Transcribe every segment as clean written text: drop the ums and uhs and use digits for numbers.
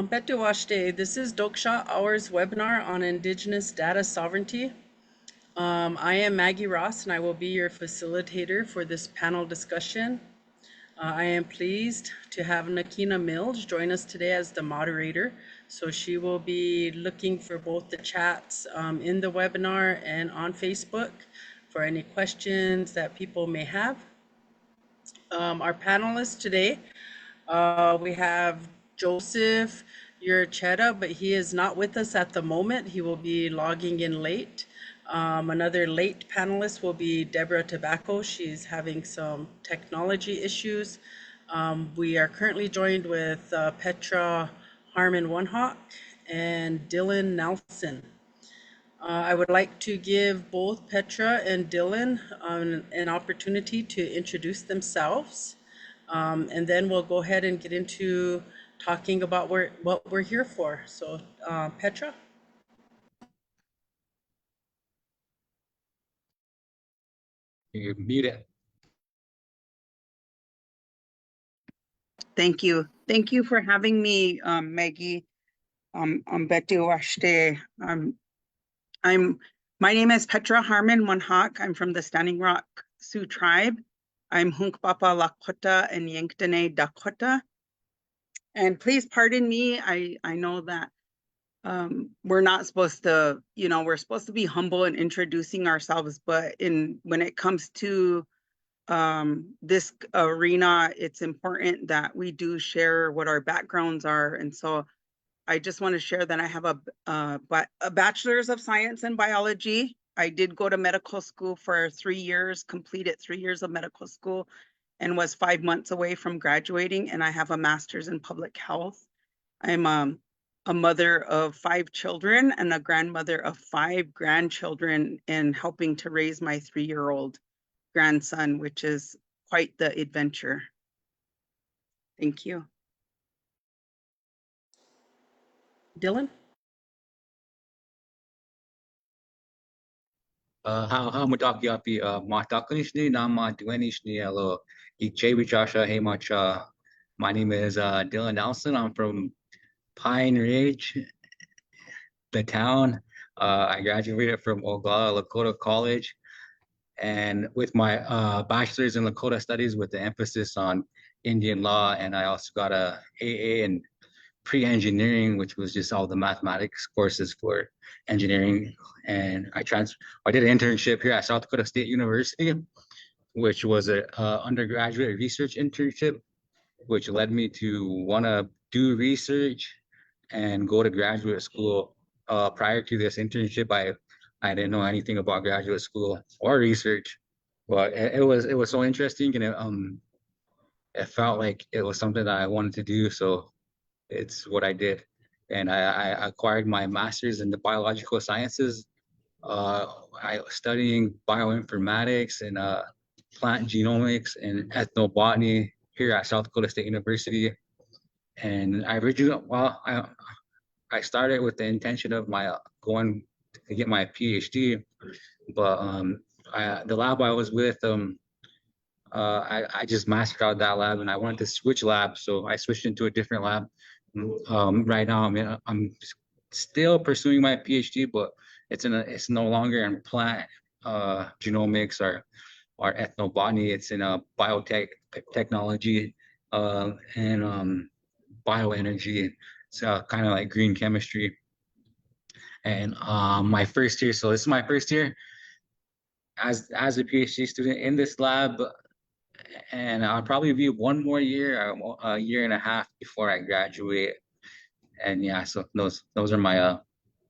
Petewashte. This is Toksa Hour's webinar on Indigenous Data Sovereignty. I am Maggie Ross and I will be your facilitator for this panel discussion. I am pleased to have Nakina Mills join us today as the moderator. So she will be looking for both the chats in the webinar and on Facebook for any questions that people may have. Our panelists today, we have Joseph Yracheta, but he is not with us at the moment. He will be logging in late. Another late panelist will be Deborah Tobacco. She's having some technology issues. We are currently joined with Petra Harmon One Hawk and Dillon Nelson. I would like to give both Petra and Dillon an opportunity to introduce themselves. And then we'll go ahead and get into talking about what we're here for. So Petra? You mute it. Thank you. Thank you for having me, Maggie. I'm Petewashte. My name is Petra Harmon One Hawk. I'm from the Standing Rock Sioux tribe. I'm Hunkpapa Lakota and Yankdene Dakota. And please pardon me. I know that we're not supposed to, we're supposed to be humble in introducing ourselves, but when it comes to this arena, it's important that we do share what our backgrounds are. And so I just want to share that I have a bachelor's of science in biology. I did go to medical school for 3 years, completed 3 years of medical school, and was 5 months away from graduating. And I have a master's in public health. I'm a mother of 5 children and a grandmother of 5 grandchildren, and helping to raise my 3-year-old grandson, which is quite the adventure. Thank you. Dillon? How mutakiapi matakanishni nama duenishni alo ichevichasha hey macha. My name is Dillon Nelson. I'm from Pine Ridge, the town. I graduated from Oglala Lakota College, and with my bachelor's in Lakota studies with the emphasis on Indian law, and I also got a AA in pre-engineering, which was just all the mathematics courses for engineering. And I did an internship here at South Dakota State University, which was an undergraduate research internship, which led me to want to do research and go to graduate school. Prior to this internship, I didn't know anything about graduate school or research, but it was so interesting, and it felt like it was something that I wanted to do. So it's what I did, and I acquired my master's in the biological sciences. I was studying bioinformatics and plant genomics and ethnobotany here at South Dakota State University. And I started with the intention of going to get my PhD, but the lab I was with, I just mastered out that lab, and I wanted to switch labs, so I switched into a different lab. Right now, I'm still pursuing my PhD, but it's no longer in plant genomics or ethnobotany. It's in biotechnology and bioenergy. So kind of like green chemistry. And my first year, so this is my first year as a PhD student in this lab, and I'll probably be one more year, a year and a half before I graduate. And yeah, so those are my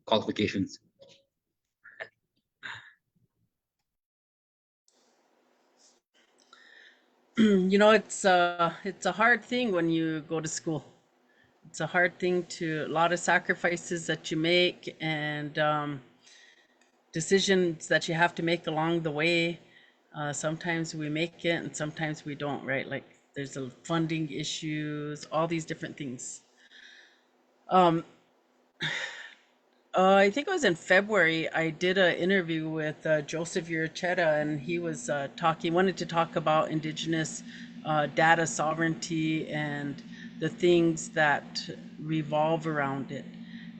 qualifications. It's a hard thing when you go to school. It's a hard thing a lot of sacrifices that you make, and decisions that you have to make along the way. Sometimes we make it and sometimes we don't, right? Like there's funding issues, all these different things. I think it was in February, I did an interview with Joseph Yracheta, and he was wanted to talk about Indigenous data sovereignty and the things that revolve around it.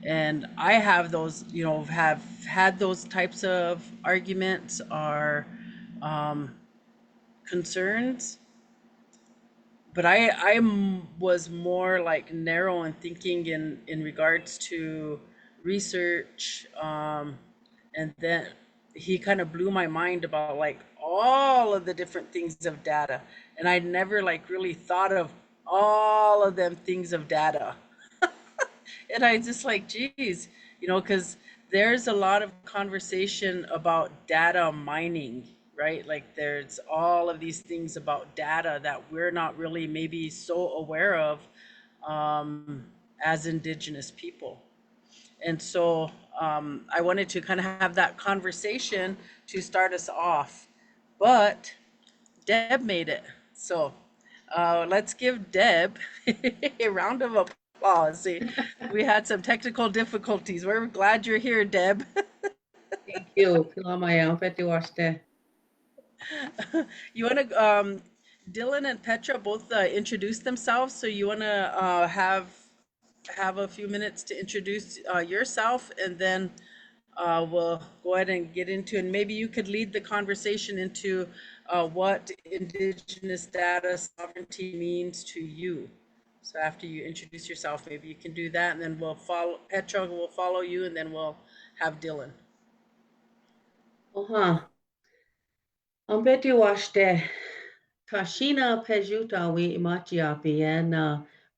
And I have those, have had those types of arguments or concerns, but was more like narrow in thinking in regards to research, and then he kind of blew my mind about like all of the different things of data, and I'd never like really thought of all of them things of data. And I just like, geez, because there's a lot of conversation about data mining, right? Like there's all of these things about data that we're not really maybe so aware of, as Indigenous people. And so I wanted to kind of have that conversation to start us off. But Deb made it. So let's give Deb a round of applause. See, we had some technical difficulties. We're glad you're here, Deb. Thank you. Kilamaya, Peti Washte. You want to, Dillon and Petra both introduce themselves. So you want to have a few minutes to introduce yourself, and then we'll go ahead and get into, and maybe you could lead the conversation into what Indigenous data sovereignty means to you. So after you introduce yourself, maybe you can do that, and then we'll follow, Petra will follow you, and then we'll have Dillon. Peti Washte. Tashina Pejuta we Imachiapi and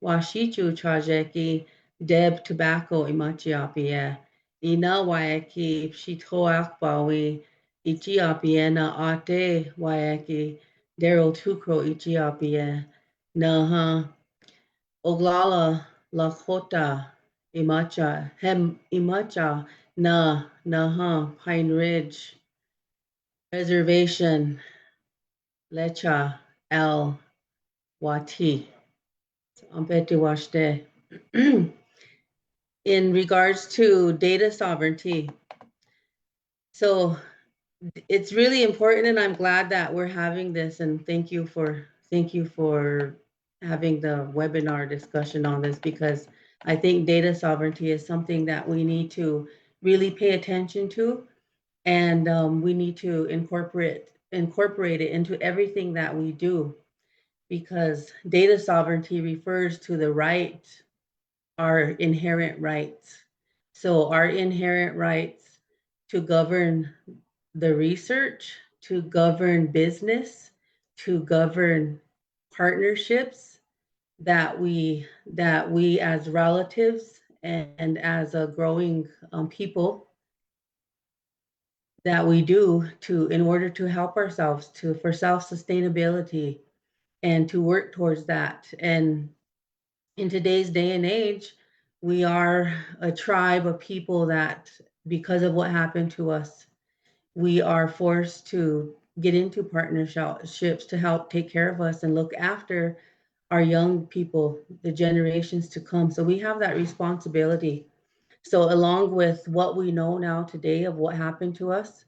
Washichu Chajeki Deb Tobacco Imachiapi. Ina Waeki Shitoakba we Ichiapiena Ate Waeki Daryl Tukro Ichiapi. Naha Oglala Lakota Imacha Hem Imacha Naha Pine Ridge Reservation Lecha El Wati. Ampeti Washte. In regards to data sovereignty, so it's really important, and I'm glad that we're having this, and thank you for having the webinar discussion on this, because I think data sovereignty is something that we need to really pay attention to, and we need to incorporate it into everything that we do, because data sovereignty refers to the right, our inherent rights. So our inherent rights to govern the research, to govern business, to govern partnerships that we as relatives and as a growing people that we do in order to help ourselves for self-sustainability and to work towards that. And in today's day and age, we are a tribe of people that, because of what happened to us, we are forced to get into partnerships to help take care of us and look after our young people, the generations to come. So we have that responsibility. So along with what we know now today of what happened to us,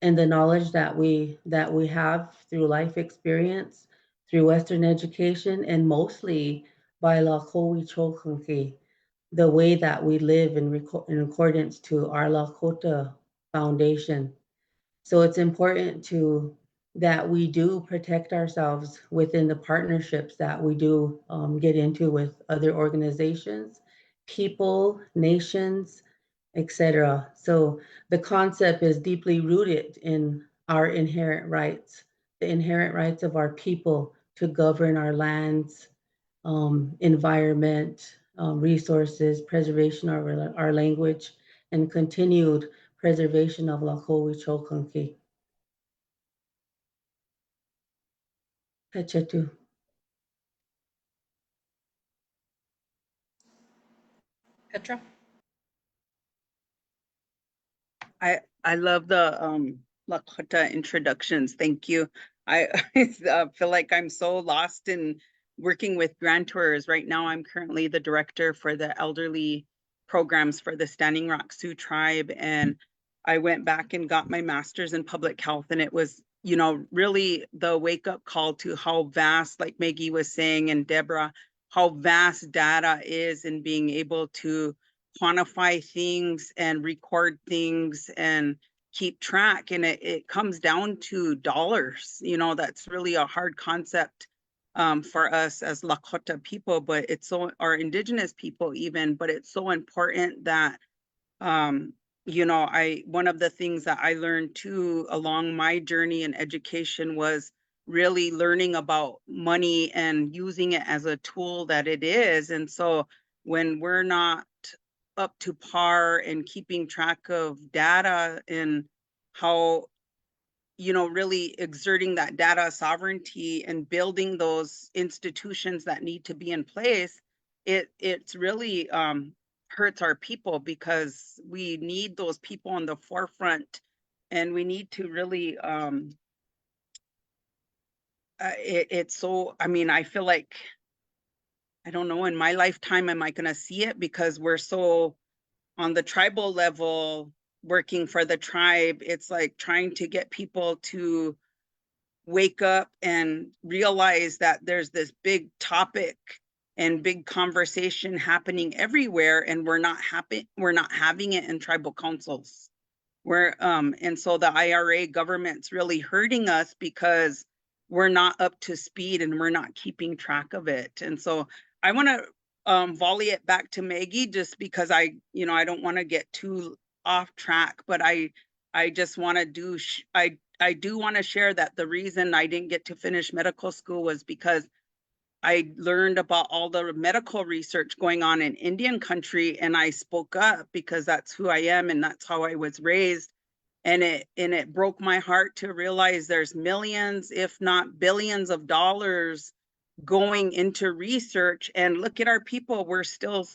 and the knowledge that we have through life experience, through Western education, and mostly by the way that we live in accordance to our Lakota foundation. So it's important that we do protect ourselves within the partnerships that we do get into with other organizations, people, nations, etc. So the concept is deeply rooted in our inherent rights, the inherent rights of our people to govern our lands, environment, resources, preservation of our language, and continued preservation of Lakowi Chokanki. Pechetu. Petra? I love the Lakota introductions. Thank you. I feel like I'm so lost in working with grantors. Right now, I'm currently the director for the elderly programs for the Standing Rock Sioux tribe. And I went back and got my master's in public health. And it was, really the wake up call to how vast, like Maggie was saying, and Deborah, how vast data is in being able to quantify things and record things and keep track. And it comes down to dollars. You know, that's really a hard concept for us as Lakota people, but it's so, our Indigenous people even, but it's so important that, you know, one of the things that I learned too along my journey in education was really learning about money and using it as a tool that it is. And so when we're not up to par and keeping track of data and how, you know, really exerting that data sovereignty and building those institutions that need to be in place, it's really hurts our people, because we need those people on the forefront, and we need to really it's so, I mean, I feel like, I don't know, in my lifetime am I going to see it, because we're so on the tribal level working for the tribe. It's like trying to get people to wake up and realize that there's this big topic and big conversation happening everywhere, and we're not having it in tribal councils. And so the IRA government's really hurting us because we're not up to speed and we're not keeping track of it. And so I want to volley it back to Maggie, just because I don't want to get too off track, but I just want to do, I do want to share that the reason I didn't get to finish medical school was because I learned about all the medical research going on in Indian country, and I spoke up because that's who I am and that's how I was raised. And it broke my heart to realize there's millions, if not billions of dollars going into research. And look at our people.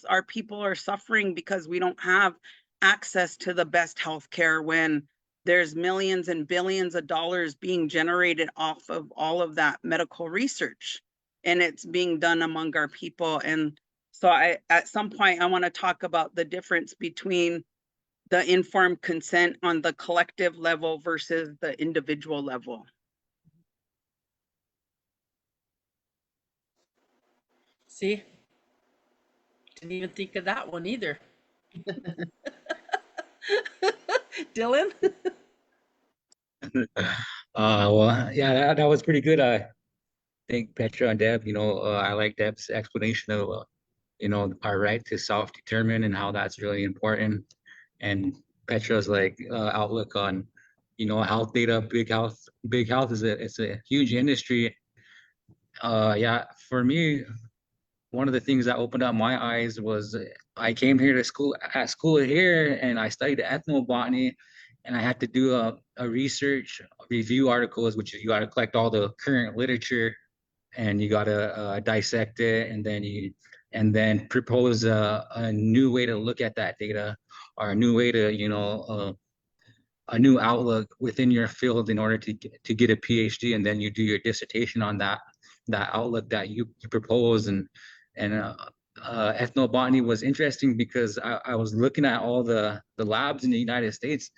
Our people are suffering because we don't have access to the best healthcare, when there's millions and billions of dollars being generated off of all of that medical research, and it's being done among our people. And so at some point, I want to talk about the difference between the informed consent on the collective level versus the individual level. See, didn't even think of that one either. Dillon? Well, yeah, that was pretty good. I think Petra and Deb, I like Deb's explanation of, our right to self-determine and how that's really important. And Petra's outlook on, health data, big health it's a huge industry. Yeah, for me, one of the things that opened up my eyes was I came here to school here, and I studied ethnobotany, and I had to do a research review articles, which is you got to collect all the current literature, and you got to dissect it, and then propose a new way to look at that data, or a new way to a new outlook within your field in order to get a PhD, and then you do your dissertation on that outlook that you propose. And ethnobotany was interesting because I was looking at all the labs in the United States,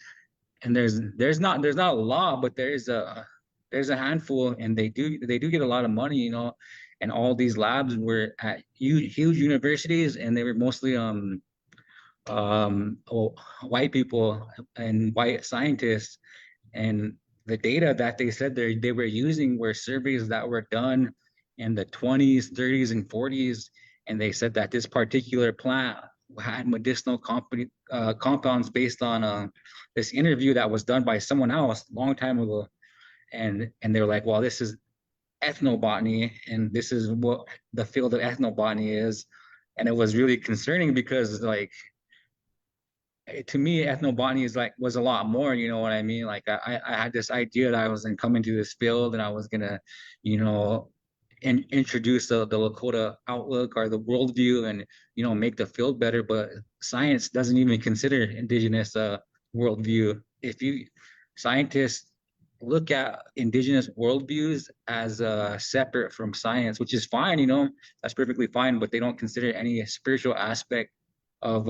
and there's not a lot, but there's a handful, and they do get a lot of money, and all these labs were at huge universities, and they were mostly white people and white scientists. And the data that they said they were using were surveys that were done in the 20s, 30s, and 40s. And they said that this particular plant had medicinal compounds based on this interview that was done by someone else a long time ago. And they were like, well, this is ethnobotany, and this is what the field of ethnobotany is. And it was really concerning because, to me, ethnobotany was a lot more, you know what I mean? I had this idea that I was coming to this field, and I was gonna, introduce the Lakota outlook or the worldview, and make the field better. But science doesn't even consider indigenous worldview. Scientists look at indigenous worldviews as separate from science, which is fine, that's perfectly fine, but they don't consider any spiritual aspect of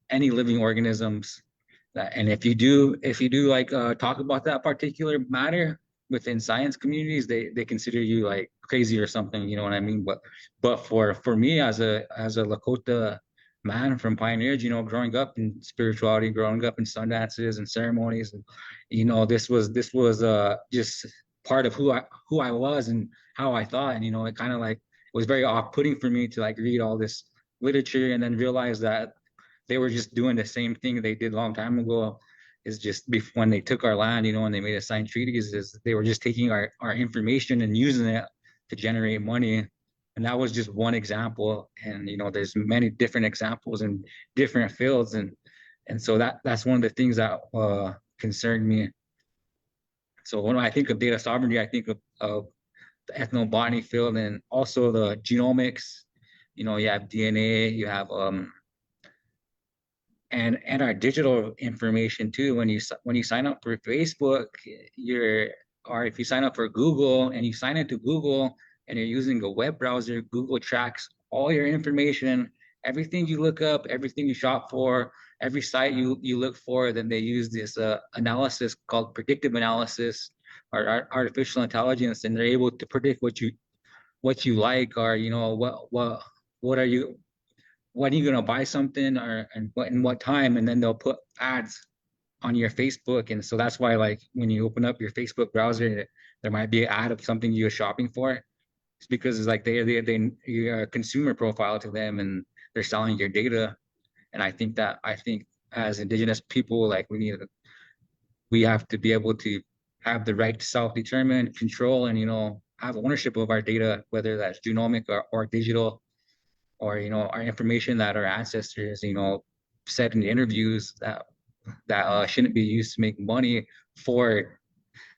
any living organisms. And if you do talk about that particular matter, within science communities, they consider you like crazy or something, you know what I mean? But for me as a Lakota man from Pine Ridge, you know, growing up in spirituality, growing up in sun dances and ceremonies, and you know, this was just part of who I was and how I thought. And you know, it kind of like was very off-putting for me to like read all this literature and then realize that they were just doing the same thing they did a long time ago. Is just when they took our land, you know, and they made us sign treaties, is they were just taking our information and using it to generate money. And that was just one example. And you know, there's many different examples in different fields, and so that's one of the things that concerned me. So when I think of data sovereignty, I think of the ethnobotany field and also the genomics. You know, you have DNA, you have and our digital information too. When you sign up for Facebook, or if you sign up for Google and you sign into Google and you're using a web browser, Google tracks all your information, everything you look up, everything you shop for, every site you look for. Then they use this analysis called predictive analysis or artificial intelligence, and they're able to predict what you like, or you know, what are you, when are you gonna buy something, or and what time, and then they'll put ads on your Facebook. And so that's why, like, when you open up your Facebook browser, there might be an ad of something you're shopping for. It's because it's like you're a consumer profile to them, and they're selling your data. And I think as Indigenous people, like we have to be able to have the right to self-determine, control, and you know, have ownership of our data, whether that's genomic or digital, or you know, our information that our ancestors, you know, said in interviews that shouldn't be used to make money for,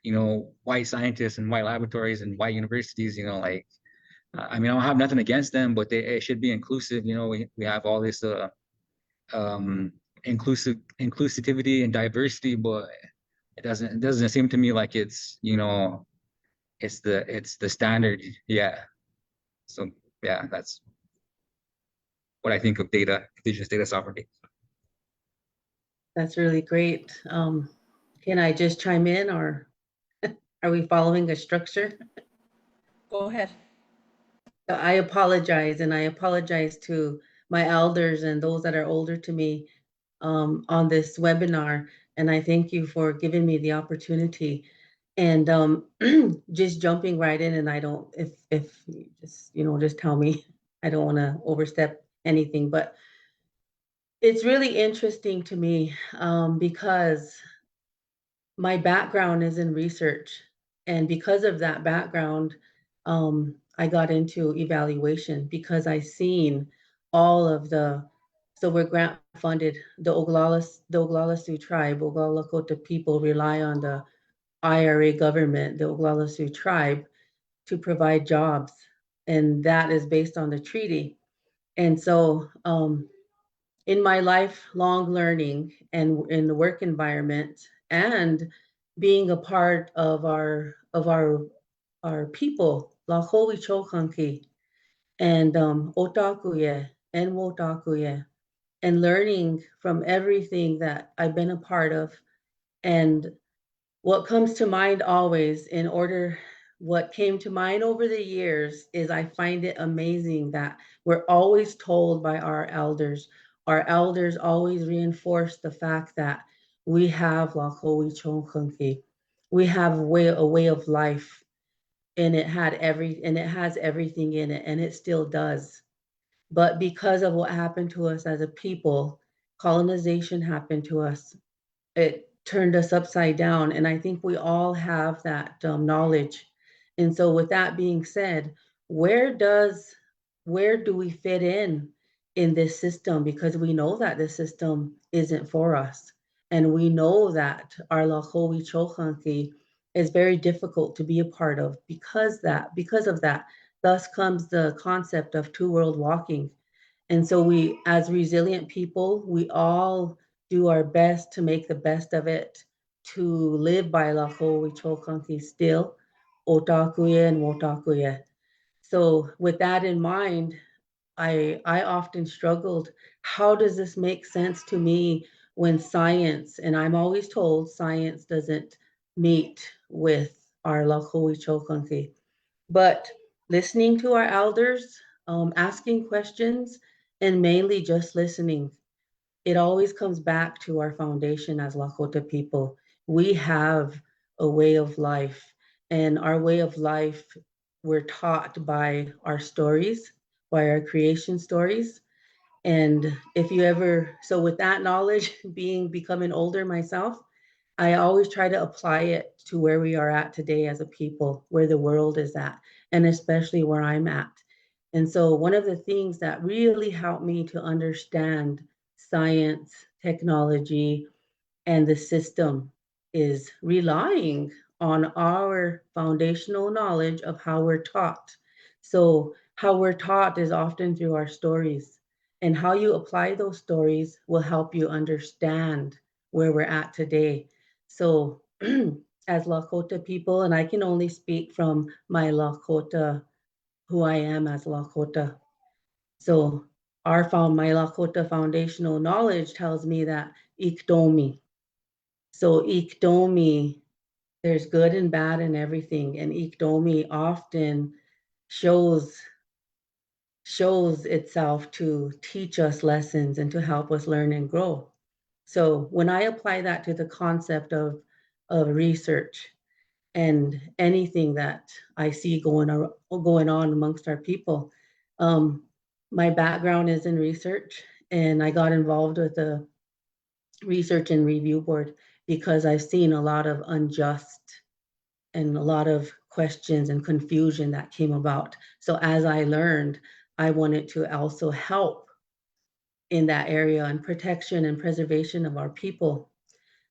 you know, white scientists and white laboratories and white universities. You know, like, I mean, I don't have nothing against them, but it should be inclusive. You know, we have all this inclusivity and diversity, but it doesn't seem to me like it's, you know, it's the standard. Yeah. So yeah, that's what I think of Indigenous data sovereignty. That's really great. Can I just chime in, or are we following a structure? Go ahead. I apologize, and I apologize to my elders and those that are older to me on this webinar. And I thank you for giving me the opportunity. And just jumping right in, and I don't, if you just, you know, just tell me, I don't want to overstep anything, but it's really interesting to me because my background is in research. And because of that background, I got into evaluation because I seen all of so we're grant funded. The Oglala Sioux tribe, Oglala Lakota people rely on the IRA government, the Oglala Sioux tribe, to provide jobs. And that is based on the treaty. And so in my lifelong learning and in the work environment, and being a part of our people, Lahowi Chokanki, and Otakuye and Wotakuye, and learning from everything that I've been a part of. And what comes to mind always, what came to mind over the years is I find it amazing that we're always told by our elders always reinforce the fact that we have Lahowi Chonkunki. We have a way of life, and it has everything in it, and it still does. But because of what happened to us as a people, colonization happened to us. It turned us upside down. And I think we all have that knowledge. And so with that being said, where do we fit in this system? Because we know that this system isn't for us. And we know that our Lahowi Chohanki is very difficult to be a part of because of that. Thus comes the concept of two world walking. And so we, as resilient people, we all do our best to make the best of it, to live by Lahowi Chokanki still, Otakuye and Wotakuye. So with that in mind, I often struggled, how does this make sense to me when science, and I'm always told science doesn't meet with our Lakoi Chokanki. But listening to our elders, asking questions, and mainly just listening, it always comes back to our foundation as Lakota people. We have a way of life, and our way of life, we're taught by our stories, by our creation stories. And if you ever, so with that knowledge, becoming older myself, I always try to apply it to where we are at today as a people, where the world is at, and especially where I'm at. And so one of the things that really helped me to understand science, technology, and the system is relying on our foundational knowledge of how we're taught. So how we're taught is often through our stories, and how you apply those stories will help you understand where we're at today. So as Lakota people, and I can only speak from my Lakota, who I am as Lakota. So my Lakota foundational knowledge tells me that Ikdomi. So Ikdomi, there's good and bad in everything. And Ikdomi often shows itself to teach us lessons and to help us learn and grow. So when I apply that to the concept of research and anything that I see going on amongst our people, my background is in research, and I got involved with the research and review board because I've seen a lot of unjust and a lot of questions and confusion that came about. So as I learned, I wanted to also help in that area and protection and preservation of our people.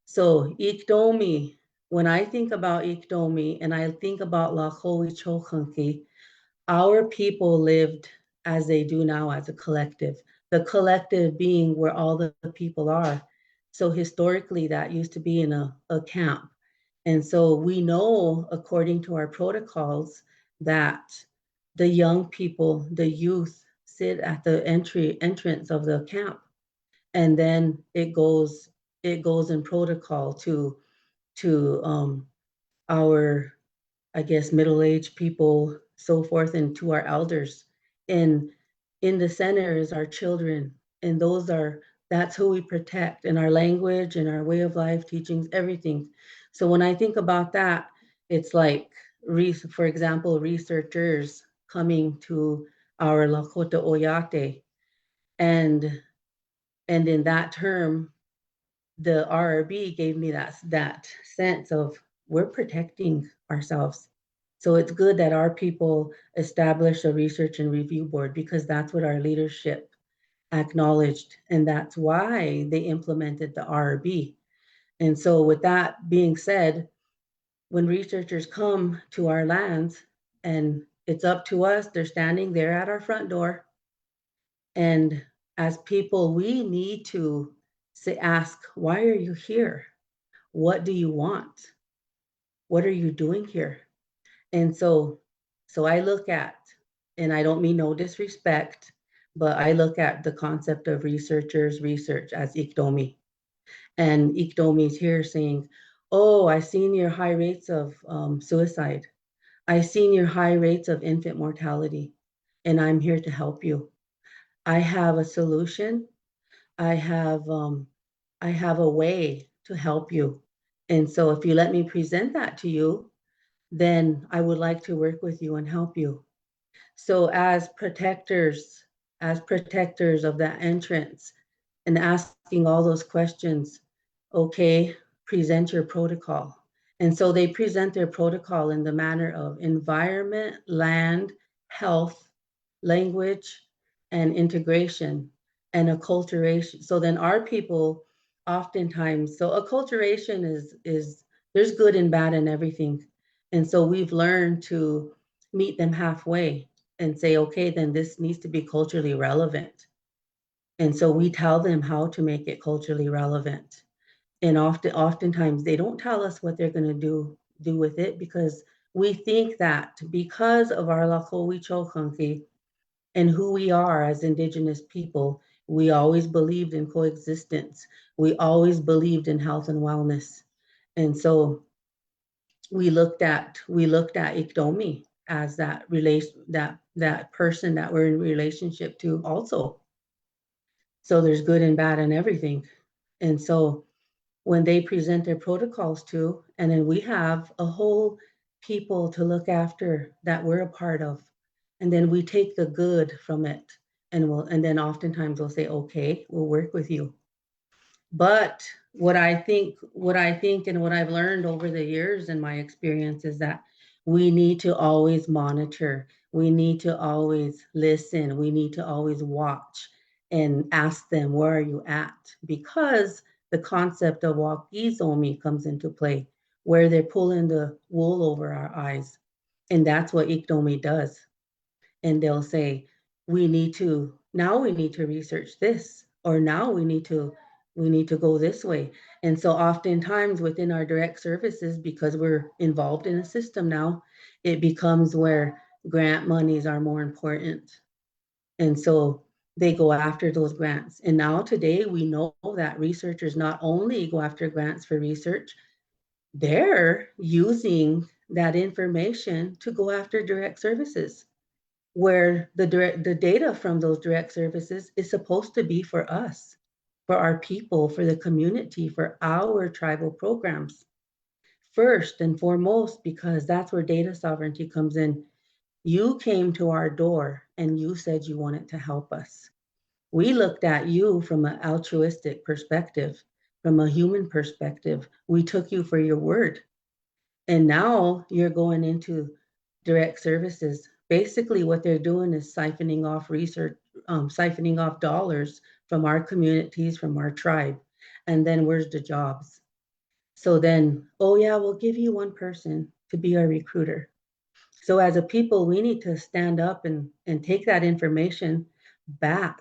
So Ikdomi, when I think about Ikdomi and I think about Lakoi Chokanki, our people lived as they do now as a collective, the collective being where all the people are. So historically, that used to be in a camp. And so we know, according to our protocols, that the young people, the youth, sit at the entrance of the camp. And then it goes in protocol to our, I guess, middle-aged people, so forth, and to our elders. And in the center is our children, and that's who we protect, in our language and our way of life, teachings, everything. So when I think about that, it's like, for example, researchers coming to our Lakota Oyate, and in that term, the RRB gave me that sense of we're protecting ourselves. So it's good that our people established a research and review board, because that's what our leadership acknowledged, and that's why they implemented the RRB. And so with that being said, when researchers come to our lands, and it's up to us, they're standing there at our front door, and as people, we need to ask, why are you here? What do you want? What are you doing here? And so I look at, and I don't mean no disrespect, but I look at the concept of research as Ikdomi. And Ikdomi is here saying, oh, I've seen your high rates of suicide. I've seen your high rates of infant mortality, and I'm here to help you. I have a solution. I have a way to help you. And so if you let me present that to you, then I would like to work with you and help you. So as protectors of that entrance, and asking all those questions, okay, present your protocol. And so they present their protocol in the manner of environment, land, health, language, and integration, and acculturation. So then our people oftentimes, so acculturation is there's good and bad in everything. And so we've learned to meet them halfway and say, okay, then this needs to be culturally relevant. And so we tell them how to make it culturally relevant. And oftentimes they don't tell us what they're going to do with it, because we think that because of our Lakoi Chokanki and who we are as Indigenous people, we always believed in coexistence. We always believed in health and wellness. And so we looked at Iktomi as that person that we're in relationship to also. So there's good and bad and everything. And so when they present their protocols to, and then we have a whole people to look after that we're a part of, and then we take the good from it, and then oftentimes we'll say, okay, we'll work with you. But what I think and what I've learned over the years in my experience is that we need to always monitor, we need to always listen, we need to always watch and ask them, where are you at? Because the concept of wakizomi comes into play, where they're pulling the wool over our eyes. And that's what Iktomi does. And they'll say, we need to research this, or now we need to go this way. And so oftentimes within our direct services, because we're involved in a system now, it becomes where grant monies are more important. And so they go after those grants. And now today we know that researchers not only go after grants for research, they're using that information to go after direct services, where the data from those direct services is supposed to be for us, for our people, for the community, for our tribal programs. First and foremost, because that's where data sovereignty comes in. You came to our door and you said you wanted to help us. We looked at you from an altruistic perspective, from a human perspective. We took you for your word. And now you're going into direct services. Basically, what they're doing is siphoning off research, siphoning off dollars from our communities, from our tribe. And then where's the jobs? So then, oh yeah, we'll give you one person to be our recruiter. So as a people, we need to stand up and take that information back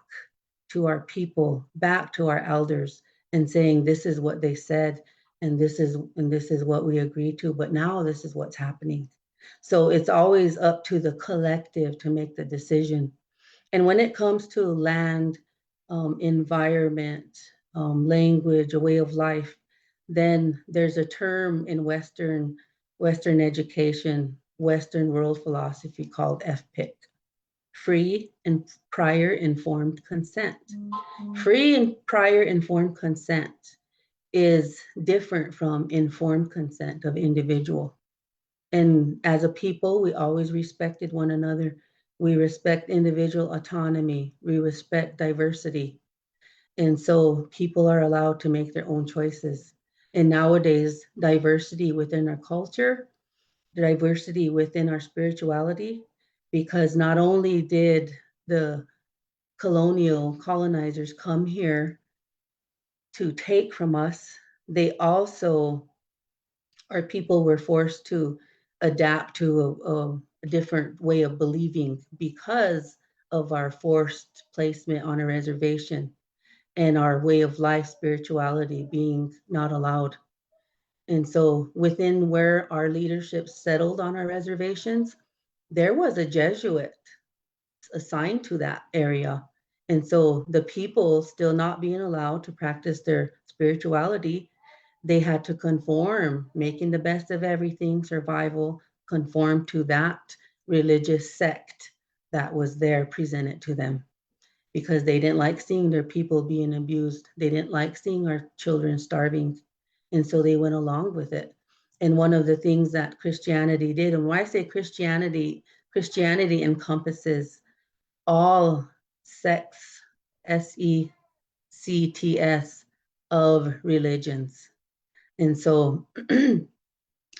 to our people, back to our elders, and saying, this is what they said, and this is what we agreed to, but now this is what's happening. So it's always up to the collective to make the decision. And when it comes to land, environment, language, a way of life, then there's a term in Western education, Western world philosophy called FPIC, free and prior informed consent. Free and prior informed consent is different from informed consent of individual. And as a people, we always respected one another. We respect individual autonomy. We respect diversity. And so people are allowed to make their own choices. And nowadays, diversity within our culture, diversity within our spirituality, because not only did the colonizers come here to take from us, they also, our people were forced to adapt to a different way of believing because of our forced placement on a reservation and our way of life, spirituality being not allowed. And so within where our leadership settled on our reservations, there was a Jesuit assigned to that area. And so the people still not being allowed to practice their spirituality, they had to conform, making the best of everything, survival, conform to that religious sect that was there presented to them, because they didn't like seeing their people being abused. They didn't like seeing our children starving. And so they went along with it. And one of the things that Christianity did, and when I say Christianity encompasses all sects, SECTS, of religions. And so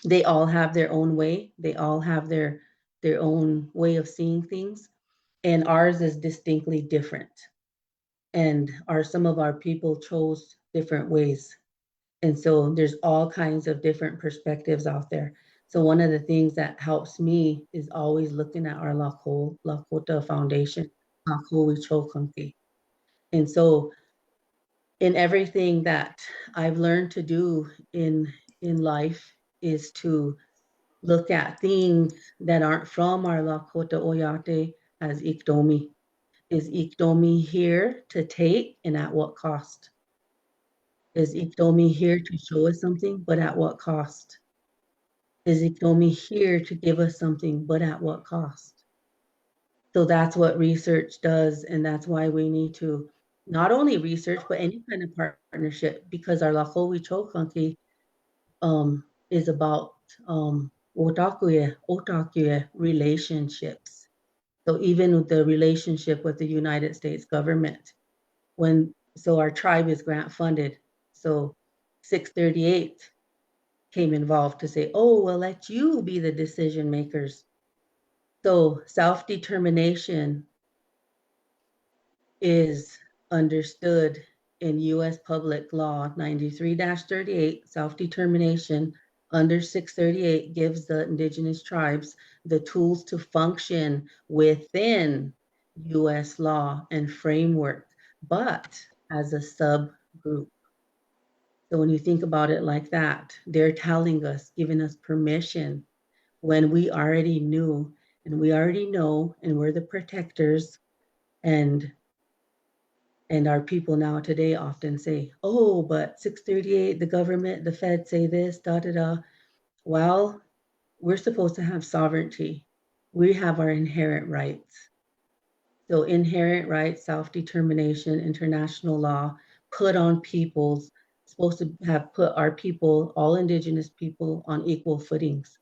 they all have their own way. They all have their own way of seeing things. And ours is distinctly different. And some of our people chose different ways. And so there's all kinds of different perspectives out there. So one of the things that helps me is always looking at our Lakota Foundation, Lakota Chokunki. And so in everything that I've learned to do in life is to look at things that aren't from our Lakota Oyate as Iktomi. Is Iktomi here to take, and at what cost? Is Iktomi here to show us something, but at what cost? Is Ikomi here to give us something, but at what cost? So that's what research does, and that's why we need to not only research, but any kind of partnership, because our Lakowi Chokanki is about otakuye relationships. So even with the relationship with the United States government, so our tribe is grant funded. So 638 came involved to say, oh, we'll let you be the decision makers. So self-determination is understood in U.S. Public Law 93-38. Self-determination under 638 gives the indigenous tribes the tools to function within U.S. law and framework, but as a subgroup. So when you think about it like that, they're telling us, giving us permission when we already knew and we already know, and we're the protectors. And our people now today often say, oh, but 638, the government, the Fed say this, da da da. Well, we're supposed to have sovereignty. We have our inherent rights. So inherent rights, self-determination, international law, put on people's, supposed to have put our people, all indigenous people, on equal footings.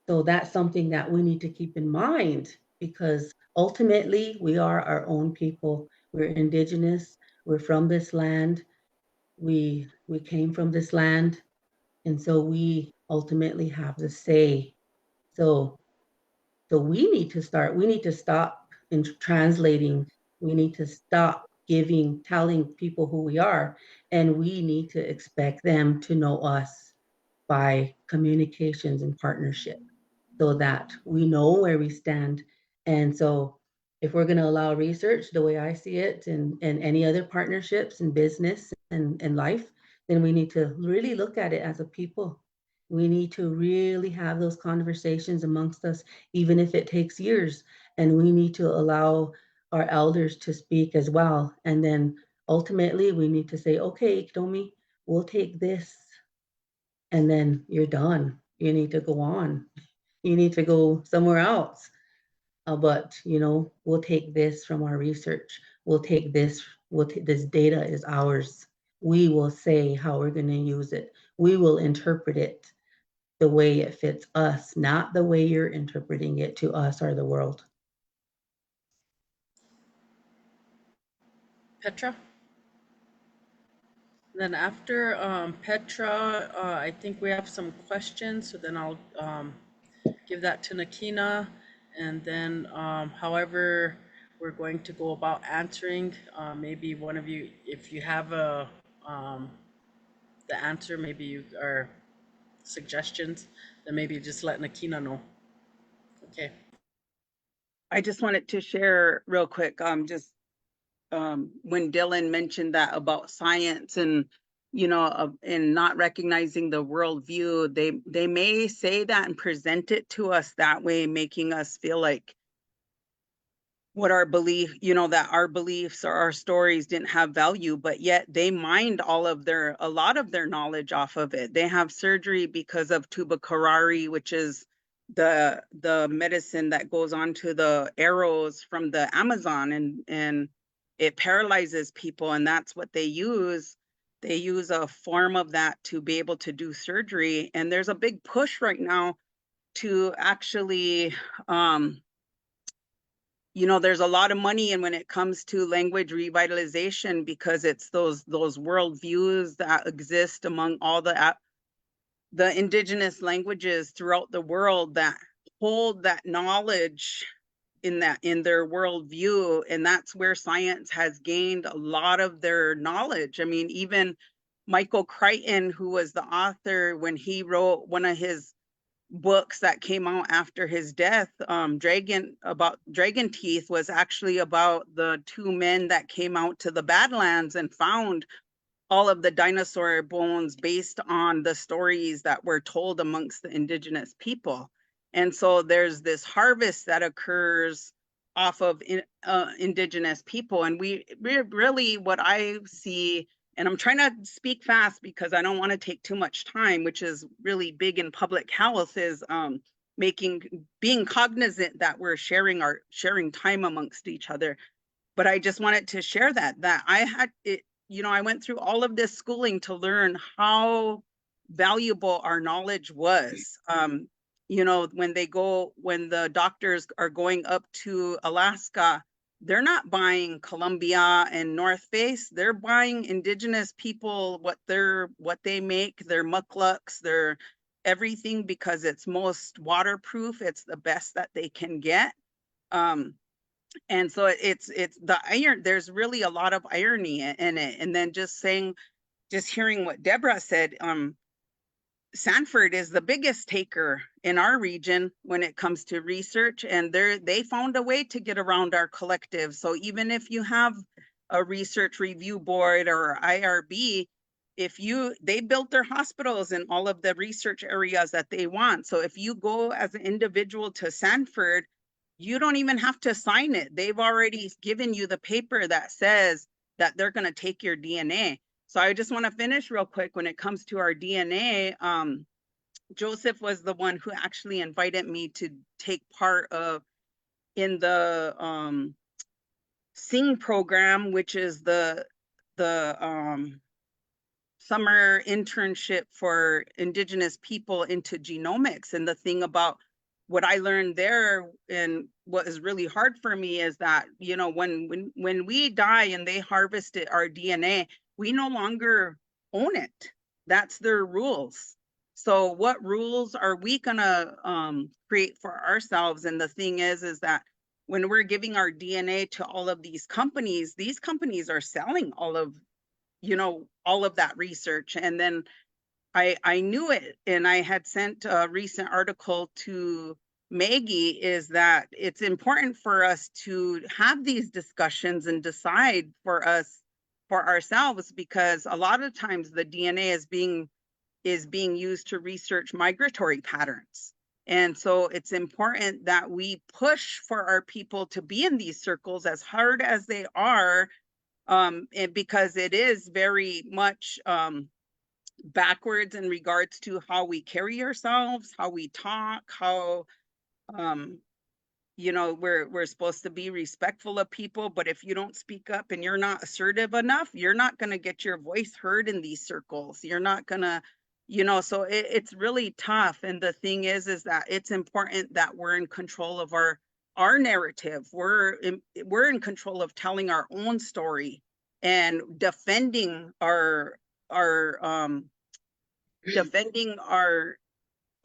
So that's something that we need to keep in mind, because ultimately we are our own people. We're indigenous, we're from this land, we came from this land, and so we ultimately have the say. So we need to stop in translating, we need to stop telling people who we are, and we need to expect them to know us by communications and partnership, so that we know where we stand. And so if we're going to allow research the way I see it, and any other partnerships in business and life, then we need to really look at it as a people. We need to really have those conversations amongst us, even if it takes years. And we need to allow our elders to speak as well. And then ultimately we need to say, okay, Ikomi, we'll take this, and then you're done. You need to go on. You need to go somewhere else. But we'll take this from our research. We'll take this. This data is ours. We will say how we're going to use it. We will interpret it the way it fits us, not the way you're interpreting it to us or the world. Petra? Then after Petra, I think we have some questions, so then I'll give that to Nakina, and then however we're going to go about answering, maybe one of you, if you have the answer, maybe you or suggestions, then maybe just let Nakina know. Okay. I just wanted to share real quick, when Dillon mentioned that about science and, and not recognizing the worldview, they may say that and present it to us that way, making us feel like what our belief, that our beliefs or our stories didn't have value, but yet they mined a lot of their knowledge off of it. They have surgery because of tubacarari, which is the medicine that goes onto the arrows from the Amazon, and it paralyzes people, and that's what they use. They use a form of that to be able to do surgery. And there's a big push right now to actually there's a lot of money in when it comes to language revitalization, because it's those worldviews that exist among all the indigenous languages throughout the world that hold that knowledge in their worldview. And that's where science has gained a lot of their knowledge. I mean, even Michael Crichton, who was the author when he wrote one of his books that came out after his death, Dragon Teeth, was actually about the two men that came out to the Badlands and found all of the dinosaur bones based on the stories that were told amongst the indigenous people. And so there's this harvest that occurs off of indigenous people. And we really, what I see And I'm trying to speak fast because I don't want to take too much time, which is really big in public health, is being cognizant that we're sharing time amongst each other. But I just wanted to share that I had it, I went through all of this schooling to learn how valuable our knowledge was. When the doctors are going up to Alaska, they're not buying Columbia and North Face. They're buying Indigenous people, what they make, their mucklucks, their everything, because it's most waterproof. It's the best that they can get. And so it's the iron. There's really a lot of irony in it. And then just hearing what Deborah said, Sanford is the biggest taker in our region when it comes to research, and they found a way to get around our collective. So even if you have a research review board or IRB, they built their hospitals in all of the research areas that they want. So if you go as an individual to Sanford, you don't even have to sign it. They've already given you the paper that says that they're going to take your DNA. So I just want to finish real quick. When it comes to our DNA, Joseph was the one who actually invited me to take part in the SING program, which is the summer internship for Indigenous people into genomics. And the thing about what I learned there, and what is really hard for me, is that, when we die and they harvested our DNA, we no longer own it. That's their rules. So what rules are we gonna create for ourselves? And the thing is that when we're giving our DNA to all of these companies are selling all of that research. And then I knew it, and I had sent a recent article to Maggie, is that it's important for us to have these discussions and decide for ourselves, because a lot of times the DNA is being used to research migratory patterns. And so it's important that we push for our people to be in these circles, as hard as they are, because it is very much backwards in regards to how we carry ourselves, how we talk, how we're supposed to be respectful of people, but if you don't speak up and you're not assertive enough, you're not going to get your voice heard in these circles. You're not going to, so it's really tough. And the thing is that it's important that we're in control of our narrative. We're in control of telling our own story and defending our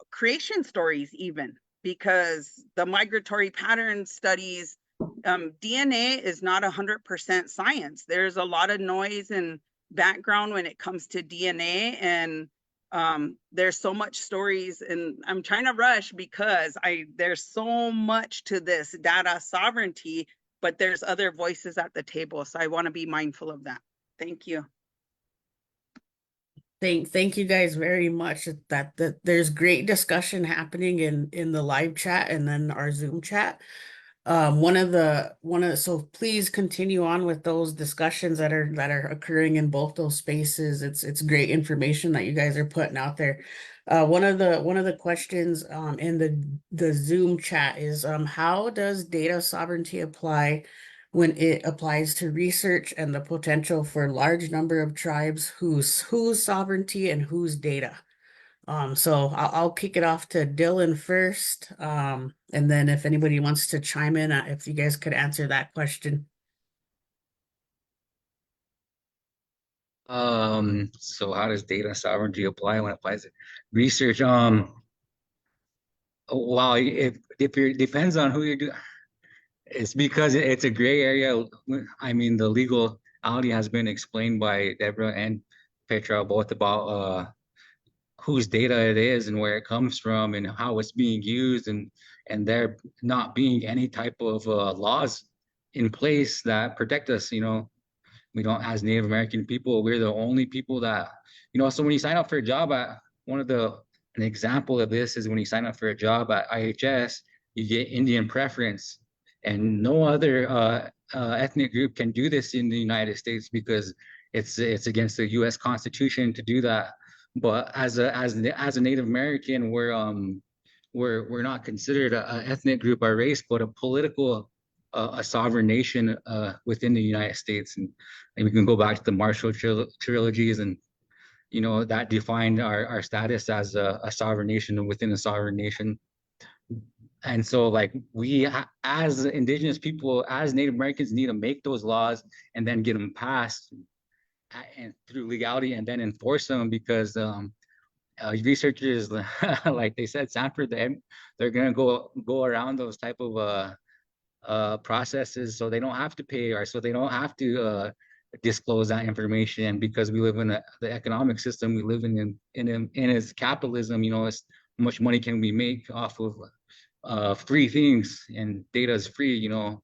creation stories, even, because the migratory pattern studies, DNA is not 100% science. There's a lot of noise and background when it comes to DNA, and there's so much stories, and I'm trying to rush because there's so much to this data sovereignty, but there's other voices at the table, so I want to be mindful of that. Thank you. Thank you guys very much. That there's great discussion happening in the live chat and then our Zoom chat. So please continue on with those discussions that are occurring in both those spaces. It's great information that you guys are putting out there. One of the questions in the Zoom chat is how does data sovereignty apply when it applies to research and the potential for large number of tribes whose sovereignty and whose data? So I'll kick it off to Dillon first, and then if anybody wants to chime in, if you guys could answer that question. So how does data sovereignty apply when it applies to research? Well, if it depends on who you're doing. It's because it's a gray area. I mean, the legality has been explained by Deborah and Petra both about whose data it is and where it comes from and how it's being used, and there not being any type of laws in place that protect us. We don't, as Native American people, we're the only people that, so when you sign up for a job at an example of this is when you sign up for a job at IHS, you get Indian preference, and no other ethnic group can do this in the United States because it's against the U.S. Constitution to do that. But as a Native American, we're not considered a ethnic group or race, but a political a sovereign nation within the United States. And we can go back to the Marshall trilogies, and that defined our status as a sovereign nation within a sovereign nation. And so like as Indigenous people, as Native Americans, need to make those laws and then get them passed and through legality and then enforce them, because researchers like they said, Sanford, they're gonna go around those type of processes, so they don't have to pay, or so they don't have to disclose that information, because we live in the economic system we live in is capitalism. It's how much money can we make off of free things, and data is free. And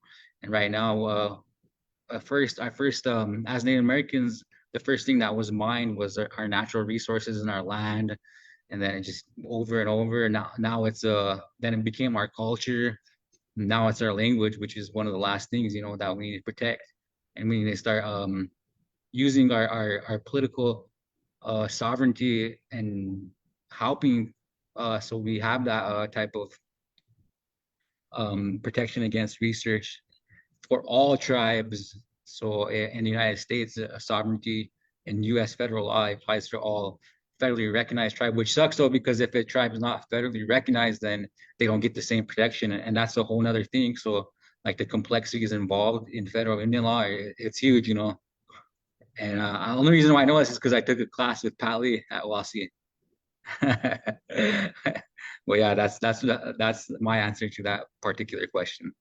right now, as Native Americans, the first thing that was mined was our natural resources and our land, and then it just over and over. Now it's then it became our culture. Now it's our language, which is one of the last things that we need to protect, and we need to start using our political sovereignty and helping so we have that type of protection against research for all tribes. So in the United States, sovereignty in U.S. federal law applies to all federally recognized tribe, which sucks though, because if a tribe is not federally recognized, then they don't get the same protection, and that's a whole nother thing. So like the complexities involved in federal Indian law, it's huge, And the only reason why I know this is because I took a class with Pat Lee at WASI. Well, yeah, that's my answer to that particular question.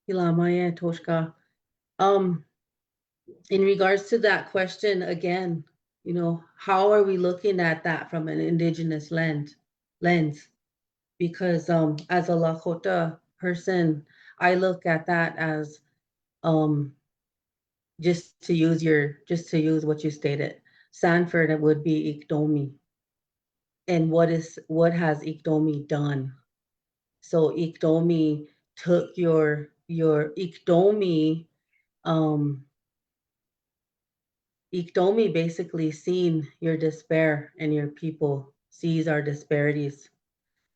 Ilamaya Toska. In regards to that question, again, how are we looking at that from an Indigenous lens? Because as a Lakota person, I look at that as just to use what you stated, Sanford, it would be Iktomi. And what has Iktomi done? So Iktomi took your Iktomi basically seen your despair, and your people sees our disparities.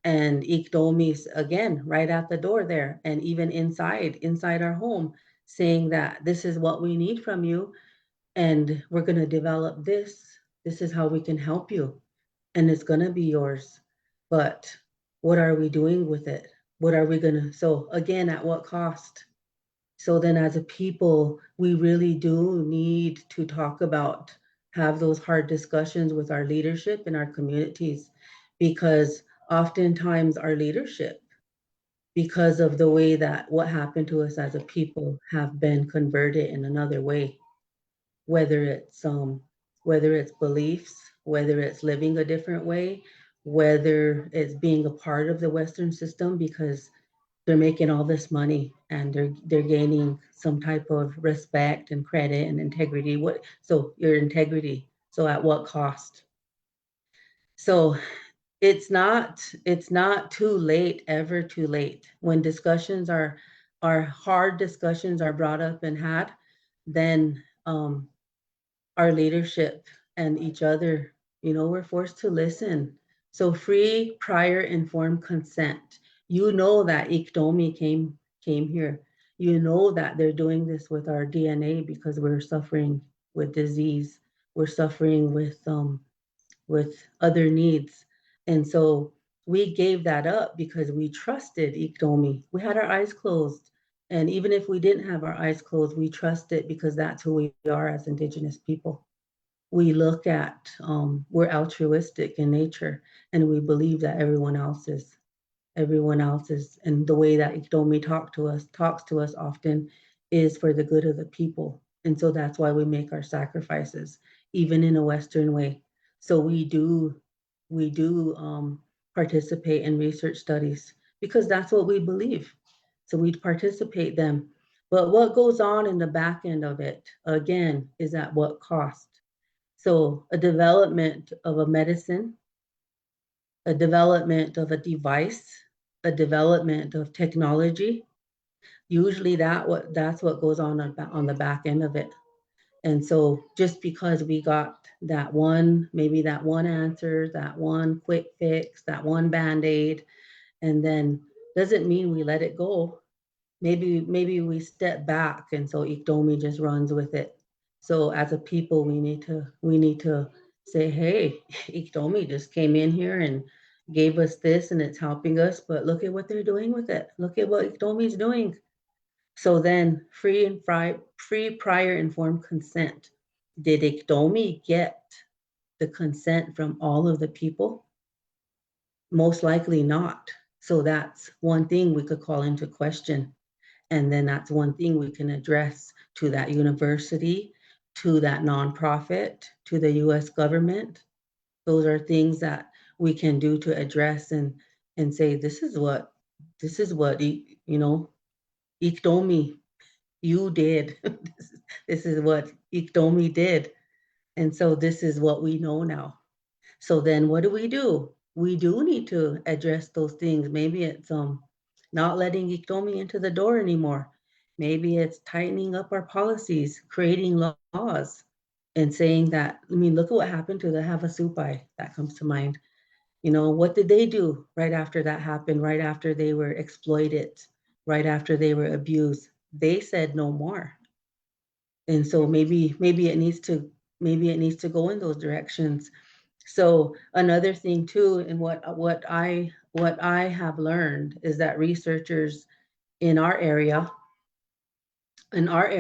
And Iktomi's again right at the door there, and even inside our home, saying that this is what we need from you, and we're going to develop this. This is how we can help you, and it's going to be yours. But what are we doing with it? What are we going to? So again, at what cost? So then as a people, we really do need to talk about, have those hard discussions with our leadership in our communities, because oftentimes our leadership, because of the way that what happened to us as a people, have been converted in another way, whether it's beliefs, whether it's living a different way, whether it's being a part of the Western system because they're making all this money and they're gaining some type of respect and credit and integrity. So your integrity. So at what cost? So it's not too late, ever too late. When discussions are hard discussions are brought up and had, then our leadership and each other, we're forced to listen. So free, prior, informed consent. That Iktomi came here. That they're doing this with our DNA because we're suffering with disease. We're suffering with other needs. And so we gave that up because we trusted Iktomi. We had our eyes closed. And even if we didn't have our eyes closed, we trust it because that's who we are as Indigenous people. We look at, we're altruistic in nature, and we believe that everyone else is, and the way that Iktomi talks to us often is for the good of the people. And so that's why we make our sacrifices, even in a Western way. So we do participate in research studies because that's what we believe. So we participate them. But what goes on in the back end of it, again, is at what cost? So a development of a medicine, a development of a device, a development of technology, usually that's what goes on the back end of it. And so just because we got that one, maybe that one answer, that one quick fix, that one Band-Aid, and then doesn't mean we let it go. Maybe we step back, and so ICTOMI just runs with it. So as a people, we need to say, hey, ICTOMI just came in here and gave us this, and it's helping us, but look at what they're doing with it. Look at what ICTOMI is doing. So then free prior informed consent. Did ICTOMI get the consent from all of the people? Most likely not. So that's one thing we could call into question. And then that's one thing we can address to that university, to that nonprofit, to the US government. Those are things that we can do to address and say, this is what, you know, ICTOMI, you did. This is what ICTOMI did. And so this is what we know now. So then what do? We do need to address those things. Maybe it's not letting ICTOMI into the door anymore. Maybe it's tightening up our policies, creating laws, and saying that, I mean, look at what happened to the Havasupai. That comes to mind. You know, what did they do right after that happened, right after they were exploited, right after they were abused? They said no more. And so maybe it needs to go in those directions. So another thing too, and what I have learned is that researchers in our area, in our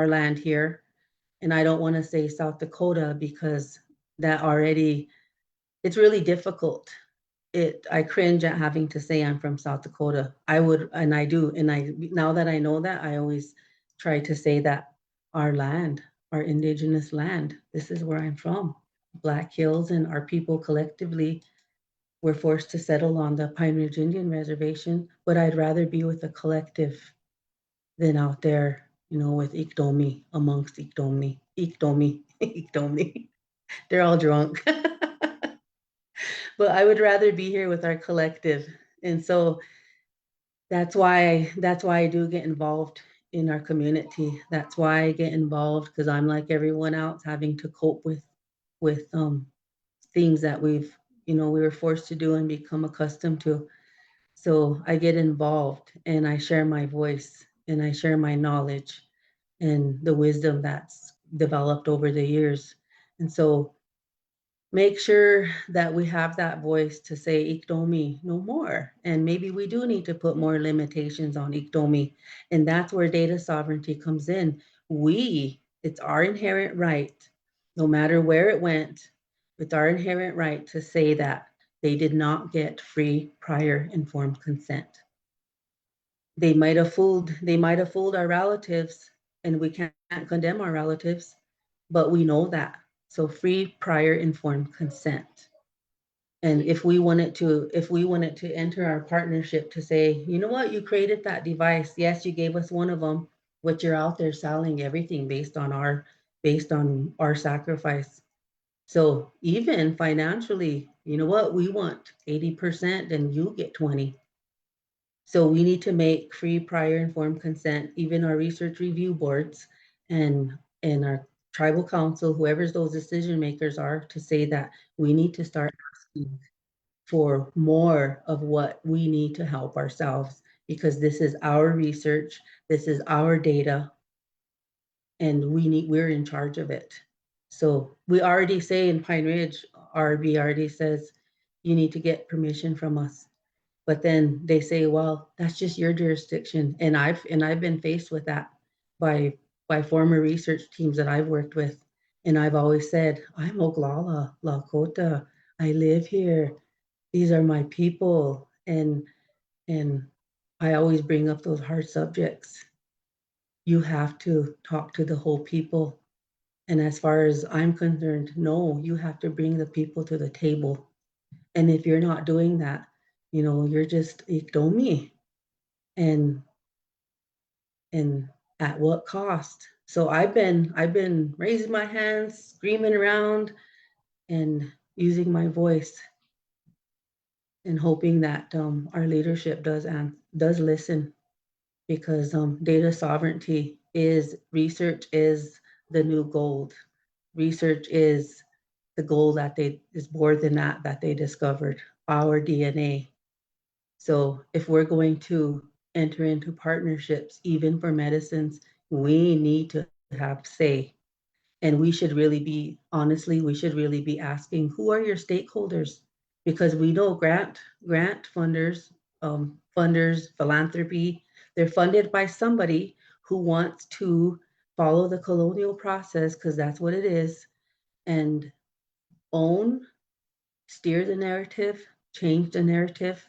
land here, and I don't want to say South Dakota because that already, it's really difficult. I cringe at having to say I'm from South Dakota. I would, and I do, and now that I know that, I always try to say that our land, our indigenous land, this is where I'm from. Black Hills, and our people collectively were forced to settle on the Pine Ridge Indian Reservation, but I'd rather be with a collective than out there, you know, with ICTOMI, amongst ICTOMI. ICTOMI. They're all drunk. But I would rather be here with our collective. And so that's why I do get involved in our community. That's why I get involved, because I'm like everyone else, having to cope with things that we were forced to do and become accustomed to. So I get involved and I share my voice and I share my knowledge and the wisdom that's developed over the years. And so make sure that we have that voice to say ICTOMI no more. And maybe we do need to put more limitations on ICTOMI. And that's where data sovereignty comes in. It's our inherent right, no matter where it went, it's our inherent right to say that they did not get free prior informed consent. They might have fooled our relatives, and we can't condemn our relatives, but we know that. So free prior informed consent. And if we wanted to enter our partnership to say, you know what, you created that device. Yes, you gave us one of them, but you're out there selling everything based on our sacrifice. So even financially, you know what, we want 80% and you get 20. So we need to make free prior informed consent, even our research review boards and our tribal council, whoever's those decision makers are, to say that we need to start asking for more of what we need to help ourselves, because this is our research, this is our data, and we're in charge of it. So we already say in Pine Ridge, RB already says you need to get permission from us. But then they say, well, that's just your jurisdiction. And I've been faced with that by former research teams that I've worked with. And I've always said, I'm Oglala, Lakota. I live here. These are my people. And I always bring up those hard subjects. You have to talk to the whole people. And as far as I'm concerned, no, you have to bring the people to the table. And if you're not doing that, you know, you're just ICTOMI. And at what cost? So I've been raising my hands, screaming around, and using my voice, and hoping that our leadership does listen because data sovereignty research is the new gold. Research is the gold is more than that they discovered, our DNA. So if we're going to enter into partnerships, even for medicines, we need to have say. And we should really be, honestly, we should really be asking, who are your stakeholders? Because we know grant funders, philanthropy, they're funded by somebody who wants to follow the colonial process, because that's what it is, and steer the narrative, change the narrative.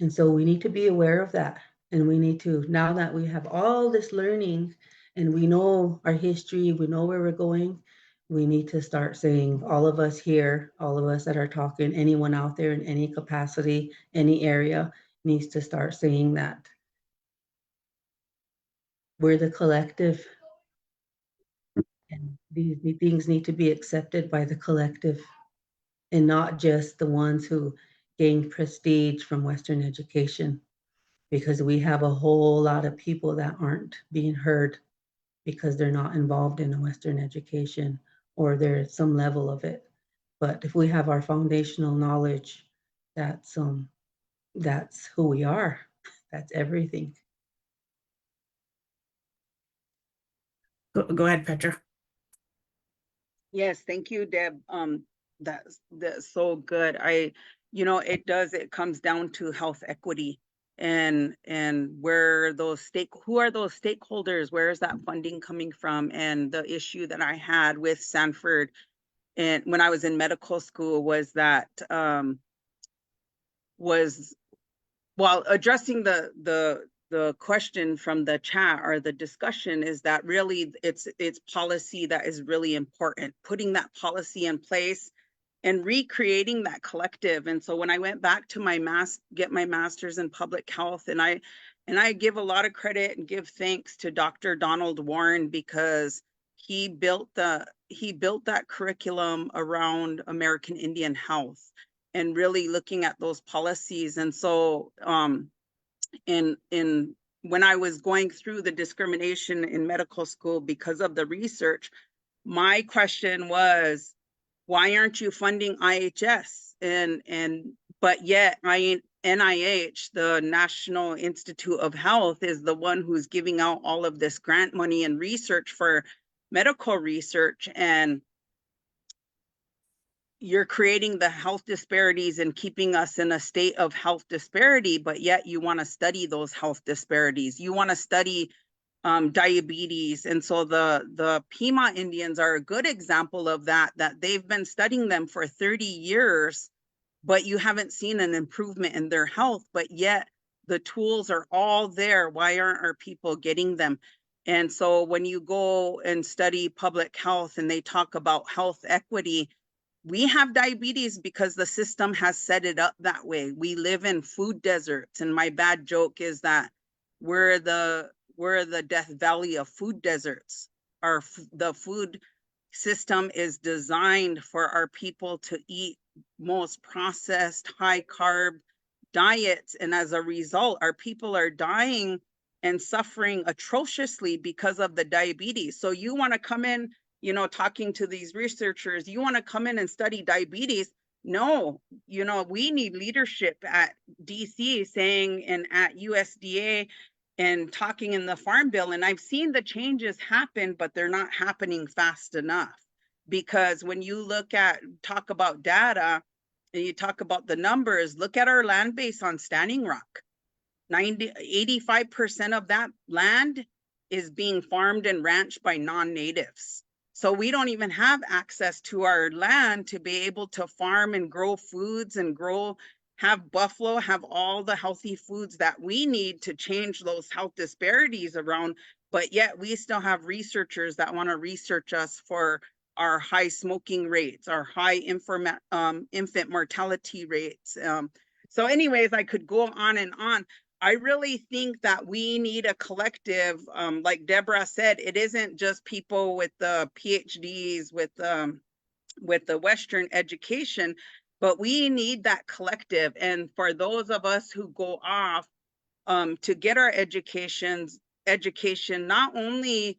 And so we need to be aware of that. And we need to, now that we have all this learning and we know our history, we know where we're going, we need to start saying, all of us here, all of us that are talking, anyone out there in any capacity, any area, needs to start saying that we're the collective. And these things need to be accepted by the collective and not just the ones who gain prestige from Western education. Because we have a whole lot of people that aren't being heard because they're not involved in a Western education or there's some level of it. But if we have our foundational knowledge, that's who we are. That's everything. Go ahead, Petra. Yes, thank you, Deb. That's so good. It comes down to health equity and where who are those stakeholders? Where is that funding coming from? And the issue that I had with Sanford and when I was in medical school was that addressing the question from the chat or the discussion is that really it's policy that is really important, putting that policy in place and recreating that collective. And so when I went back to get my master's in public health, and I give a lot of credit and give thanks to Dr. Donald Warren, because he built that curriculum around American Indian health and really looking at those policies. And so when I was going through the discrimination in medical school because of the research, my question was, why aren't you funding IHS? But yet NIH, the National Institute of Health, is the one who's giving out all of this grant money and research for medical research, and you're creating the health disparities and keeping us in a state of health disparity, but yet you want to study those health disparities. You want to study diabetes. And so the Pima Indians are a good example of that they've been studying them for 30 years, but you haven't seen an improvement in their health, but yet the tools are all there. Why aren't our people getting them? And so when you go and study public health and they talk about health equity, we have diabetes because the system has set it up that way. We live in food deserts. And my bad joke is that we're the Death Valley of food deserts. The food system is designed for our people to eat most processed, high carb diets. And as a result, our people are dying and suffering atrociously because of the diabetes. So you want to come in, talking to these researchers, you want to come in and study diabetes? No, we need leadership at DC saying, and at USDA and talking in the Farm Bill. And I've seen the changes happen, but they're not happening fast enough. Because when you talk about data and you talk about the numbers, look at our land base on Standing Rock. 85% of that land is being farmed and ranched by non-natives. So we don't even have access to our land to be able to farm and grow foods and have buffalo, have all the healthy foods that we need to change those health disparities around. But yet we still have researchers that want to research us for our high smoking rates, our high infant mortality rates. So anyways, I could go on and on. I really think that we need a collective, like Deborah said, it isn't just people with the PhDs, with the Western education, but we need that collective. And for those of us who go off to get our education, not only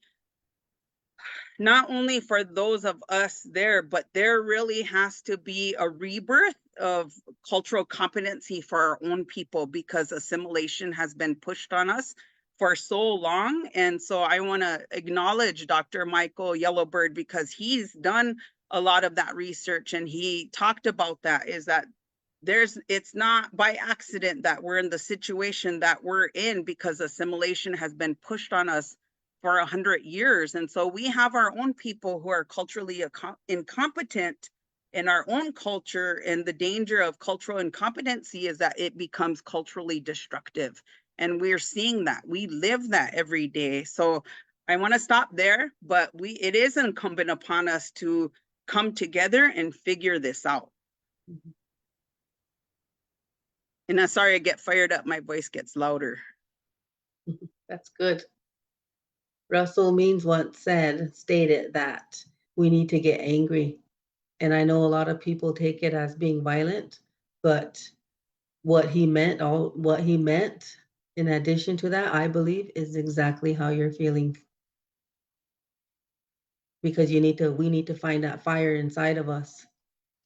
for those of us there, but there really has to be a rebirth of cultural competency for our own people, because assimilation has been pushed on us for so long. And so I want to acknowledge Dr. Michael Yellowbird, because he's done a lot of that research, and he talked about that, is that it's not by accident that we're in the situation that we're in, because assimilation has been pushed on us for 100 years. And so we have our own people who are culturally incompetent in our own culture, and the danger of cultural incompetency is that it becomes culturally destructive. And we're seeing that. We live that every day. So I want to stop there, but it is incumbent upon us to come together and figure this out. And I'm sorry I get fired up, my voice gets louder. That's good. Russell Means once stated that we need to get angry. And I know a lot of people take it as being violent, but what he meant in addition to that, I believe, is exactly how you're feeling. Because we need to find that fire inside of us.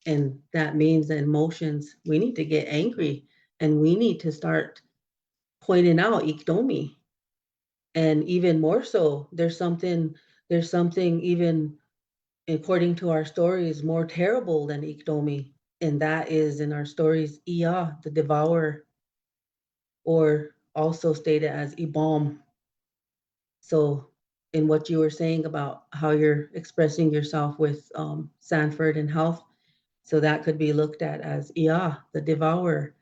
And that means the emotions. We need to get angry, and we need to start pointing out Iktomi. And even more so, there's something even, according to our stories, more terrible than Iktomi. And that is, in our stories, Iya, the devourer, or also stated as Ibom. So in what you were saying about how you're expressing yourself with Sanford and health, so that could be looked at as Iya, the devourer,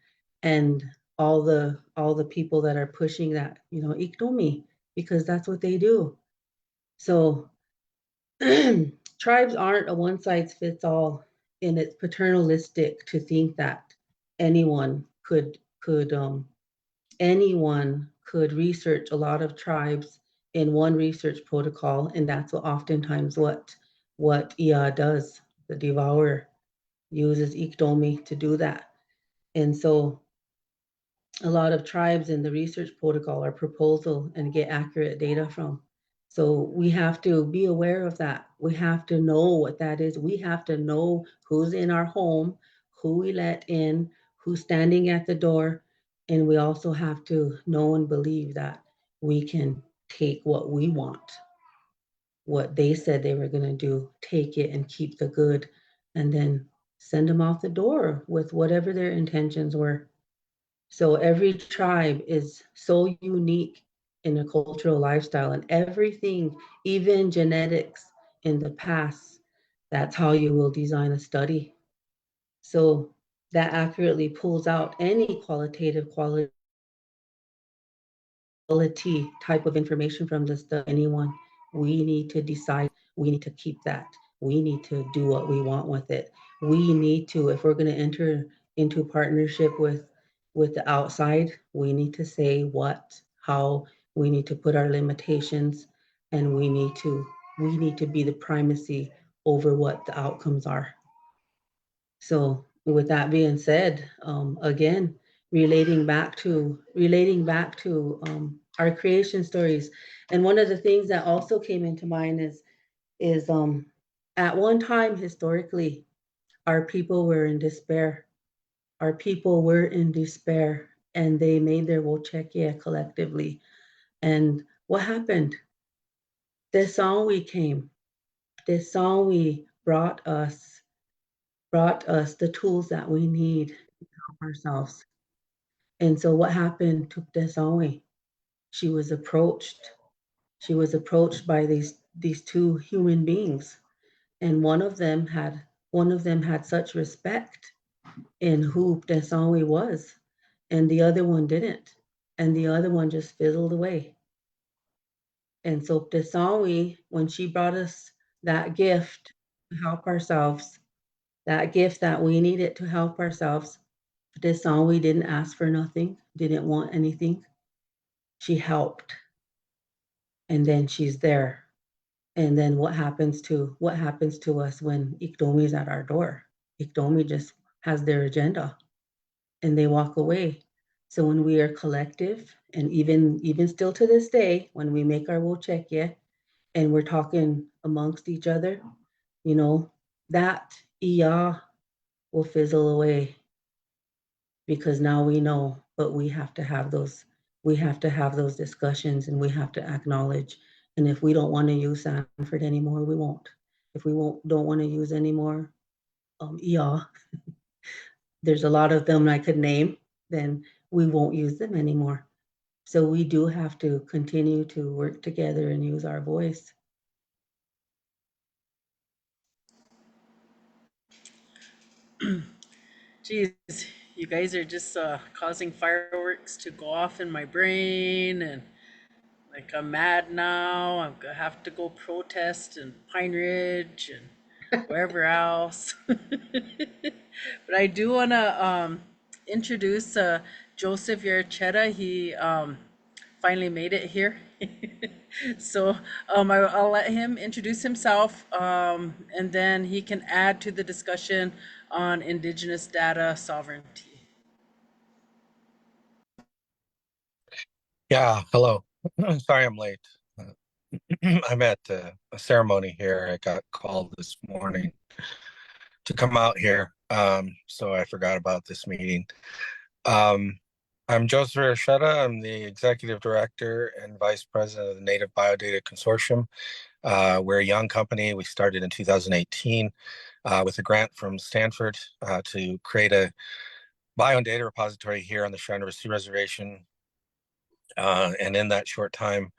and all the people that are pushing that, Iktomi, because that's what they do. So tribes aren't a one size fits all, and it's paternalistic to think that anyone could research a lot of tribes in one research protocol, and that's oftentimes what Ia does. The devourer uses Iktomi to do that. And so a lot of tribes in the research protocol are proposal and get accurate data from. So we have to be aware of that. We have to know what that is. We have to know who's in our home, who we let in, who's standing at the door. And we also have to know and believe that we can take what we want, what they said they were going to do, take it and keep the good, and then send them out the door with whatever their intentions were. So every tribe is so unique in a cultural lifestyle, and everything, even genetics in the past, that's how you will design a study. So that accurately pulls out any qualitative quality type of information from the study. Anyone, we need to decide, we need to keep that. We need to do what we want with it. We need to, if we're going to enter into partnership with the outside, we need to say what, how, we need to put our limitations, and we need to be the primacy over what the outcomes are. So with that being said, again, relating back to our creation stories, and one of the things that also came into mind is at one time historically, our people were in despair. Our people were in despair, and they made their Wochekia collectively. And what happened? Desawi came. Desawi brought us the tools that we need to help ourselves. And so what happened to Desawi? She was approached by these two human beings, and one of them had such respect in who Desawi was, and the other one didn't, and the other one just fizzled away. And so Desawi, when she brought us that gift to help ourselves, that gift that we needed to help ourselves, Desawi didn't ask for nothing, didn't want anything. She helped. And then she's there. And then what happens to us when Iktomi is at our door? Iktomi just has their agenda and they walk away. So when we are collective, and even still to this day, when we make our Wochekia and we're talking amongst each other, you know, that iya will fizzle away because now we know, but we have to have those discussions, and we have to acknowledge. And if we don't want to use Sanford anymore, we won't. If we don't want to use anymore, iya, there's a lot of them I could name, then we won't use them anymore. So we do have to continue to work together and use our voice. Geez, you guys are just causing fireworks to go off in my brain, and like I'm mad now. I'm gonna have to go protest in Pine Ridge and wherever else. But I do want to introduce Joseph Yracheta. He finally made it here. So I'll let him introduce himself, and then he can add to the discussion on Indigenous data sovereignty. Yeah, hello. Sorry I'm late. I'm at a ceremony here. I got called this morning to come out here, so I forgot about this meeting. I'm Joseph Yracheta. I'm the Executive Director and Vice President of the Native Biodata Consortium. We're a young company. We started in 2018 with a grant from Stanford to create a bio and data repository here on the Cheyenne River Sioux Reservation. And in that short time,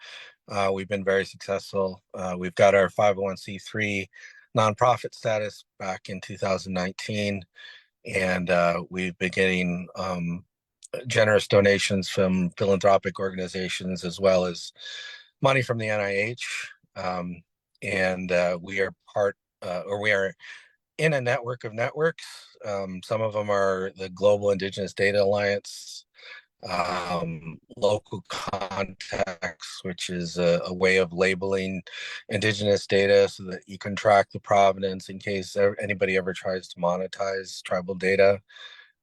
we've been very successful. We've got our 501c3 nonprofit status back in 2019, and we've been getting generous donations from philanthropic organizations as well as money from the NIH. And we are we are in a network of networks. Some of them are the Global Indigenous Data Alliance, local contacts, which is a way of labeling Indigenous data so that you can track the provenance in case anybody ever tries to monetize tribal data.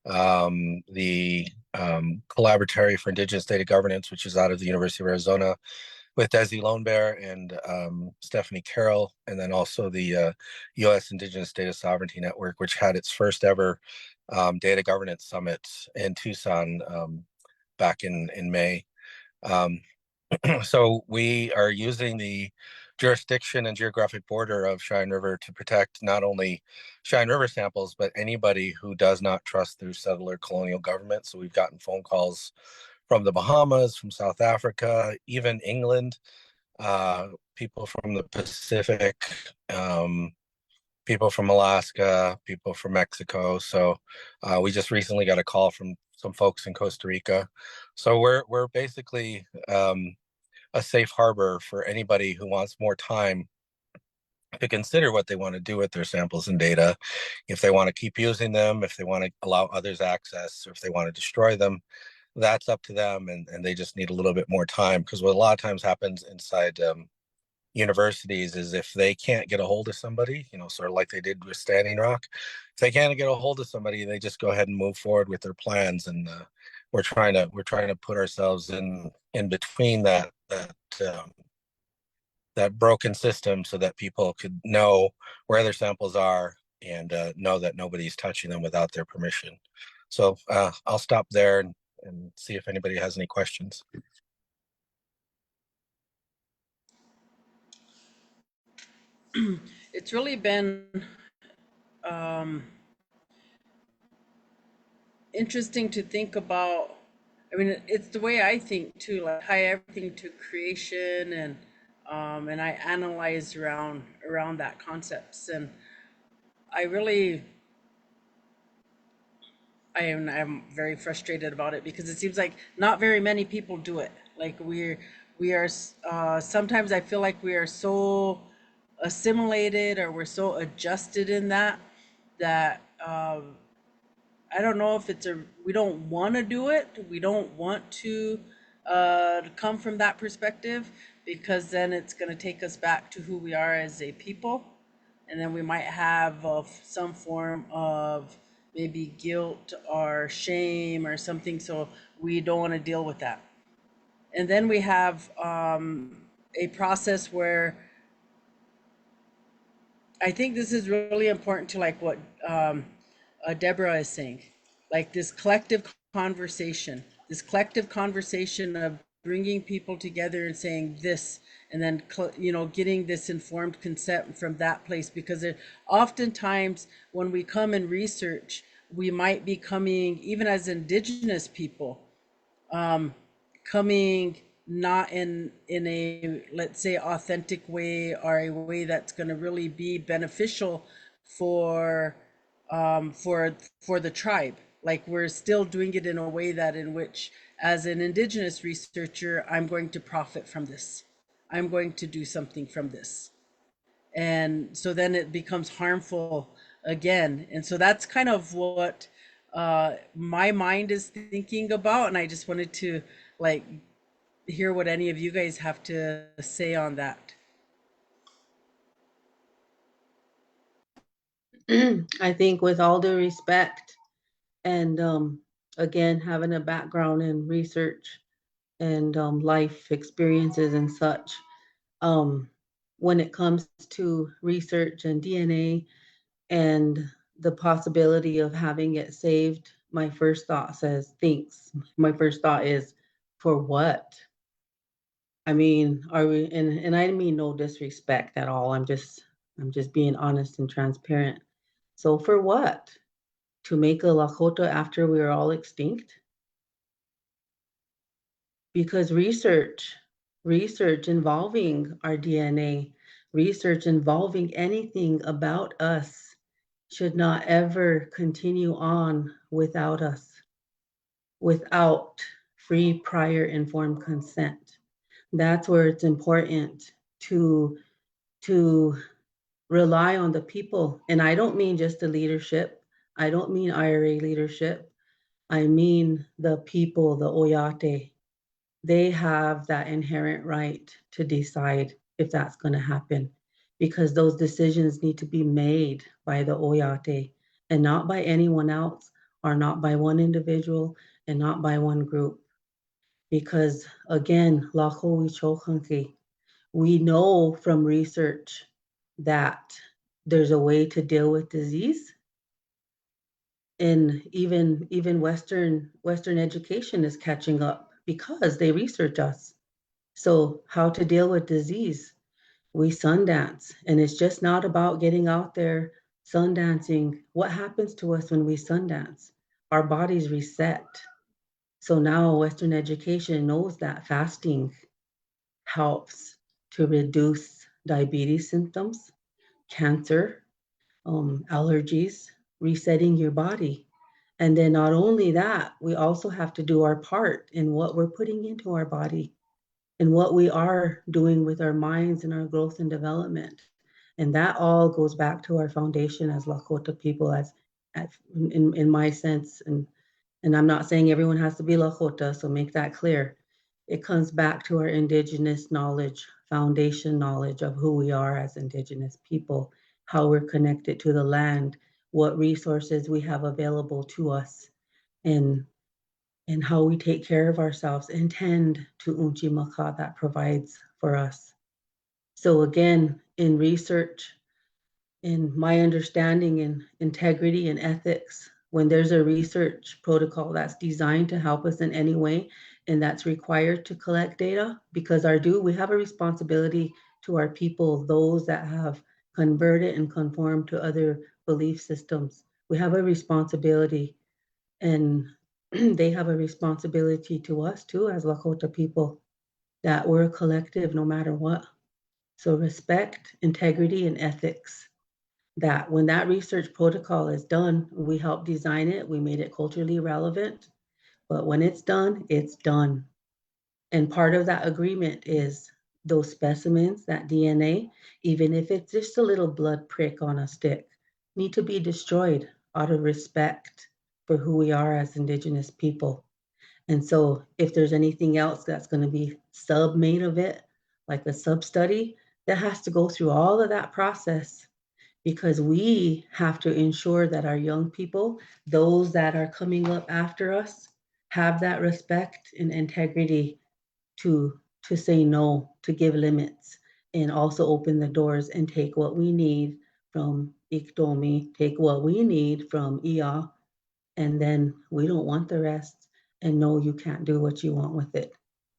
The Collaboratory for Indigenous Data Governance, which is out of the University of Arizona, with Desi Lonebear and Stephanie Carroll, and then also the U.S. Indigenous Data Sovereignty Network, which had its first ever data governance summit in Tucson back in May. So we are using the jurisdiction and geographic border of Cheyenne River to protect not only Cheyenne River samples, but anybody who does not trust their settler colonial government. So we've gotten phone calls from the Bahamas, from South Africa, even England, people from the Pacific, people from Alaska, people from Mexico. So we just recently got a call from some folks in Costa Rica. So we're basically a safe harbor for anybody who wants more time to consider what they want to do with their samples and data, if they want to keep using them, if they want to allow others access, or if they want to destroy them. That's up to them, and they just need a little bit more time, because what a lot of times happens inside universities is if they can't get a hold of somebody, sort of like they did with Standing Rock, if they can't get a hold of somebody, they just go ahead and move forward with their plans. And we're trying to put ourselves in between that broken system so that people could know where their samples are and know that nobody's touching them without their permission. So I'll stop there and see if anybody has any questions. It's really been interesting to think about. I mean, it's the way I think too, like tie everything to creation, and I analyze around that concepts, and I'm very frustrated about it because it seems like not very many people do it. Like we are sometimes I feel like we are so assimilated, or we're so adjusted in that I don't know if we don't want to do it. We don't want to come from that perspective, because then it's going to take us back to who we are as a people. And then we might have some form of maybe guilt or shame or something, so we don't want to deal with that. And then we have a process where I think this is really important to like what Deborah is saying, like this collective conversation of bringing people together and saying this, and then getting this informed consent from that place, because oftentimes when we come and research, we might be coming, even as Indigenous people, coming not in a, let's say, authentic way, or a way that's going to really be beneficial for for the tribe. Like, we're still doing it in a way that in which, as an Indigenous researcher, I'm going to profit from this, I'm going to do something from this, and so then it becomes harmful again. And so that's kind of what my mind is thinking about, and I just wanted to like hear what any of you guys have to say on that. I think, with all due respect, and again, having a background in research and life experiences and such, when it comes to research and DNA and the possibility of having it saved, my first thought says, thanks. My first thought is, for what? I mean, are we, and I mean no disrespect at all. I'm just being honest and transparent. So for what? To make a Lakota after we are all extinct? Because research involving our DNA, research involving anything about us, should not ever continue on without us, without free, prior, informed consent. That's where it's important to rely on the people. And I don't mean just the leadership. I don't mean IRA leadership. I mean the people, the Oyate. They have that inherent right to decide if that's going to happen, because those decisions need to be made by the Oyate and not by anyone else, or not by one individual and not by one group. Because again, we know from research that there's a way to deal with disease. And even Western education is catching up because they research us. So how to deal with disease? We Sundance, and it's just not about getting out there sundancing. What happens to us when we Sundance? Our bodies reset. So now Western education knows that fasting helps to reduce diabetes symptoms, cancer, allergies, resetting your body. And then not only that, we also have to do our part in what we're putting into our body and what we are doing with our minds and our growth and development. And that all goes back to our foundation as Lakota people, as in my sense. And I'm not saying everyone has to be Lakota, so make that clear. It comes back to our Indigenous knowledge, foundation knowledge of who we are as Indigenous people, how we're connected to the land, what resources we have available to us, and how we take care of ourselves and tend to Unchi Maka that provides for us. So again, in research, in my understanding in integrity and ethics, when there's a research protocol that's designed to help us in any way, and that's required to collect data, because we have a responsibility to our people, those that have converted and conformed to other belief systems. We have a responsibility, and they have a responsibility to us too as Lakota people, that we're a collective no matter what. So respect, integrity, and ethics. That when that research protocol is done, we helped design it, we made it culturally relevant, but when it's done, it's done. And part of that agreement is those specimens, that DNA, even if it's just a little blood prick on a stick, need to be destroyed out of respect for who we are as Indigenous people. And so if there's anything else that's going to be sub-made of it, like a sub-study, that has to go through all of that process. because we have to ensure that our young people, those that are coming up after us, have that respect and integrity to say no, to give limits, and also open the doors and take what we need from Iktomi, take what we need from Iya, and then we don't want the rest, and no, you can't do what you want with it.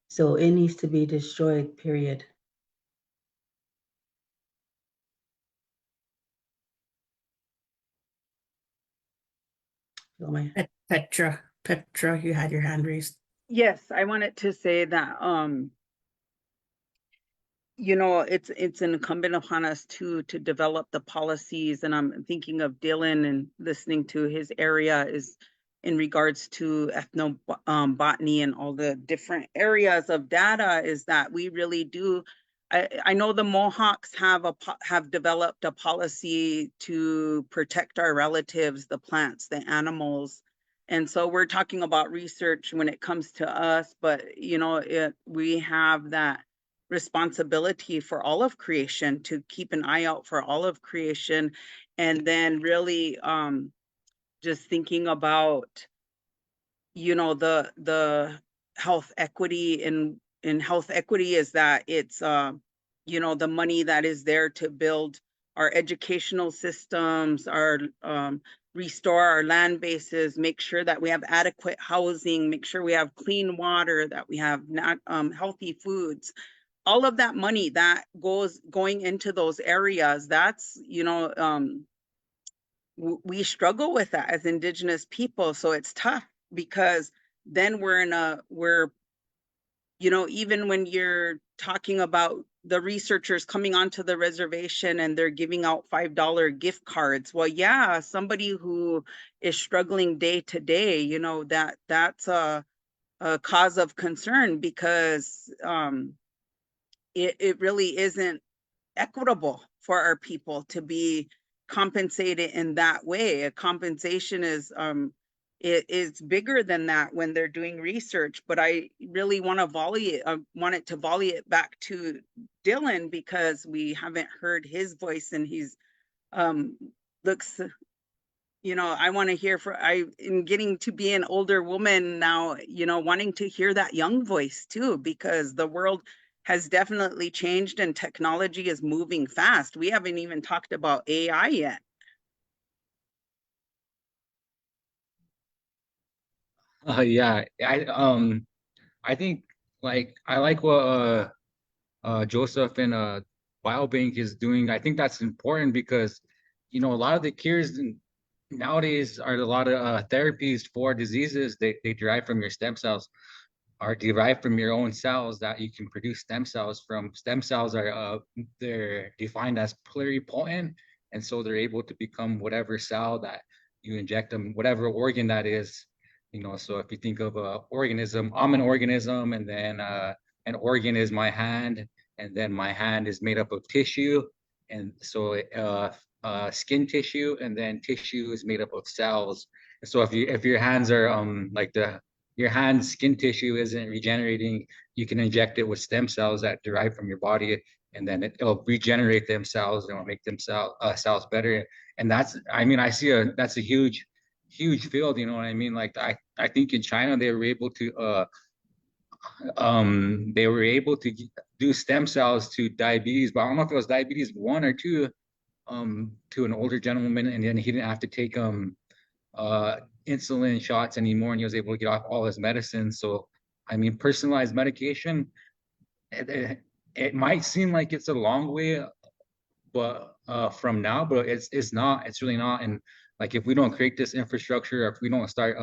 So it needs to be destroyed, period. Petra, you had your hand raised. Yes, I wanted to say that you know, it's incumbent upon us to develop the policies, and I'm thinking of Dillon and listening to his area is in regards to ethnobotany and all the different areas of data, is that we really do. I know the Mohawks have developed a policy to protect our relatives, the plants, the animals. And so we're talking about research when it comes to us, but you know, we have that responsibility for all of creation, to keep an eye out for all of creation. And then really just thinking about, you know, the health equity. In health equity is that it's you know, the money that is there to build our educational systems, our restore our land bases, make sure that we have adequate housing, make sure we have clean water, that we have not healthy foods. All of that money that going into those areas, that's, you know, we struggle with that as Indigenous people. So it's tough, because then we're, you know, even when you're talking about the researchers coming onto the reservation and they're giving out $5 gift cards. Well, yeah, somebody who is struggling day to day, you know, that's a cause of concern, because it really isn't equitable for our people to be compensated in that way. A compensation is it is bigger than that when they're doing research. But I really want to volley it back to Dillon, because we haven't heard his voice, and he's looks, you know, I want to hear in getting to be an older woman now, you know, wanting to hear that young voice too, because the world has definitely changed and technology is moving fast. We haven't even talked about AI yet. Yeah, I think like I like what Joseph and Biobank is doing. I think that's important because you know a lot of the cures nowadays are a lot of therapies for diseases. They derive from your stem cells, are derived from your own cells that you can produce stem cells from. Stem cells are they're defined as pluripotent, and so they're able to become whatever cell that you inject them, whatever organ that is. You know, so if you think of a organism, I'm an organism, and then an organ is my hand, and then my hand is made up of tissue, and so skin tissue, and then tissue is made up of cells. So if your hands are like your hand's skin tissue isn't regenerating, you can inject it with stem cells that derive from your body, and then it'll regenerate themselves and it'll make them cells better. And that's, I mean, I see that's a huge field, you know what I mean? Like I think in China they were able to do stem cells to diabetes, but I don't know if it was diabetes 1 or 2 to an older gentleman, and then he didn't have to take insulin shots anymore, and he was able to get off all his medicine. So, I mean, personalized medication, it might seem like it's a long way, but from now, but it's not. It's really not. And like, if we don't create this infrastructure, if we don't start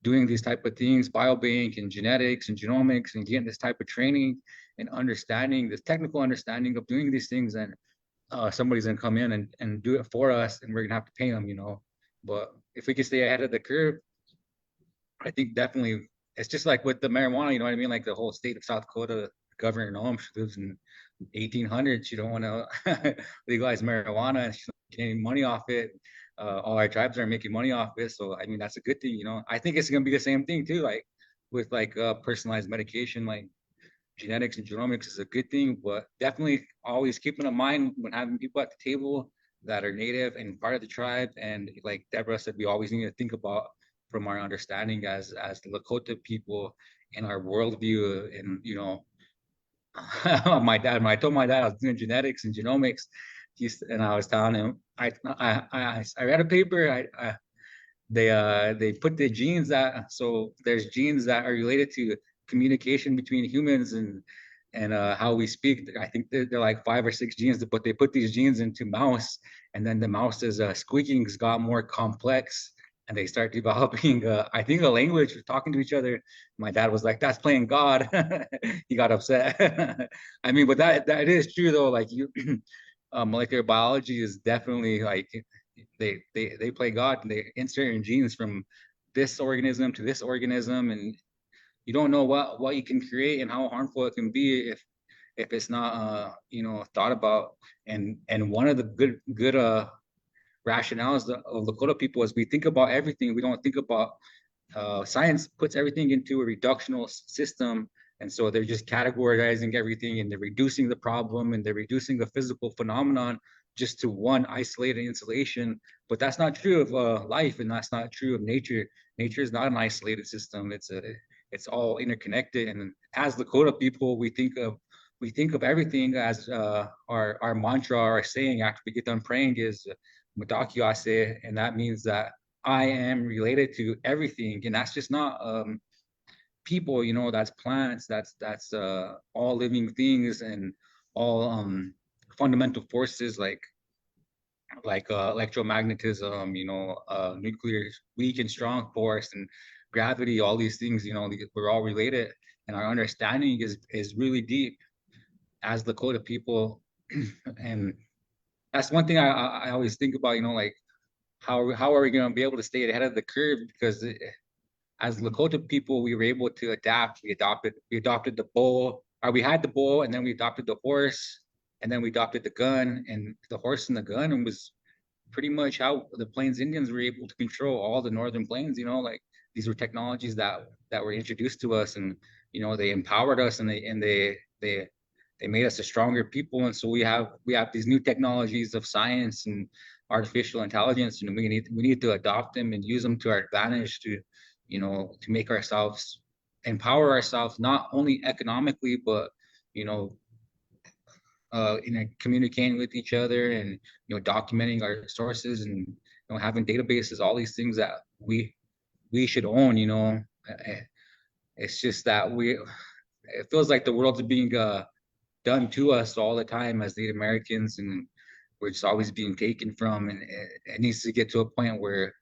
doing these type of things, biobank and genetics and genomics, and getting this type of training and understanding, this technical understanding of doing these things, and somebody's gonna come in and do it for us, and we're gonna have to pay them, you know. But if we can stay ahead of the curve, I think definitely it's just like with the marijuana, you know what I mean? Like the whole state of South Dakota, Governor Noam, she lives in 1800s. You don't want to legalize marijuana, and she's getting money off it. All our tribes are making money off it. So I mean that's a good thing, you know. I think it's gonna be the same thing too, like with like personalized medication, like genetics and genomics is a good thing, but definitely always keeping in mind when having people at the table, that are native and part of the tribe. And like Deborah said, we always need to think about from our understanding as the Lakota people in our worldview. And my dad, when I told my dad I was doing genetics and genomics, and I was telling him I read a paper. They put the genes so there's genes that are related to communication between humans and how we speak. I think they're like 5 or 6 genes, but they put these genes into mouse, and then the mouse's squeakings got more complex, and they start developing I think a language for talking to each other. My dad was like, "That's playing God." He got upset. I mean, but that is true though. Like molecular biology is definitely like they play God, and they insert in genes from this organism to this organism, and you don't know what you can create and how harmful it can be if it's not thought about. And one of the good rationales of Lakota people is we think about everything. We don't think about science puts everything into a reductional system, and so they're just categorizing everything, and they're reducing the problem, and they're reducing the physical phenomenon just to one isolated installation. But that's not true of life, and that's not true of nature. Nature is not an isolated system. It's all interconnected. And as Lakota people, we think of everything as our mantra, our saying after we get done praying is Madakiase, and that means that I am related to everything, and that's just not people. That's plants. That's all living things and all fundamental forces like electromagnetism. Nuclear weak and strong force and gravity. All these things. We're all related, and our understanding is really deep as Lakota people, and that's one thing I always think about. Like how are we going to be able to stay ahead of the curve? Because as Lakota people, we were able to adapt. We adopted the bull, or we had the bull, and then we adopted the horse, and then we adopted the gun, and the horse and the gun was pretty much how the Plains Indians were able to control all the northern plains. Like these were technologies that were introduced to us, and they empowered us, and they made us a stronger people. And so we have these new technologies of science and artificial intelligence, and we need to adopt them and use them to our advantage to make ourselves, empower ourselves, not only economically, but communicating with each other, and documenting our sources, and having databases, all these things that we should own. It's just that it feels like the world's being done to us all the time as Native Americans, and we're just always being taken from, and it needs to get to a point where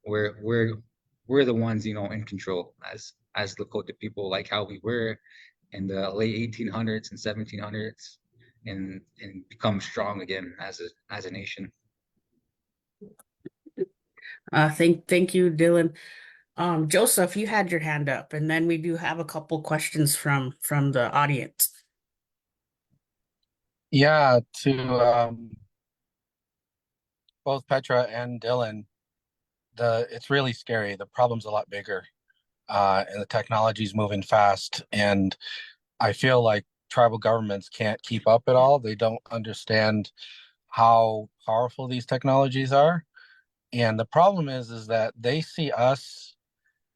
we're the ones in control as Lakota people, like how we were in the late 1800s and 1700s, and become strong again as a nation. Thank you, Dillon. Joseph, you had your hand up, and then we do have a couple questions from the audience. Yeah, to both Petra and Dillon, it's really scary. The problem's a lot bigger, and the technology's moving fast. And I feel like tribal governments can't keep up at all. They don't understand how powerful these technologies are. And the problem is that they see us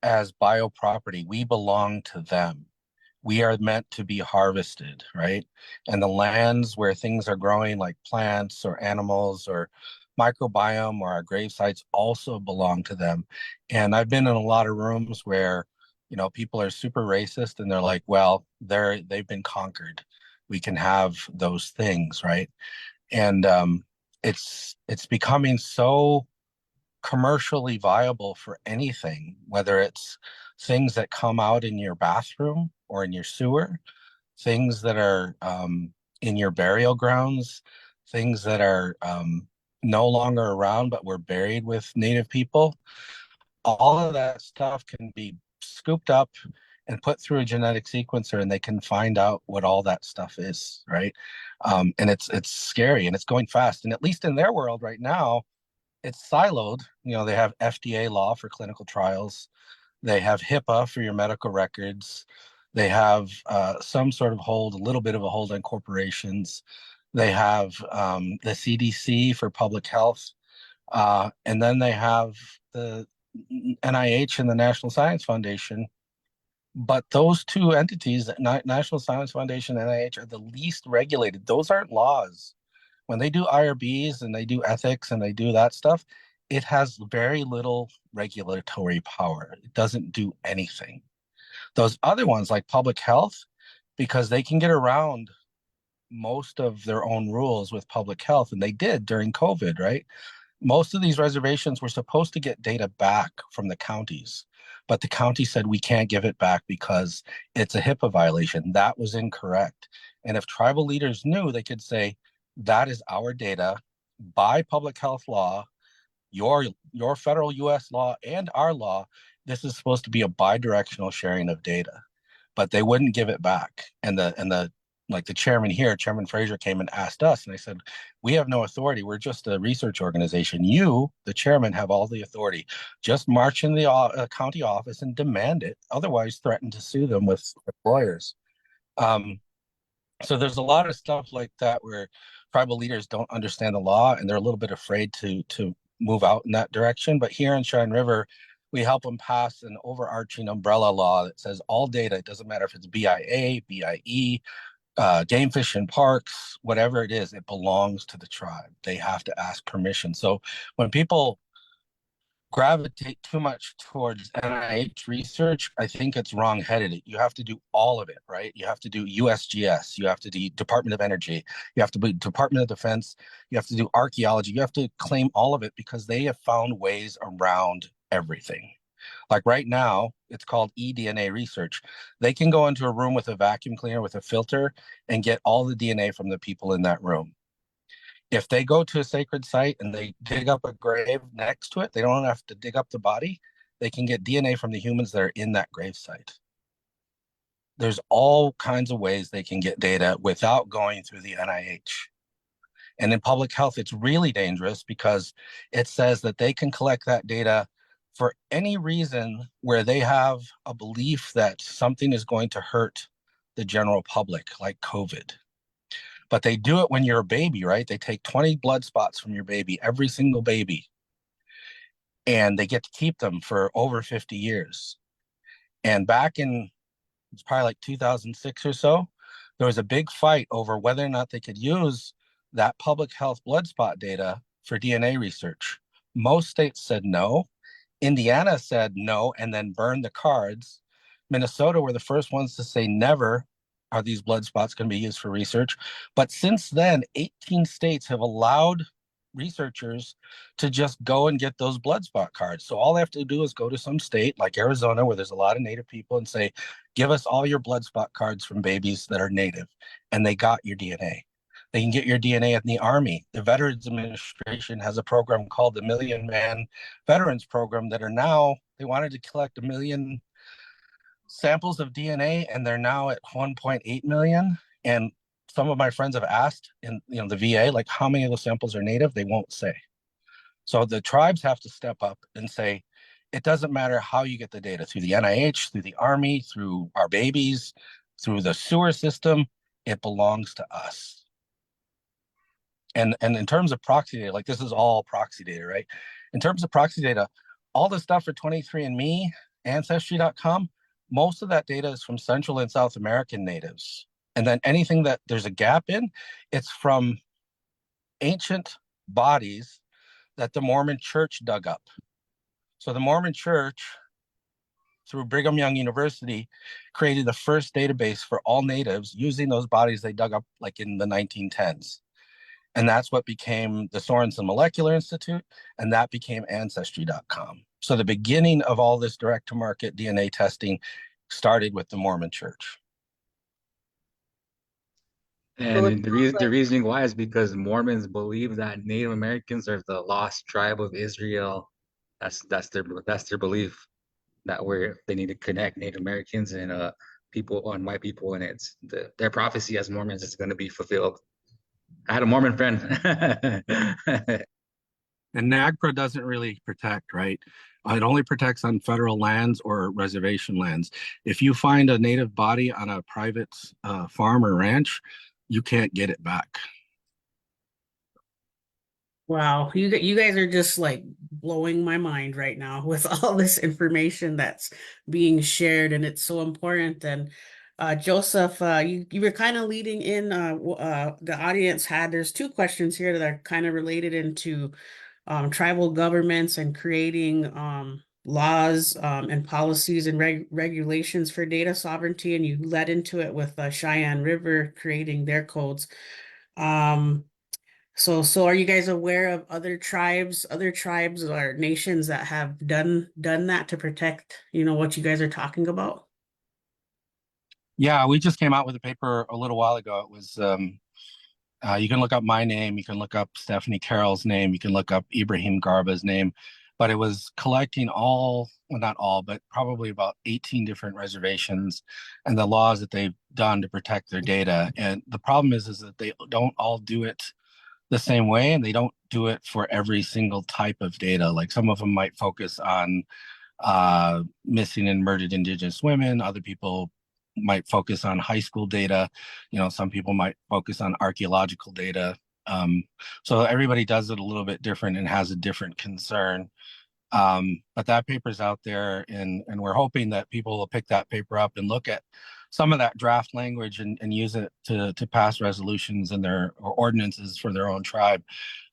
as bioproperty. We belong to them. We are meant to be harvested, right? And the lands where things are growing, like plants or animals or microbiome or our grave sites, also belong to them. And I've been in a lot of rooms where people are super racist, and they're like, well, they've been conquered. We can have those things, right? And it's becoming so commercially viable for anything, whether it's things that come out in your bathroom or in your sewer, things that are in your burial grounds, things that are no longer around but were buried with Native people. All of that stuff can be scooped up and put through a genetic sequencer, and they can find out what all that stuff is, right? And it's scary, and it's going fast. And at least in their world right now, it's siloed. They have FDA law for clinical trials. They have HIPAA for your medical records. They have some sort of hold, a little bit of a hold on corporations. They have the CDC for public health. And then they have the NIH and the National Science Foundation. But those two entities, National Science Foundation and NIH, are the least regulated. Those aren't laws. When they do IRBs and they do ethics and they do that stuff, it has very little regulatory power. It doesn't do anything. Those other ones, like public health, because they can get around most of their own rules with public health, and they did during COVID, right? Most of these reservations were supposed to get data back from the counties, but the county said we can't give it back because it's a HIPAA violation. That was incorrect. And if tribal leaders knew, they could say, that is our data by public health law, your federal US law and our law. This is supposed to be a bi-directional sharing of data, but they wouldn't give it back. And the like the chairman here, Chairman Fraser, came and asked us, and I said, we have no authority. We're just a research organization. You, the chairman, have all the authority. Just march in the county office and demand it. Otherwise, threaten to sue them with lawyers. So there's a lot of stuff like that where tribal leaders don't understand the law and they're a little bit afraid to move out in that direction. But here in Cheyenne River, we help them pass an overarching umbrella law that says all data, it doesn't matter if it's BIA, BIE, game fish in parks, whatever it is, it belongs to the tribe. They have to ask permission. So when people gravitate too much towards NIH research, I think it's wrong-headed. You have to do all of it, right? You have to do USGS, you have to do Department of Energy, you have to do Department of Defense, you have to do archaeology, you have to claim all of it because they have found ways around everything. Like right now, it's called eDNA research. They can go into a room with a vacuum cleaner with a filter and get all the DNA from the people in that room. If they go to a sacred site and they dig up a grave next to it, they don't have to dig up the body. They can get DNA from the humans that are in that grave site. There's all kinds of ways they can get data without going through the NIH. And in public health, it's really dangerous because it says that they can collect that data for any reason where they have a belief that something is going to hurt the general public, like COVID. But they do it when you're a baby, right? They take 20 blood spots from your baby, every single baby, and they get to keep them for over 50 years. And back in, it's probably like 2006 or so, there was a big fight over whether or not they could use that public health blood spot data for DNA research. Most states said no. Indiana said no and then burned the cards. Minnesota were the first ones to say never are these blood spots going to be used for research. But since then, 18 states have allowed researchers to just go and get those blood spot cards. So all they have to do is go to some state like Arizona, where there's a lot of Native people, and say, give us all your blood spot cards from babies that are Native. And they got your DNA. They can get your DNA in the Army. The Veterans Administration has a program called the Million Man Veterans Program that are now, they wanted to collect 1 million samples of DNA, and they're now at 1.8 million. And some of my friends have asked in the VA, like, how many of those samples are Native? They won't say. So the tribes have to step up and say, it doesn't matter how you get the data, through the NIH, through the Army, through our babies, through the sewer system, it belongs to us. And in terms of proxy data, like this is all proxy data, right? In terms of proxy data, all the stuff for 23andMe, Ancestry.com, most of that data is from Central and South American natives. And then anything that there's a gap in, it's from ancient bodies that the Mormon Church dug up. So the Mormon Church, through Brigham Young University, created the first database for all natives using those bodies they dug up like in the 1910s. And that's what became the Sorensen Molecular Institute, and that became Ancestry.com. So the beginning of all this direct-to-market DNA testing started with the Mormon Church. And the reasoning why is because Mormons believe that Native Americans are the lost tribe of Israel. That's their belief, that they need to connect Native Americans and people and white people, and it's their prophecy as Mormons is going to be fulfilled. I had a Mormon friend. And NAGPRA doesn't really protect, right? It only protects on federal lands or reservation lands. If you find a Native body on a private farm or ranch, you can't get it back. Wow, you guys are just like blowing my mind right now with all this information that's being shared, and it's so important. And Joseph, you were kind of leading in. The audience there's two questions here that are kind of related into tribal governments and creating laws and policies and regulations for data sovereignty, and you led into it with Cheyenne River creating their codes. So are you guys aware of other tribes or nations that have done that to protect, what you guys are talking about? Yeah, we just came out with a paper a little while ago. It was you can look up my name, you can look up Stephanie Carroll's name, you can look up Ibrahim Garba's name, but it was collecting all, well, not all, but probably about 18 different reservations and the laws that they've done to protect their data. And the problem is that they don't all do it the same way, and they don't do it for every single type of data. Like some of them might focus on missing and murdered Indigenous women. Other people might focus on high school data. Some people might focus on archaeological data. So everybody does it a little bit different and has a different concern. But that paper's out there, and we're hoping that people will pick that paper up and look at some of that draft language and use it to pass resolutions in or ordinances for their own tribe.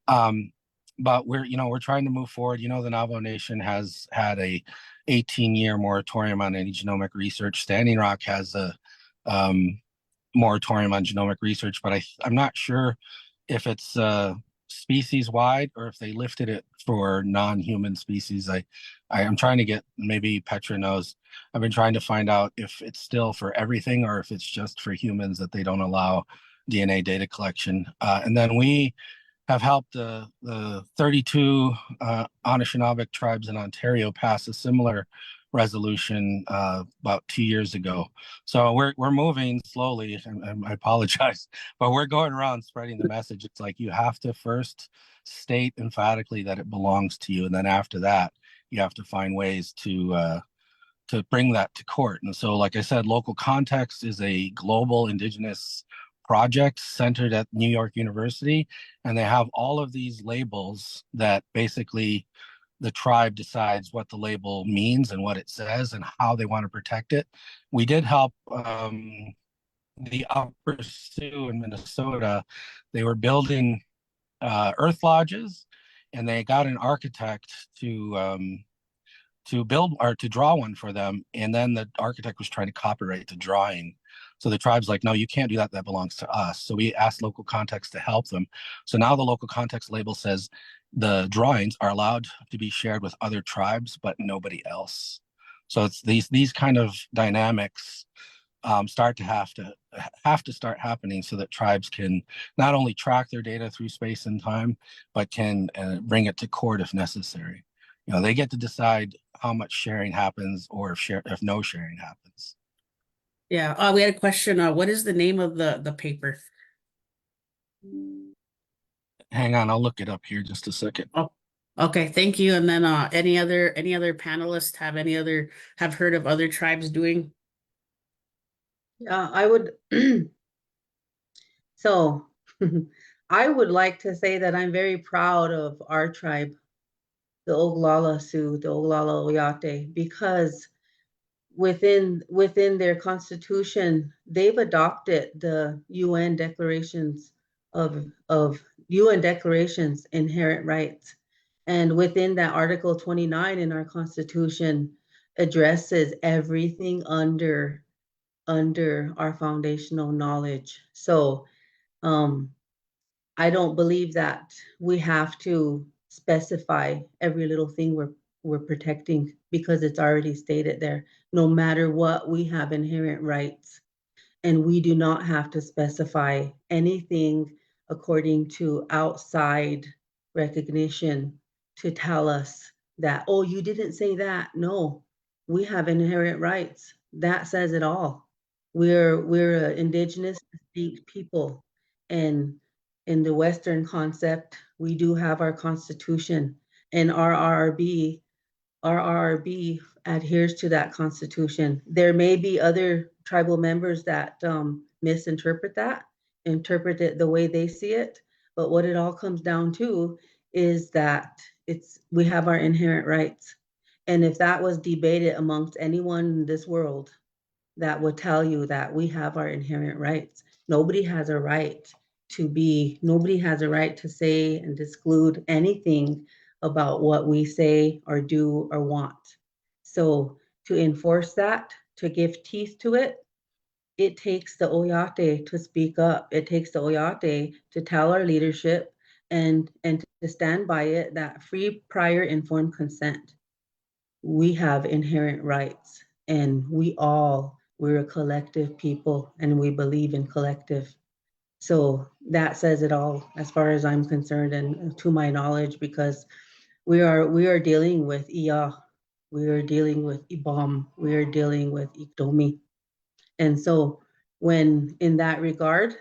But we're trying to move forward. The Navajo Nation has had a 18-year moratorium on any genomic research. Standing Rock has a moratorium on genomic research, but I'm not sure if it's species wide or if they lifted it for non-human species. I'm trying to get, maybe Petra knows, I've been trying to find out if it's still for everything or if it's just for humans that they don't allow DNA data collection. And then we have helped the 32 Anishinaabe tribes in Ontario pass a similar resolution about 2 years ago. So we're moving slowly, and I apologize, but we're going around spreading the message. It's like you have to first state emphatically that it belongs to you, and then after that, you have to find ways to bring that to court. And so, like I said, Local Context is a global Indigenous project centered at New York University, and they have all of these labels that basically the tribe decides what the label means and what it says and how they want to protect it. We did help the Upper Sioux in Minnesota. They were building earth lodges, and they got an architect to build or to draw one for them, and then the architect was trying to copyright the drawing. So the tribe's like, no, you can't do that. That belongs to us. So we asked Local Context to help them. So now the Local Context label says the drawings are allowed to be shared with other tribes, but nobody else. So it's these kind of dynamics start to have to start happening so that tribes can not only track their data through space and time, but can bring it to court if necessary. They get to decide how much sharing happens or if no sharing happens. Yeah, we had a question. What is the name of the paper? Hang on, I'll look it up here just a second. Oh, okay, thank you. And then any other panelists have heard of other tribes doing? Yeah, I would. So I would like to say that I'm very proud of our tribe, the Oglala Sioux, the Oglala Oyate, because within their constitution, they've adopted the UN declarations of UN declarations inherent rights. And within that Article 29 in our constitution addresses everything under our foundational knowledge. So I don't believe that we have to specify every little thing we're protecting because it's already stated there. No matter what, we have inherent rights, and we do not have to specify anything according to outside recognition to tell us that, oh, you didn't say that. No, we have inherent rights. That says it all. We're an Indigenous distinct people, and in the Western concept, we do have our Constitution, and our RRB adheres to that Constitution. There may be other tribal members that misinterpret that, interpret it the way they see it, but what it all comes down to is that we have our inherent rights. And if that was debated amongst anyone in this world, that would tell you that we have our inherent rights. Nobody has a right to say and exclude anything about what we say or do or want. So to enforce that, to give teeth to it, it takes the Oyate to speak up. It takes the Oyate to tell our leadership and to stand by it, that free, prior, informed consent. We have inherent rights, and we're a collective people, and we believe in collective. So that says it all as far as I'm concerned, and to my knowledge, because we are dealing with Iya, we are dealing with Ibam, we are dealing with Ikdomi. And so when in that regard,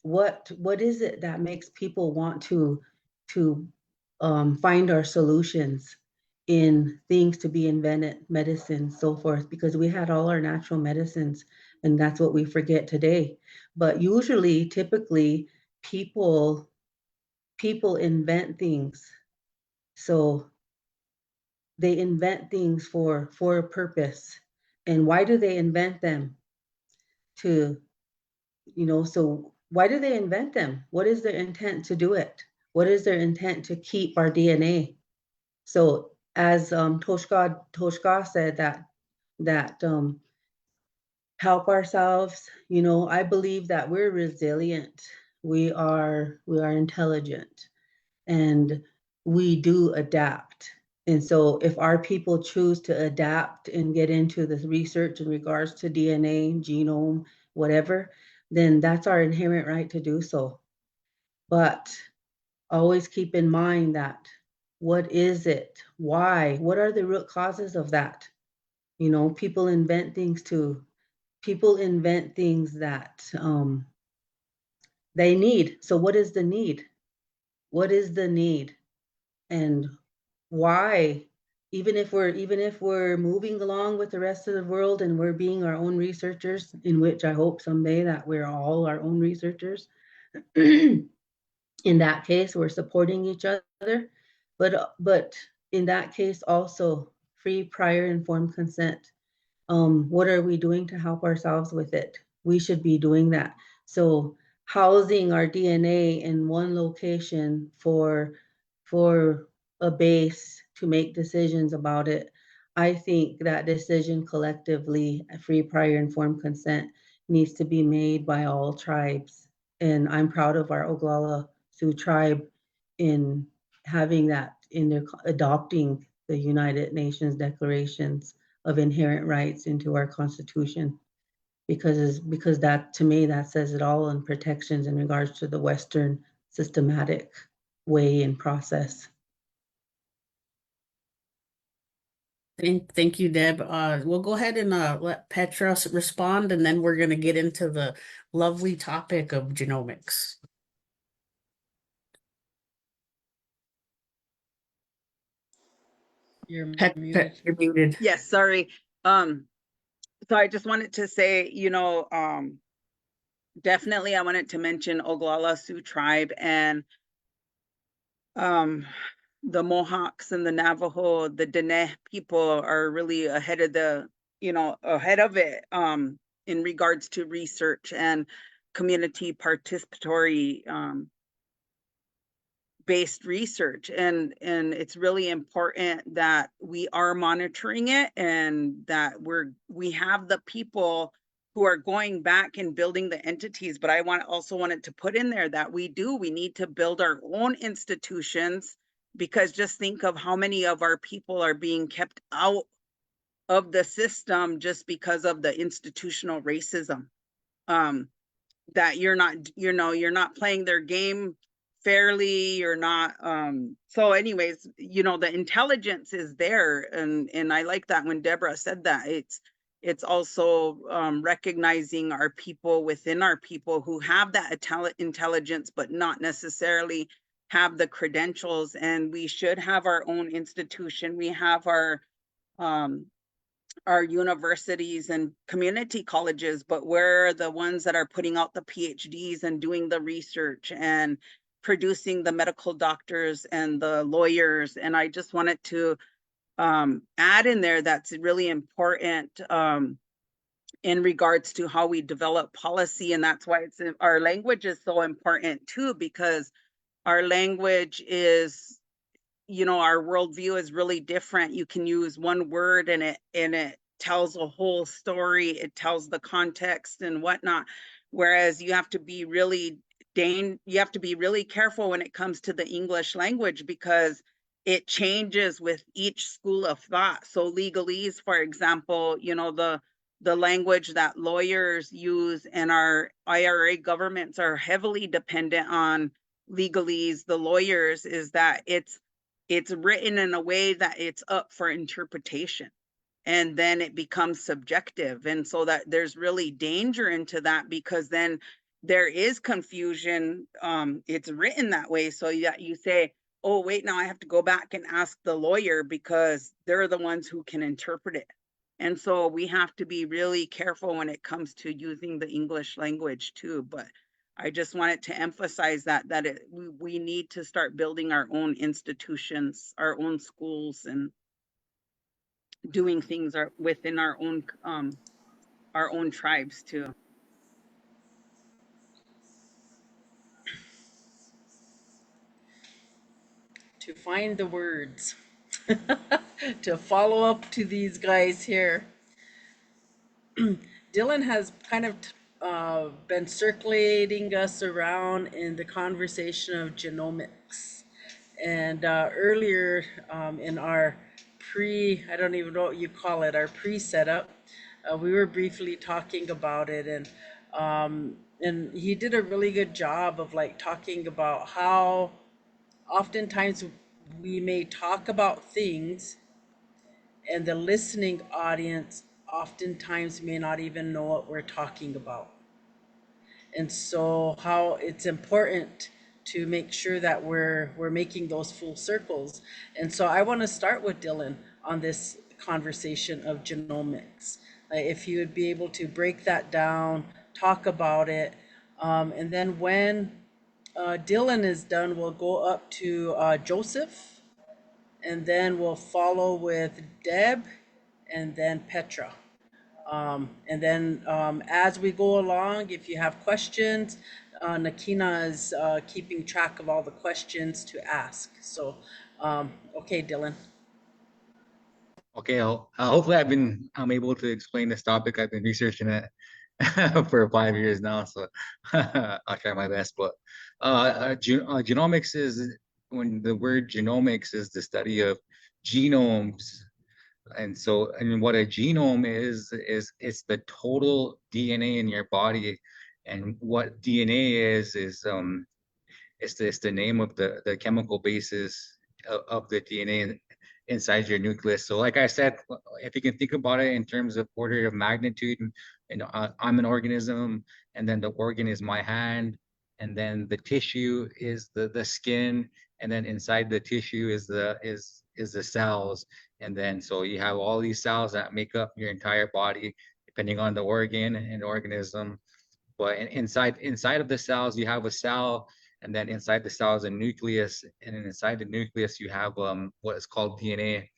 what is it that makes people want to find our solutions in things to be invented, medicine, so forth, because we had all our natural medicines, and that's what we forget today. But usually, typically, people invent things. So they invent things for a purpose. And why do they invent them? So why do they invent them? What is their intent to do it? What is their intent to keep our DNA? So as Toska said, that help ourselves, I believe that we're resilient. We are intelligent, and we do adapt. And so if our people choose to adapt and get into this research in regards to DNA, genome, whatever, then that's our inherent right to do so. But always keep in mind that what is it? Why? What are the root causes of that? People invent things that they need. So what is the need? What is the need? And why? Even if we're moving along with the rest of the world and we're being our own researchers, in which I hope someday that we're all our own researchers, in that case, we're supporting each other. But in that case, also free, prior, informed consent. What are we doing to help ourselves with it? We should be doing that. So housing our DNA in one location for a base to make decisions about it, I think that decision collectively, free, prior, informed consent, needs to be made by all tribes. And I'm proud of our Oglala Sioux tribe in having that, in their adopting the United Nations declarations of inherent rights into our Constitution, because that, to me, that says it all, in protections in regards to the Western systematic way and process. Thank you, Deb. We'll go ahead and let Petra respond, and then we're going to get into the lovely topic of genomics. You're muted. You're muted. Yes, sorry. So I just wanted to say, definitely I wanted to mention Oglala Sioux tribe and the Mohawks and the Navajo, the Dene people are really ahead of it in regards to research and community participatory based research, and it's really important that we are monitoring it, and that we have the people who are going back and building the entities. But I also wanted to put in there that we need to build our own institutions, because just think of how many of our people are being kept out of the system just because of the institutional racism, that you're not playing their game fairly, you're not so anyways, the intelligence is there, and I like that when Deborah said that it's also recognizing our people within our people who have that intelligence but not necessarily have the credentials. And we should have our own institution. We have our universities and community colleges, but we're the ones that are putting out the PhDs and doing the research and producing the medical doctors and the lawyers. And I just wanted to add in there that's really important in regards to how we develop policy. And that's why our language is so important too, because our language is, you know, our worldview is really different. You can use one word and it tells a whole story. It tells the context and whatnot. Whereas you have to be really careful when it comes to the English language, because it changes with each school of thought. So legalese, for example, you know, the language that lawyers use and our IRA governments are heavily dependent on legalese, the lawyers, is that it's written in a way that it's up for interpretation, and then it becomes subjective. And so that there's really danger into that, because then there is confusion. It's written that way so that you say, oh, wait, now I have to go back and ask the lawyer because they're the ones who can interpret it. And so we have to be really careful when it comes to using the English language too. But I just wanted to emphasize that we need to start building our own institutions, our own schools, and doing things within our own tribes too. To find the words to follow up to these guys here. Dillon has kind of been circulating us around in the conversation of genomics. And earlier in our I don't even know what you call it, our pre-setup, we were briefly talking about it, and he did a really good job of like talking about how oftentimes we may talk about things and the listening audience oftentimes may not even know what we're talking about. And so how it's important to make sure that we're making those full circles. And so I want to start with Dillon on this conversation of genomics. If you would be able to break that down, talk about it, and then when Dillon is done, we'll go up to Joseph, and then we'll follow with Deb, and then Petra. And then as we go along, if you have questions, Nakina is keeping track of all the questions to ask. So, okay, Dillon. Okay, hopefully I'm able to explain this topic. I've been researching it for 5 years now, so I'll try my best. But genomics is, when the word genomics is the study of genomes. And so, and what a genome is it's the total DNA in your body. And what DNA is it's the name of the chemical basis of the DNA inside your nucleus. So like I said, if you can think about it in terms of order of magnitude, and I'm an organism, and then the organ is my hand, and then the tissue is the skin, and then inside the tissue is the cells. And then so you have all these cells that make up your entire body, depending on the organ and organism. But inside of the cells, you have a cell, and then inside the cell is a nucleus, and then inside the nucleus you have what is called DNA,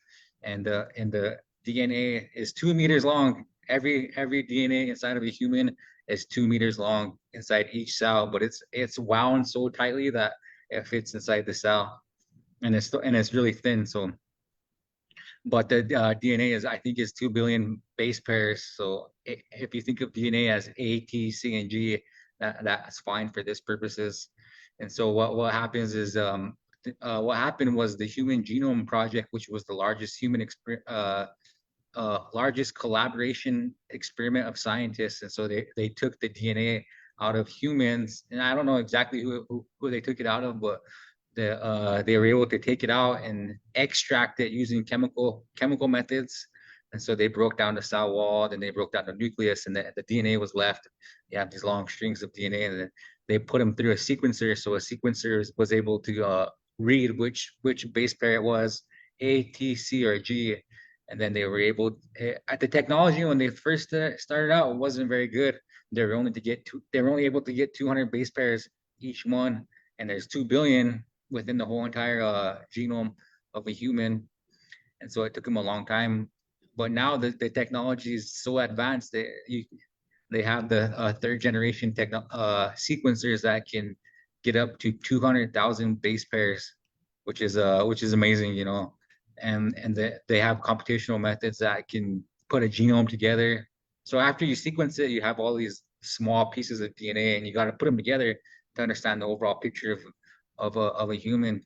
and the DNA is 2 meters long. Every DNA inside of a human is 2 meters long inside each cell, but it's wound so tightly that it fits inside the cell, and it's really thin. So, but the DNA I think is 2 billion base pairs. So if you think of DNA as A, T, C, and G, that's fine for this purposes. And so what happens is what happened was the Human Genome Project, which was the largest largest collaboration experiment of scientists. And so they took the DNA out of humans, and I don't know exactly who they took it out of, but they were able to take it out and extract it using chemical methods. And so they broke down the cell wall, then they broke down the nucleus, and the DNA was left. You have these long strings of DNA, and then they put them through a sequencer. So a sequencer was able to read which base pair it was, A, T, C, or G. And then they were able, at the technology when they first started out, it wasn't very good. They were only able to get 200 base pairs each one. and there's 2 billion within the whole entire genome of a human. And so it took them a long time. But now the technology is so advanced that they have the third generation sequencers that can get up to 200,000 base pairs, which is amazing, you know. And they have computational methods that can put a genome together. So after you sequence it, you have all these small pieces of DNA, and you got to put them together to understand the overall picture of a human.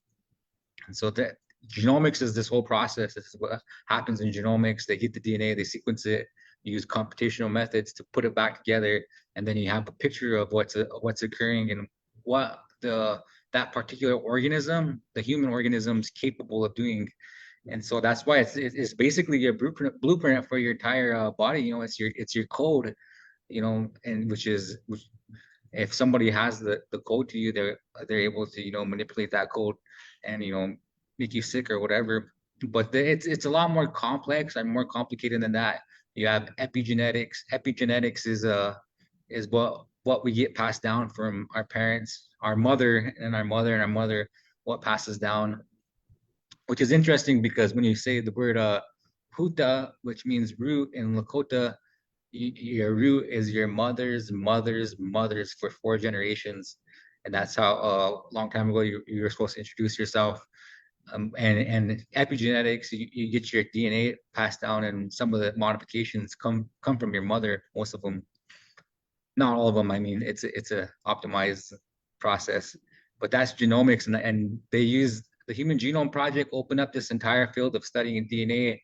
And so that genomics is this whole process. This is what happens in genomics. They get the DNA, they sequence it, use computational methods to put it back together, and then you have a picture of what's occurring and what that particular organism, the human organism, is capable of doing. And so that's why it's basically your blueprint for your entire body. You know, it's your code. You know, and which if somebody has the code to you, they're able to, you know, manipulate that code and, you know, make you sick or whatever. But it's a lot more complex and more complicated than that. You have epigenetics. Epigenetics is what we get passed down from our parents, our mother and our mother and our mother, what passes down, which is interesting because when you say the word huta, which means root, in Lakota, your root is your mother's mother's mother's for 4 generations, and that's how a long time ago you were supposed to introduce yourself. And epigenetics, you get your DNA passed down, and some of the modifications come from your mother. Most of them, not all of them. I mean, it's a optimized process, but that's genomics, and they use the Human Genome Project open up this entire field of studying DNA,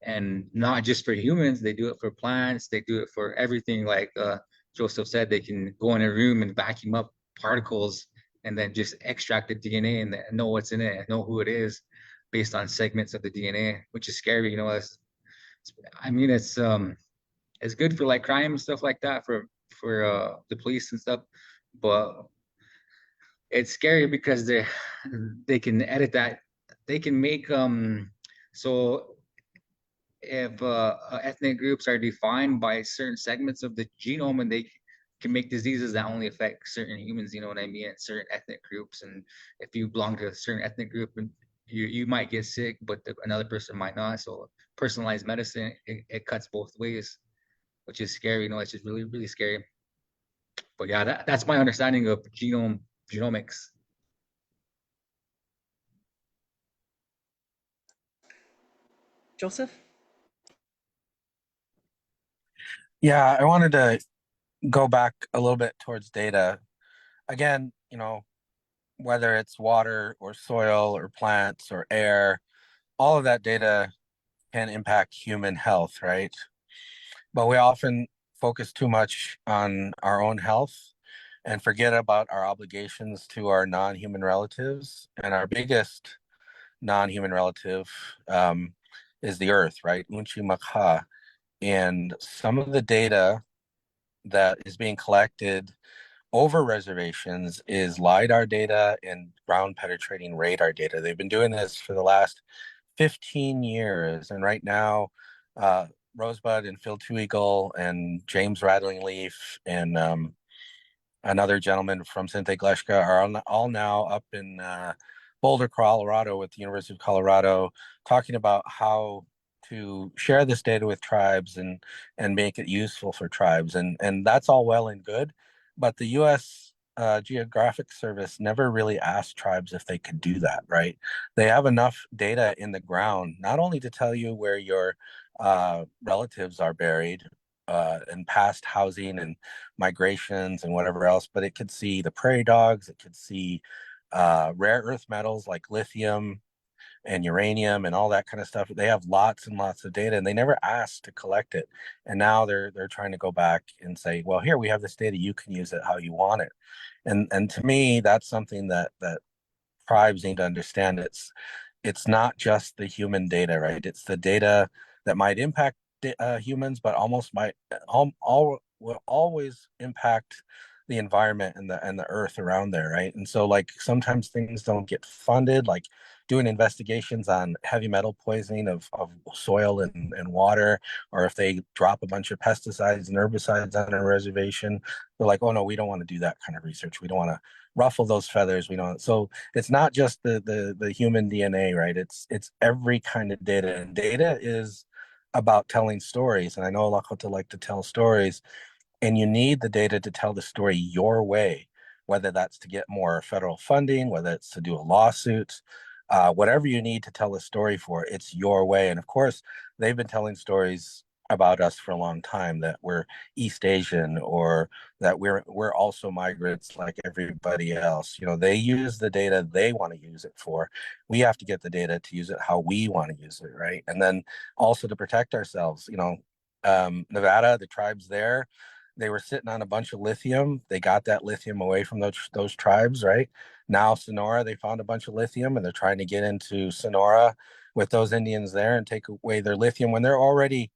and not just for humans. They do it for plants. They do it for everything. Like Joseph said, they can go in a room and vacuum up particles and then just extract the DNA and know what's in it and know who it is based on segments of the DNA, which is scary. You know, I mean, it's good for like crime and stuff like that for the police and stuff, but it's scary because they can edit that. They can make so if ethnic groups are defined by certain segments of the genome, and they can make diseases that only affect certain humans, you know what I mean, and certain ethnic groups. And if you belong to a certain ethnic group, and you might get sick, but another person might not. So personalized medicine, it cuts both ways, which is scary. You know, it's just really, really scary. But yeah, that's my understanding of genomics. Joseph? Yeah, I wanted to go back a little bit towards data. Again, you know, whether it's water or soil or plants or air, all of that data can impact human health, right? But we often focus too much on our own health and forget about our obligations to our non-human relatives. And our biggest non-human relative is the earth, right? Unchi Makha. And some of the data that is being collected over reservations is LiDAR data and ground penetrating radar data. They've been doing this for the last 15 years. And right now, Rosebud and Phil Two Eagle and James Rattling Leaf and another gentleman from Sinte Gleshka are all now up in Boulder, Colorado with the University of Colorado, talking about how to share this data with tribes and make it useful for tribes. And that's all well and good, but the U.S. Geographic Service never really asked tribes if they could do that, right? They have enough data in the ground, not only to tell you where your relatives are buried and past housing and migrations and whatever else, but it could see the prairie dogs, it could see rare earth metals like lithium and uranium and all that kind of stuff. They have lots and lots of data, and they never asked to collect it. And now they're trying to go back and say, well, here we have this data, you can use it how you want it. And to me, that's something that tribes need to understand. It's not just the human data, right? It's the data that might impact humans, but almost might will always impact the environment and the earth around there, right? And so like sometimes things don't get funded, like doing investigations on heavy metal poisoning of soil and water, or if they drop a bunch of pesticides and herbicides on a reservation, they're like, oh no, we don't want to do that kind of research. We don't want to ruffle those feathers. We don't. So it's not just the human DNA, right? It's every kind of data, and data is about telling stories. And I know Lakota like to tell stories, and you need the data to tell the story your way, whether that's to get more federal funding, whether it's to do a lawsuit, whatever you need to tell a story for, it's your way. And of course, they've been telling stories about us for a long time, that we're East Asian, or that we're also migrants like everybody else. You know, they use the data they want to use it for. We have to get the data to use it how we want to use it, right? And then also to protect ourselves. You know, Nevada, the tribes there, they were sitting on a bunch of lithium. They got that lithium away from those tribes, right? Now Sonora, they found a bunch of lithium, and they're trying to get into Sonora with those Indians there and take away their lithium when they're already,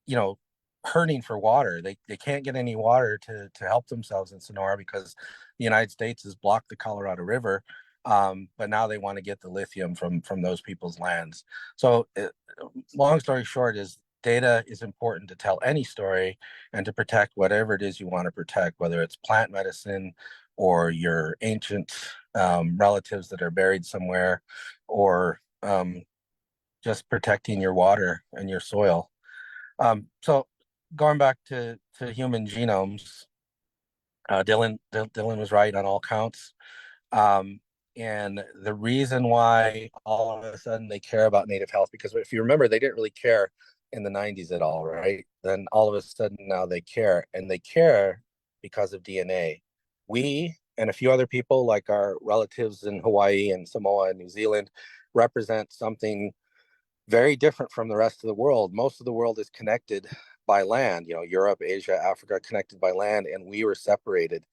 you know, hurting for water. They can't get any water to help themselves in Sonora because the United States has blocked the Colorado River. But now they want to get the lithium from those people's lands. So long story short is, data is important to tell any story and to protect whatever it is you want to protect, whether it's plant medicine or your ancient relatives that are buried somewhere, or just protecting your water and your soil. So going back to human genomes, Dillon was right on all counts. And the reason why all of a sudden they care about native health, because if you remember, they didn't really care in the 90s at all, right? Then all of a sudden now they care, and they care because of DNA. We and a few other people, like our relatives in Hawaii and Samoa and New Zealand, represent something very different from the rest of the world. Most of the world is connected by land, you know, Europe, Asia, Africa, connected by land, and we were separated.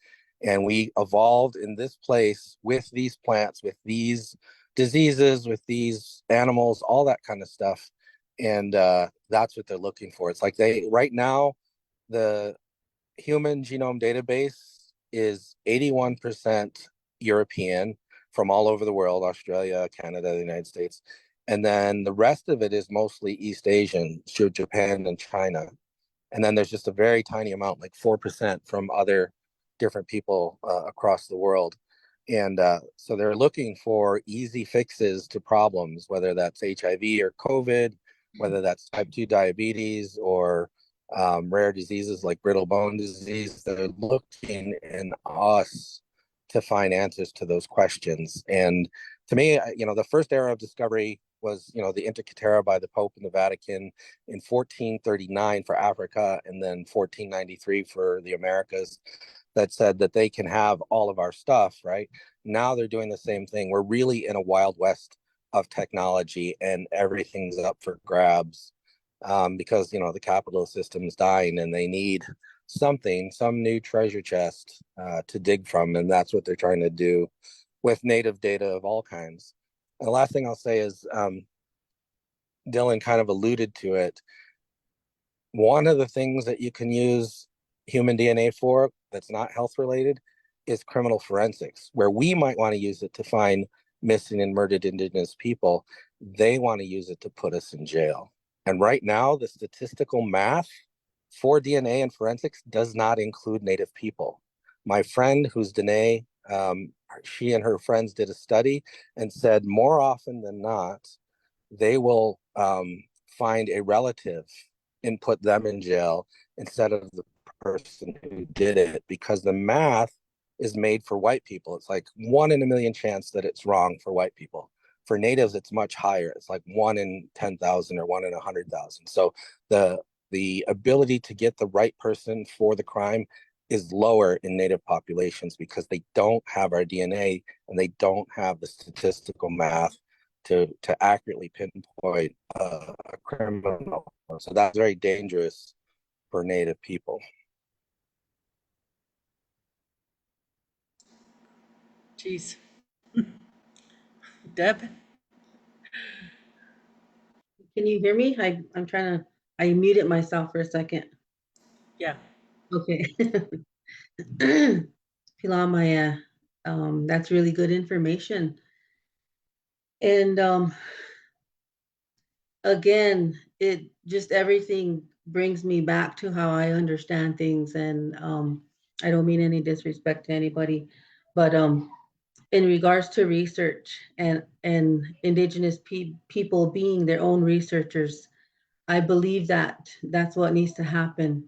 And we evolved in this place with these plants, with these diseases, with these animals, all that kind of stuff. And that's what they're looking for. It's like right now, the human genome database is 81% European from all over the world, Australia, Canada, the United States. And then the rest of it is mostly East Asian, Japan and China. And then there's just a very tiny amount, like 4% from other different people across the world. And so they're looking for easy fixes to problems, whether that's HIV or COVID, whether that's type 2 diabetes or rare diseases like brittle bone disease. They're looking in us to find answers to those questions. And to me, you know, the first era of discovery was, you know, the Inter Caetera by the Pope and the Vatican in 1439 for Africa, and then 1493 for the Americas, that said that they can have all of our stuff, right? Now they're doing the same thing. We're really in a wild west of technology, and everything's up for grabs because, you know, the capitalist system is dying, and they need some new treasure chest to dig from, and that's what they're trying to do with native data of all kinds. And the last thing I'll say is, Dillon kind of alluded to it. One of the things that you can use human DNA for that's not health related is criminal forensics, where we might want to use it to find missing and murdered Indigenous people. They want to use it to put us in jail. And right now, the statistical math for DNA and forensics does not include Native people. My friend, who's Danae, she and her friends did a study and said more often than not, they will find a relative and put them in jail instead of the person who did it, because the math is made for white people. It's like 1 in a million chance that it's wrong for white people. For natives, it's much higher. It's like 1 in 10,000 or 1 in 100,000. So the ability to get the right person for the crime is lower in native populations because they don't have our DNA and they don't have the statistical math to accurately pinpoint a criminal. So that's very dangerous for Native people. Jeez. Deb? Can you hear me? I'm trying to, I muted myself for a second. Yeah. Okay. Pilamaya, that's really good information. And again, it just everything brings me back to how I understand things. And I don't mean any disrespect to anybody, But in regards to research and Indigenous people being their own researchers, I believe that that's what needs to happen.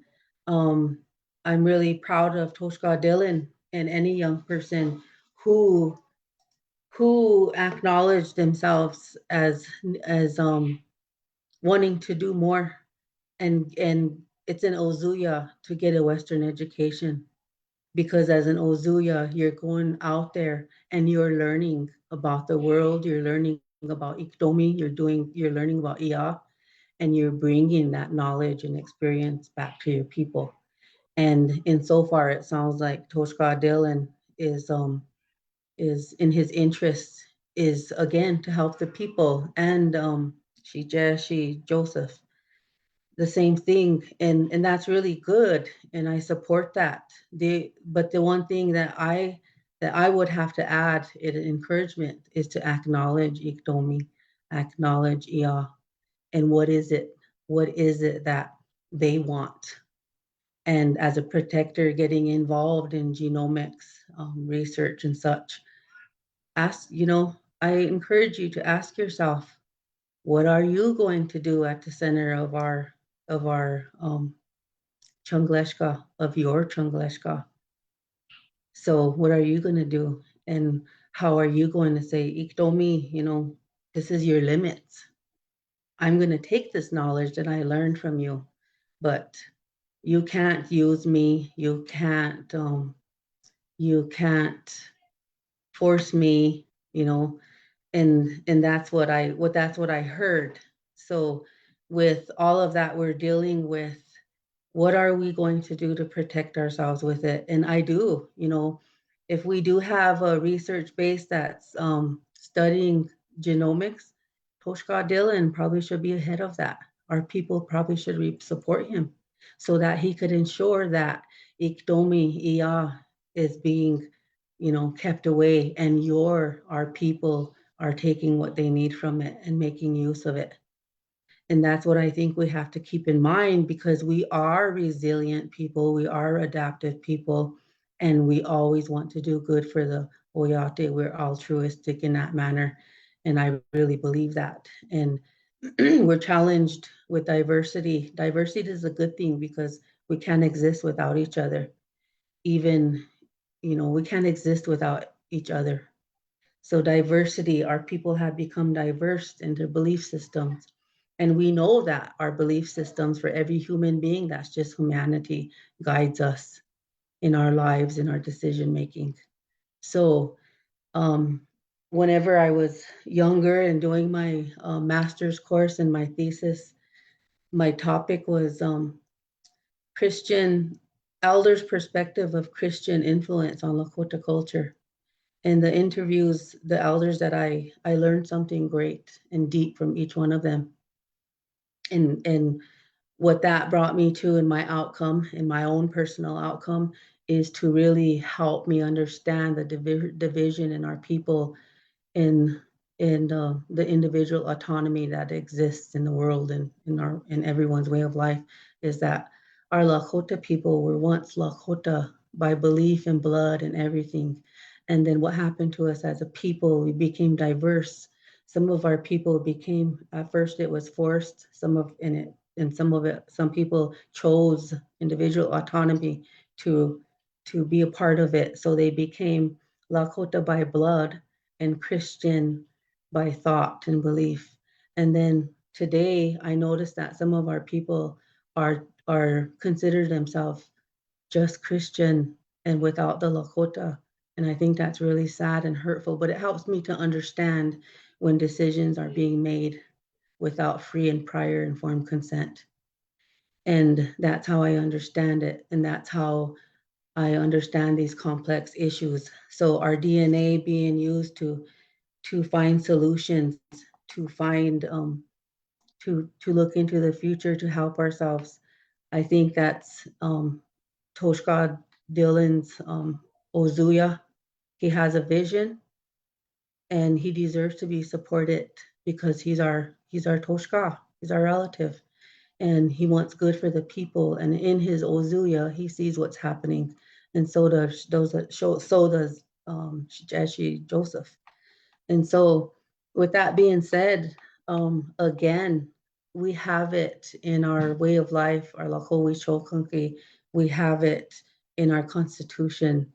I'm really proud of Toska Dillon and any young person who acknowledge themselves as wanting to do more, and it's an Ozuya to get a Western education, because as an Ozuya, you're going out there and you're learning about the world, you're learning about Iktomi, you're learning about Iya, and you're bringing that knowledge and experience back to your people. And insofar, it sounds like Toska Dillon is in his interests is again to help the people, and she Joseph, the same thing, and that's really good, and I support that. But the one thing that I would have to add in encouragement is to acknowledge Iktomi, acknowledge Iya, and what is it that they want. And as a protector, getting involved in genomics research and such, I encourage you to ask yourself, what are you going to do at the center of our Chungleshka, of your Chungleshka? So what are you going to do? And how are you going to say, Iktomi, this is your limits. I'm going to take this knowledge that I learned from you, but you can't use me. You can't force me, and that's what I heard. So with all of that, we're dealing with, what are we going to do to protect ourselves with it? And I do, if we do have a research base that's studying genomics, Toska Dillon probably should be ahead of that. Our people probably should support him so that he could ensure that Iktomi Iya is being, kept away, and our people are taking what they need from it and making use of it. And that's what I think we have to keep in mind, because we are resilient people, we are adaptive people, and we always want to do good for the Oyate. We're altruistic in that manner, and I really believe that. And we're challenged with diversity. Diversity is a good thing, because we can't exist without each other. Even, we can't exist without each other. So diversity, our people have become diverse in their belief systems. And we know that our belief systems, for every human being, that's just humanity, guides us in our lives, in our decision making. So whenever I was younger and doing my master's course and my thesis, my topic was Christian elders' perspective of Christian influence on Lakota culture. In the interviews, the elders that I learned something great and deep from each one of them. And what that brought me to in my outcome, in my own personal outcome, is to really help me understand the division in our people, in the individual autonomy that exists in the world and in everyone's way of life, is that our Lakota people were once Lakota by belief and blood and everything. And then what happened to us as a people, we became diverse. Some of our people became, at first it was forced, some people chose individual autonomy to be a part of it. So they became Lakota by blood and Christian by thought and belief. And then today I noticed that some of our people are consider themselves just Christian and without the Lakota. And I think that's really sad and hurtful, but it helps me to understand when decisions are being made without free and prior informed consent. And that's how I understand it. And that's how I understand these complex issues. So our DNA being used to find solutions, to find, to look into the future, to help ourselves. I think that's Toska Dillon's Ozuya. He has a vision, and he deserves to be supported, because he's our Toska, he's our relative, and he wants good for the people. And in his Ozuya, he sees what's happening, and so does Joseph. And so with that being said, again, we have it in our way of life, our Lahowi Shokanki, we have it in our constitution,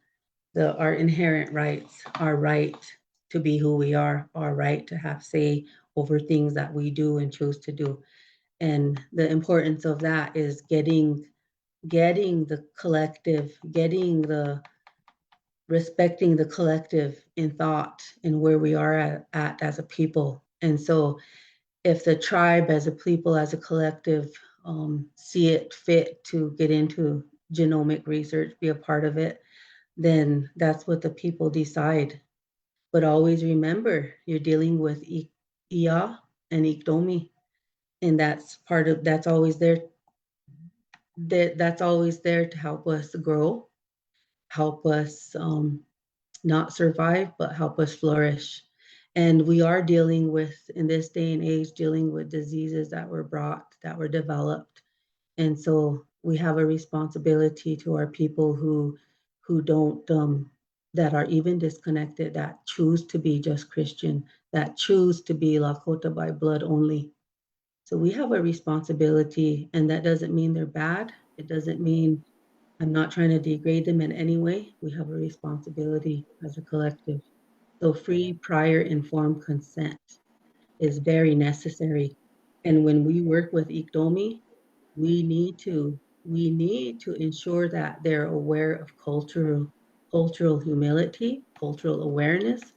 our inherent rights, our right to be who we are, our right to have say over things that we do and choose to do. And the importance of that is getting the collective, respecting the collective in thought and where we are at as a people. And so if the tribe as a people, as a collective, see it fit to get into genomic research, be a part of it, then that's what the people decide. But always remember, you're dealing with Iya and Ikdomi, and that's always there. That's always there to help us grow, help us not survive, but help us flourish. And we are dealing with, in this day and age, dealing with diseases that were developed. And so we have a responsibility to our people who don't, that are even disconnected, that choose to be just Christian, that choose to be Lakota by blood only. So we have a responsibility, and that doesn't mean they're bad. It doesn't mean I'm not trying to degrade them in any way. We have a responsibility as a collective. So free, prior, informed consent is very necessary. And when we work with Ikdomi, we need to ensure that they're aware of cultural humility, cultural awareness,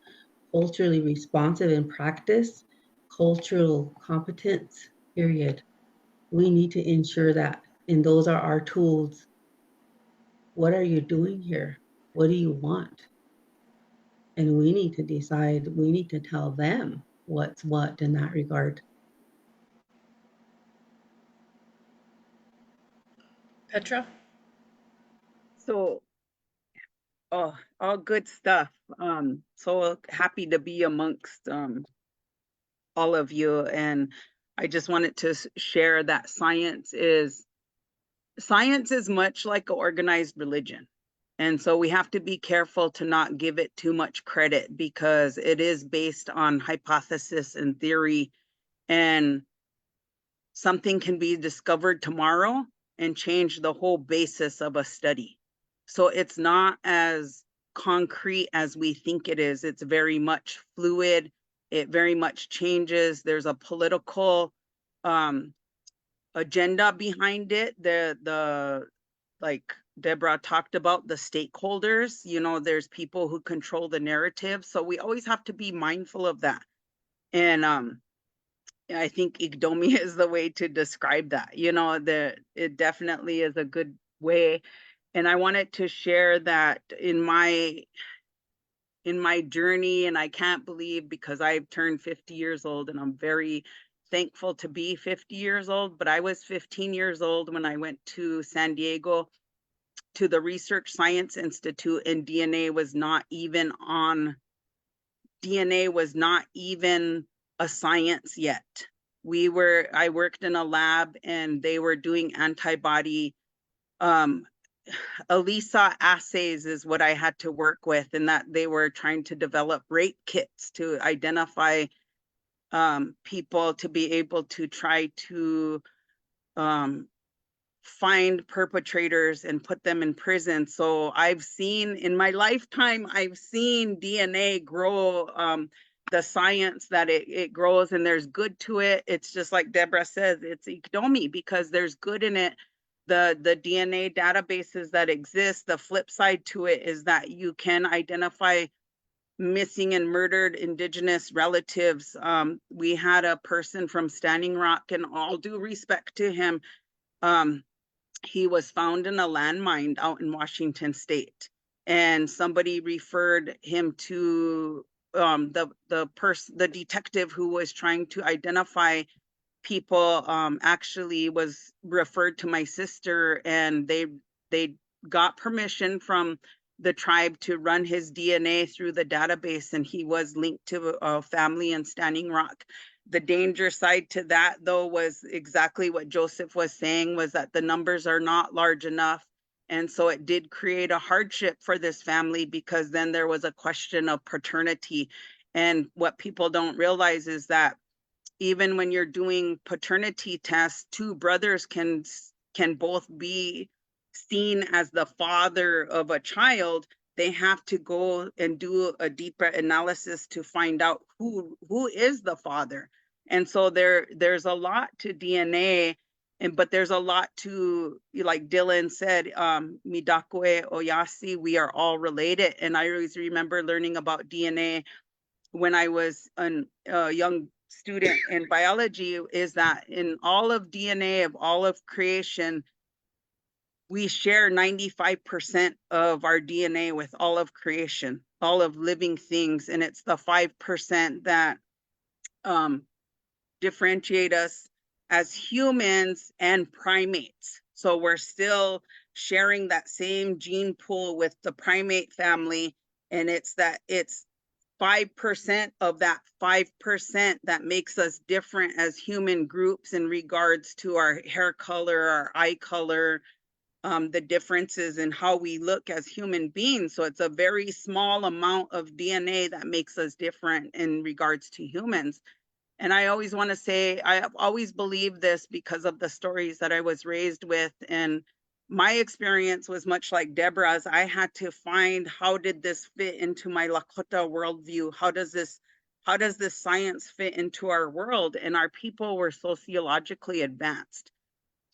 culturally responsive in practice, cultural competence, period. We need to ensure that, and those are our tools. What are you doing here? What do you want? And we need to decide, we need to tell them what's what in that regard. Petra? So, oh, all good stuff. So happy to be amongst all of you. And I just wanted to share that science is much like an organized religion. And so we have to be careful to not give it too much credit, because it is based on hypothesis and theory, and something can be discovered tomorrow and change the whole basis of a study. So it's not as concrete as we think it is. It's very much fluid. It very much changes. There's a political agenda behind it. The like Deborah talked about, the stakeholders, there's people who control the narrative. So we always have to be mindful of that. And I think Ikdomi is the way to describe that. It definitely is a good way. And I wanted to share that in my journey, and I can't believe, because I've turned 50 years old and I'm very thankful to be 50 years old, but I was 15 years old when I went to San Diego to the Research Science Institute, and DNA was not even a science yet. I worked in a lab, and they were doing antibody, ELISA assays is what I had to work with, and that they were trying to develop rape kits to identify people, to be able to try to find perpetrators and put them in prison. So in my lifetime, I've seen DNA grow, the science that it grows, and there's good to it. It's just like Deborah says, it's Ikdomi, because there's good in it. The DNA databases that exist, the flip side to it is that you can identify missing and murdered Indigenous relatives. We had a person from Standing Rock, and all due respect to him, he was found in a landmine out in Washington State, and somebody referred him to the detective who was trying to identify people. Actually was referred to my sister, and they got permission from the tribe to run his DNA through the database, and he was linked to a family in Standing Rock. The danger side to that, though, was exactly what Joseph was saying, was that the numbers are not large enough. And so it did create a hardship for this family, because then there was a question of paternity. And what people don't realize is that even when you're doing paternity tests, two brothers can both be seen as the father of a child. They have to go and do a deeper analysis to find out who is the father. And so there's a lot to DNA, but there's a lot to, like Dillon said, Midakwe Oyasi, we are all related. And I always remember learning about DNA when I was a young student in biology, is that in all of DNA of all of creation, we share 95% of our DNA with all of creation, all of living things. And it's the 5% that differentiate us as humans and primates. So we're still sharing that same gene pool with the primate family. And it's 5% of that 5% that makes us different as human groups in regards to our hair color, our eye color, the differences in how we look as human beings. So it's a very small amount of DNA that makes us different in regards to humans. And I always want to say, I have always believed this because of the stories that I was raised with. And my experience was much like Deborah's. I had to find, how did this fit into my Lakota worldview? How does this science fit into our world? And our people were sociologically advanced.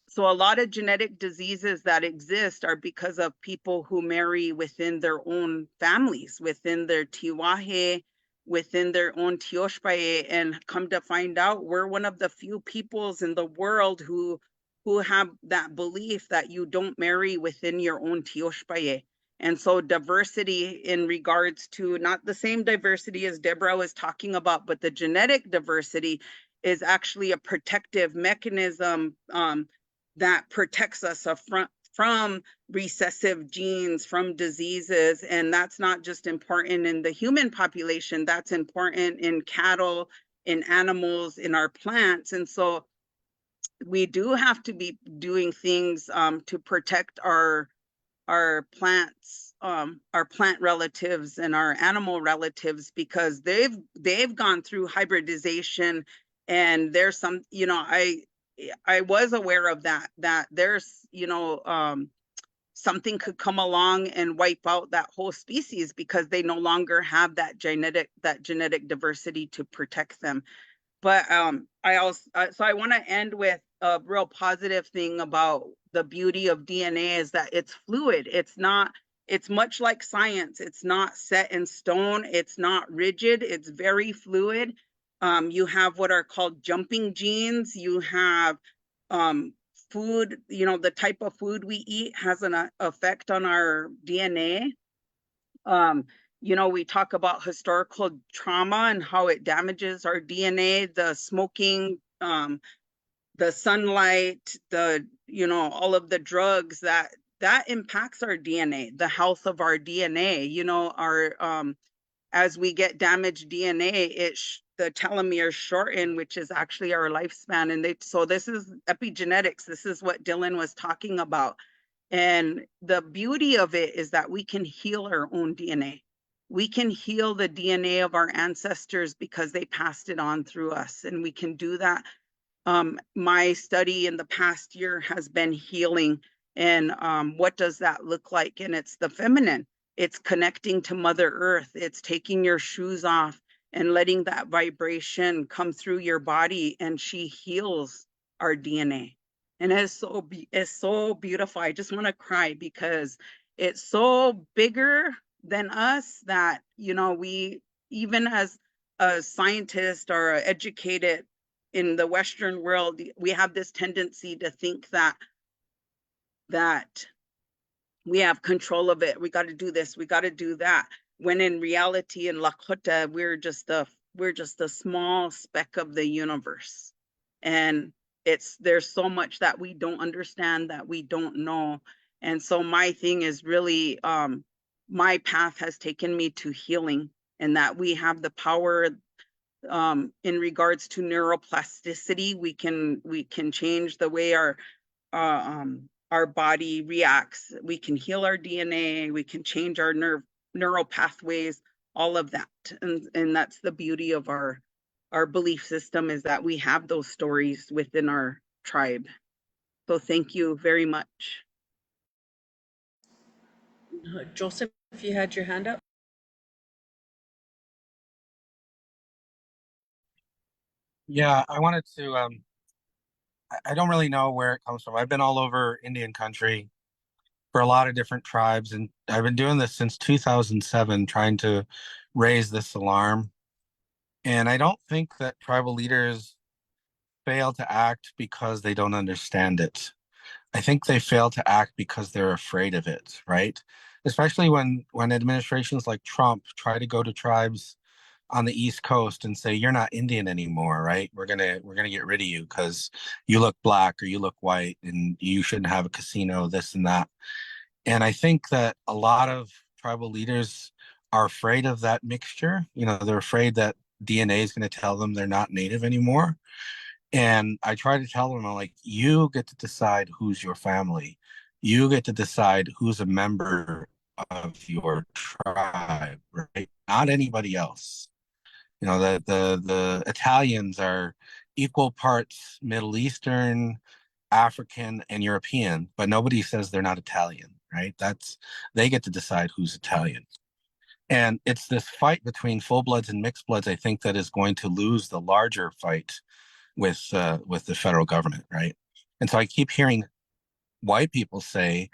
So a lot of genetic diseases that exist are because of people who marry within their own families, within their tiwahe, within their own tioshpaye, and come to find out we're one of the few peoples in the world who have that belief that you don't marry within your own tioshpaye. And so diversity in regards to, not the same diversity as Deborah was talking about, but the genetic diversity is actually a protective mechanism that protects us from recessive genes, from diseases. And that's not just important in the human population, that's important in cattle, in animals, in our plants. And so we do have to be doing things to protect our plants, our plant relatives and our animal relatives, because they've gone through hybridization. And there's some, I was aware of that there's, something could come along and wipe out that whole species because they no longer have that genetic diversity to protect them. But I also, so I want to end with a real positive thing about the beauty of DNA is that it's fluid. It's much like science. It's not set in stone. It's not rigid. It's very fluid. You have what are called jumping genes. You have food, the type of food we eat has an effect on our DNA. We talk about historical trauma and how it damages our DNA, the smoking, the sunlight, all of the drugs that impacts our DNA, the health of our DNA, as we get damaged DNA, the telomeres shorten, which is actually our lifespan. And so this is epigenetics. This is what Dillon was talking about. And the beauty of it is that we can heal our own DNA. We can heal the DNA of our ancestors because they passed it on through us. And we can do that. My study in the past year has been healing. And what does that look like? And it's the feminine. It's connecting to Mother Earth. It's taking your shoes off and letting that vibration come through your body, and she heals our DNA. And it's so beautiful. I just want to cry because it's so bigger than us that, we, even as a scientist or educated in the Western world, we have this tendency to think that we have control of it. We got to do this. We got to do that. When in reality, in Lakota, we're just a small speck of the universe. And there's so much that we don't understand, that we don't know. And so my thing is really, my path has taken me to healing, and that we have the power in regards to neuroplasticity. We can change the way our body reacts. We can heal our DNA, we can change our neural pathways, all of that. And that's the beauty of our belief system, is that we have those stories within our tribe. So thank you very much. Joseph, if you had your hand up. Yeah, I wanted to, I don't really know where it comes from. I've been all over Indian country for a lot of different tribes, and I've been doing this since 2007, trying to raise this alarm. And I don't think that tribal leaders fail to act because they don't understand it. I think they fail to act because they're afraid of it, right? Especially when administrations like Trump try to go to tribes on the East Coast and say, you're not Indian anymore, right? We're gonna get rid of you because you look black or you look white and you shouldn't have a casino, this and that. And I think that a lot of tribal leaders are afraid of that mixture. You know, they're afraid that DNA is going to tell them they're not native anymore. And I try to tell them, I'm like, you get to decide who's your family. You get to decide who's a member of your tribe, right? Not anybody else. You know, the Italians are equal parts Middle Eastern, African, and European, but nobody says they're not Italian, right? They get to decide who's Italian. And it's this fight between full bloods and mixed bloods, I think, that is going to lose the larger fight with the federal government, right? And so I keep hearing white people say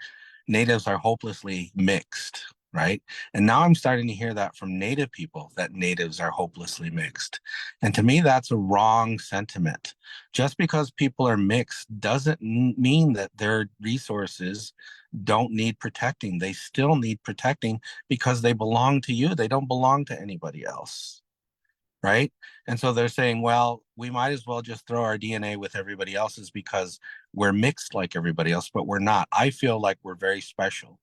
natives are hopelessly mixed, right? And now I'm starting to hear that from native people, that natives are hopelessly mixed. And to me, that's a wrong sentiment. Just because people are mixed doesn't mean that their resources don't need protecting. They still need protecting because they belong to you. They don't belong to anybody else, right? And so they're saying, well, we might as well just throw our DNA with everybody else's because we're mixed like everybody else, but we're not. I feel like we're very special.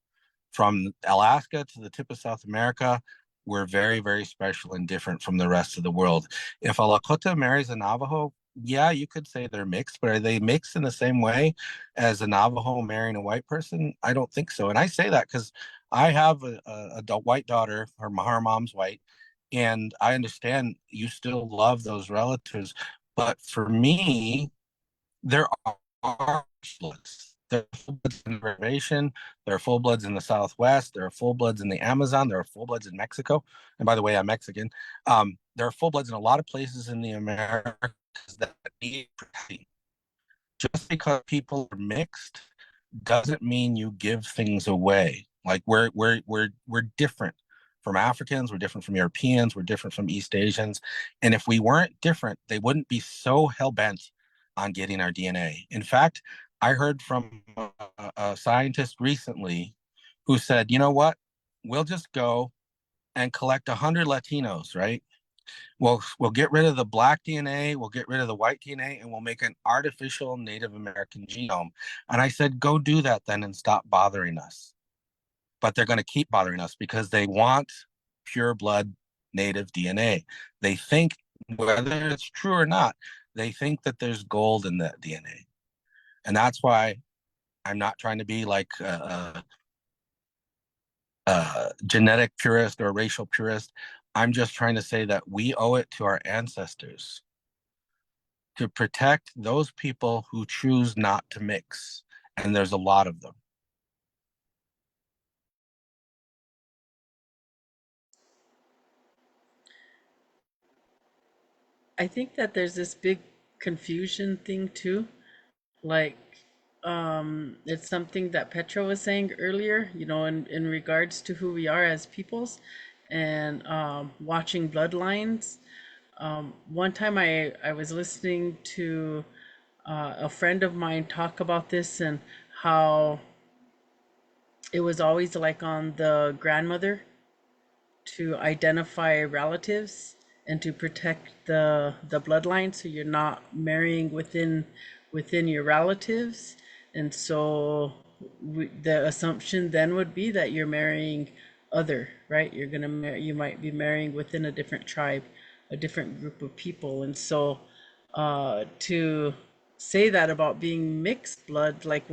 From Alaska to the tip of South America, we're very, very special and different from the rest of the world. If a Lakota marries a Navajo, yeah, you could say they're mixed, but are they mixed in the same way as a Navajo marrying a white person? I don't think so. And I say that because I have a white daughter, her mom's white, and I understand you still love those relatives. But for me, there are bloods. There are full bloods in the reservation. There are full bloods in the Southwest. There are full bloods in the Amazon. There are full bloods in Mexico. And by the way, I'm Mexican. There are full bloods in a lot of places in the Americas that need protecting. Just because people are mixed doesn't mean you give things away. Like we're different from Africans, we're different from Europeans, we're different from East Asians. And if we weren't different, they wouldn't be so hell-bent on getting our DNA. In fact, I heard from a scientist recently who said, you know what? We'll just go and collect 100 Latinos, right? We'll get rid of the black DNA, we'll get rid of the white DNA, and we'll make an artificial Native American genome. And I said, go do that then and stop bothering us. But they're going to keep bothering us because they want pure blood Native DNA. They think, whether it's true or not, they think that there's gold in that DNA. And that's why I'm not trying to be like a genetic purist or a racial purist. I'm just trying to say that we owe it to our ancestors to protect those people who choose not to mix. And there's a lot of them. I think that there's this big confusion thing too. Like, it's something that Petra was saying earlier, you know, in regards to who we are as peoples and watching bloodlines. One time I was listening to a friend of mine talk about this and how it was always like on the grandmother to identify relatives and to protect the bloodline so you're not marrying within your relatives. And so the assumption then would be that you're marrying other, right? You're gonna marry, you might be marrying within a different tribe, a different group of people. And so to say that about being mixed blood, like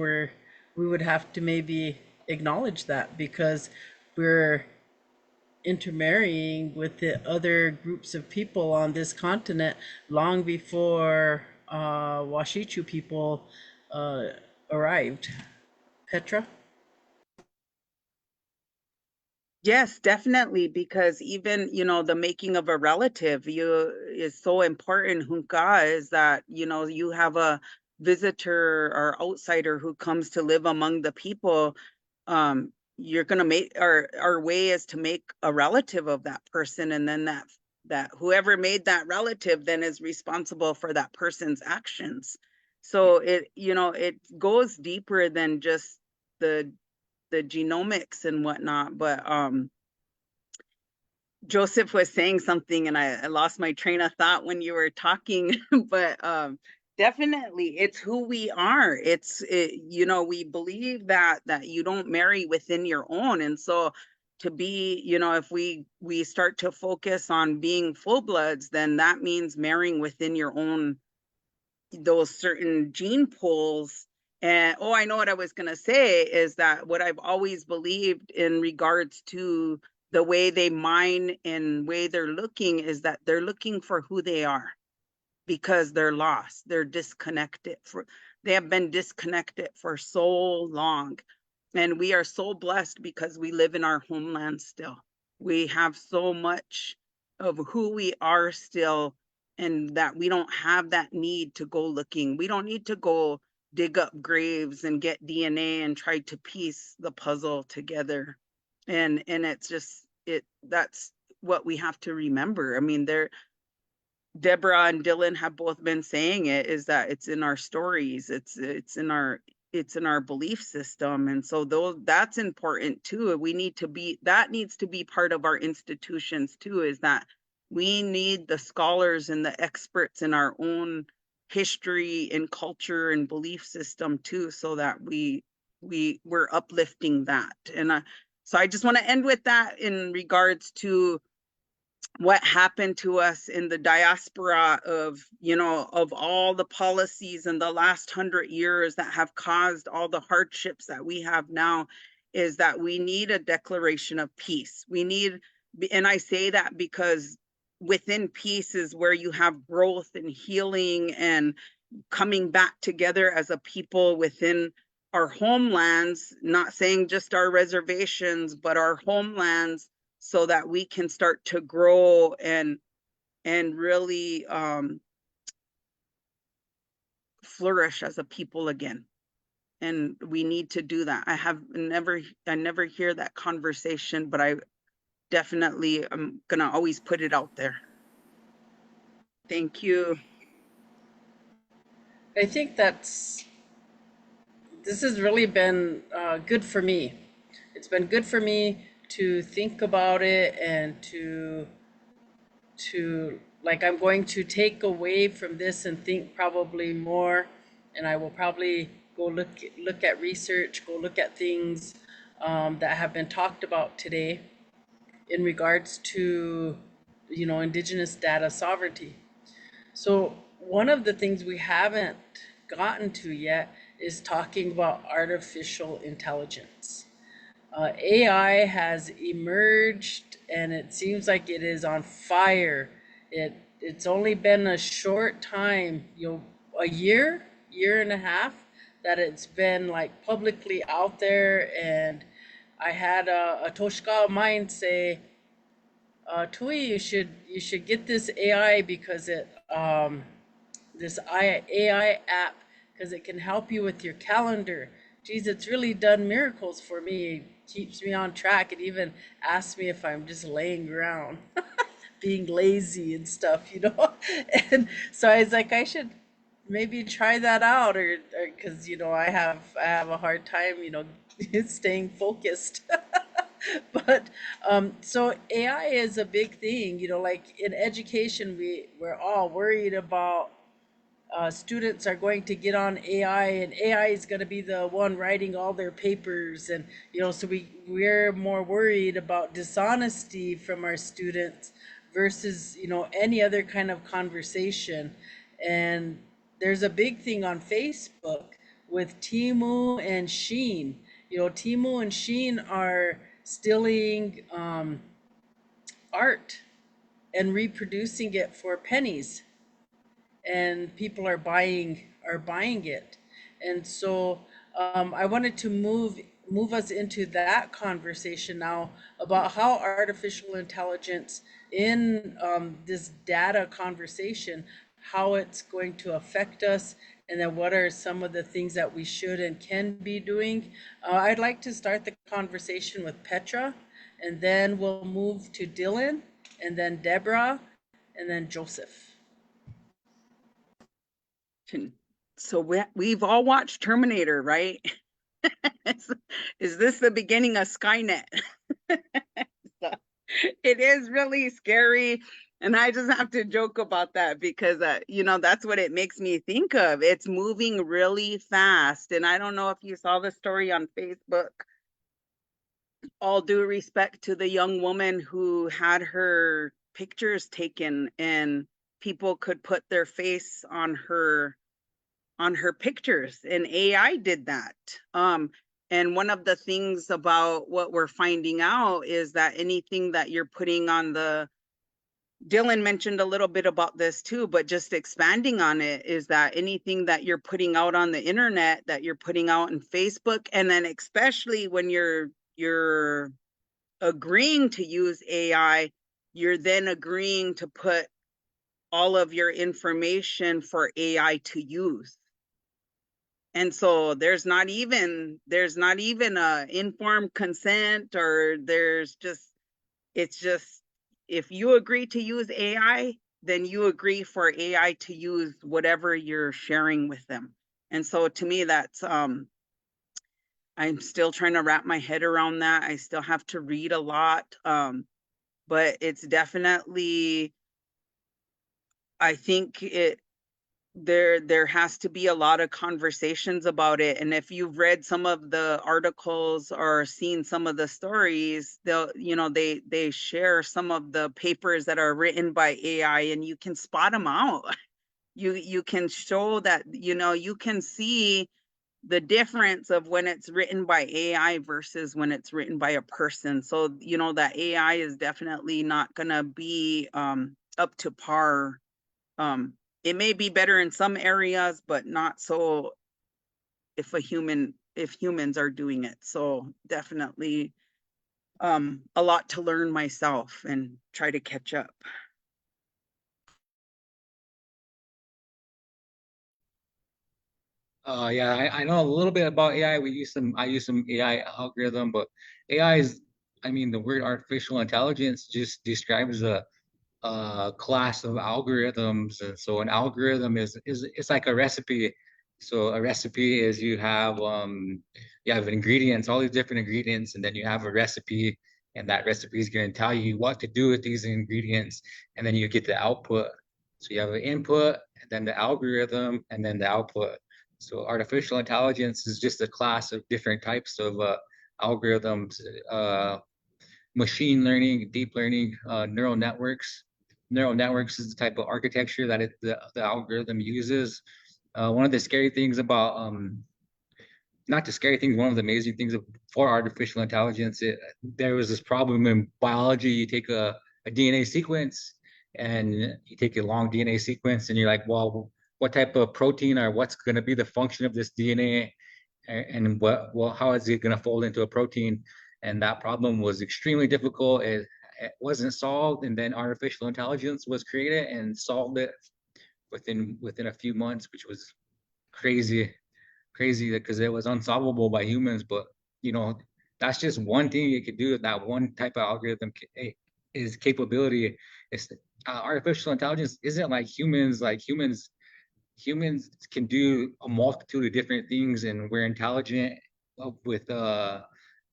we would have to maybe acknowledge that, because we're intermarrying with the other groups of people on this continent long before Washichu people arrived. Petra? Yes, definitely, because even, the making of a relative is so important. Hunka is that, you have a visitor or outsider who comes to live among the people. You're gonna make our way is to make a relative of that person, and then that whoever made that relative then is responsible for that person's actions. So it goes deeper than just the genomics and whatnot. But Joseph was saying something and I lost my train of thought when you were talking, but definitely it's who we are. We believe that you don't marry within your own. And so to be, if we start to focus on being full bloods, then that means marrying within your own, those certain gene pools. And I know what I was going to say is that what I've always believed in regards to the way they mine and way they're looking is that they're looking for who they are, because they're lost, they're disconnected. They have been disconnected for so long. And we are so blessed because we live in our homeland still. We have so much of who we are still, and that we don't have that need to go looking. We don't need to go dig up graves and get DNA and try to piece the puzzle together. And it's just that's what we have to remember. I mean, Deborah and Dillon have both been saying it, is that it's in our stories, it's in our belief system. And so that's important too. That needs to be part of our institutions too, is that we need the scholars and the experts in our own history and culture and belief system too, so that we're uplifting that. And so I just want to end with that in regards to what happened to us in the diaspora of all the policies in the last 100 years that have caused all the hardships that we have now, is that we need a declaration of peace. And I say that because within peace is where you have growth and healing and coming back together as a people within our homelands, not saying just our reservations, but our homelands, so that we can start to grow and really flourish as a people again. And we need to do that. I never hear that conversation, but I definitely am gonna always put it out there. Thank you. I think this has really been good for me. It's been good for me to think about it, and to like, I'm going to take away from this and think probably more, and I will probably go look at research, go look at things that have been talked about today in regards to Indigenous data sovereignty. So one of the things we haven't gotten to yet is talking about artificial intelligence. AI has emerged, and it seems like it is on fire. It's only been a short time, a year and a half, that it's been like publicly out there. And I had a Toska of mine say, Tui, you should get this AI, because this AI app, because it can help you with your calendar. Geez, it's really done miracles for me. It keeps me on track. It even asks me if I'm just laying around, being lazy and stuff. And so I was like, I should maybe try that out, or because I have a hard time, staying focused. But so AI is a big thing, like in education, we're all worried about students are going to get on AI, and AI is going to be the one writing all their papers. And so we're more worried about dishonesty from our students versus any other kind of conversation. And there's a big thing on Facebook with Temu and Shein. You know, Temu and Shein are stealing art and reproducing it for pennies, and people are buying it. And so I wanted to move us into that conversation now about how artificial intelligence in this data conversation, how it's going to affect us, and then what are some of the things that we should and can be doing. I'd like to start the conversation with Petra, and then we'll move to Dillon, and then Deborah, and then Joseph. So we've all watched Terminator, right? Is this the beginning of Skynet? So, it is really scary. And I just have to joke about that because, you know, that's what it makes me think of. It's moving really fast. And I don't know if you saw the story on Facebook. All due respect to the young woman who had her pictures taken and people could put their face on her pictures, and AI did that. And one of the things about what we're finding out is that anything that you're putting on the, Dillon mentioned a little bit about this too, but just expanding on it, is that anything that you're putting out on the internet, that you're putting out in Facebook, and then especially when you're agreeing to use AI, you're then agreeing to put all of your information for AI to use. And so there's not even a informed consent, or it's just, if you agree to use AI, then you agree for AI to use whatever you're sharing with them. And so to me, that's, I'm still trying to wrap my head around that. I still have to read a lot. But it's definitely, I think there has to be a lot of conversations about it. And if you've read some of the articles or seen some of the stories, they share some of the papers that are written by AI, and you can spot them out. You can show that, you can see the difference of when it's written by AI versus when it's written by a person. So, that AI is definitely not gonna be up to par. It may be better in some areas, but not so if humans are doing it. So definitely a lot to learn myself and try to catch up. Yeah, I know a little bit about AI. I use some AI algorithm, but AI is, I mean, the word artificial intelligence just describes a class of algorithms. And so an algorithm is it's like a recipe. So a recipe is you have ingredients, all these different ingredients, and then you have a recipe, and that recipe is going to tell you what to do with these ingredients, and then you get the output. So you have an input, and then the algorithm, and then the output. So artificial intelligence is just a class of different types of algorithms, machine learning, deep learning, neural networks. Neural networks is the type of architecture that the algorithm uses. One of the scary things about, not the scary things, one of the amazing things for artificial intelligence, there was this problem in biology. You take a DNA sequence, and you take a long DNA sequence, and you're like, well, what type of protein, or what's going to be the function of this DNA, and how is it going to fold into a protein? And that problem was extremely difficult. It wasn't solved, and then artificial intelligence was created and solved it within a few months, which was crazy because it was unsolvable by humans. But that's just one thing you could do. That one type of algorithm is capability. It's artificial intelligence isn't like humans. Humans can do a multitude of different things, and we're intelligent with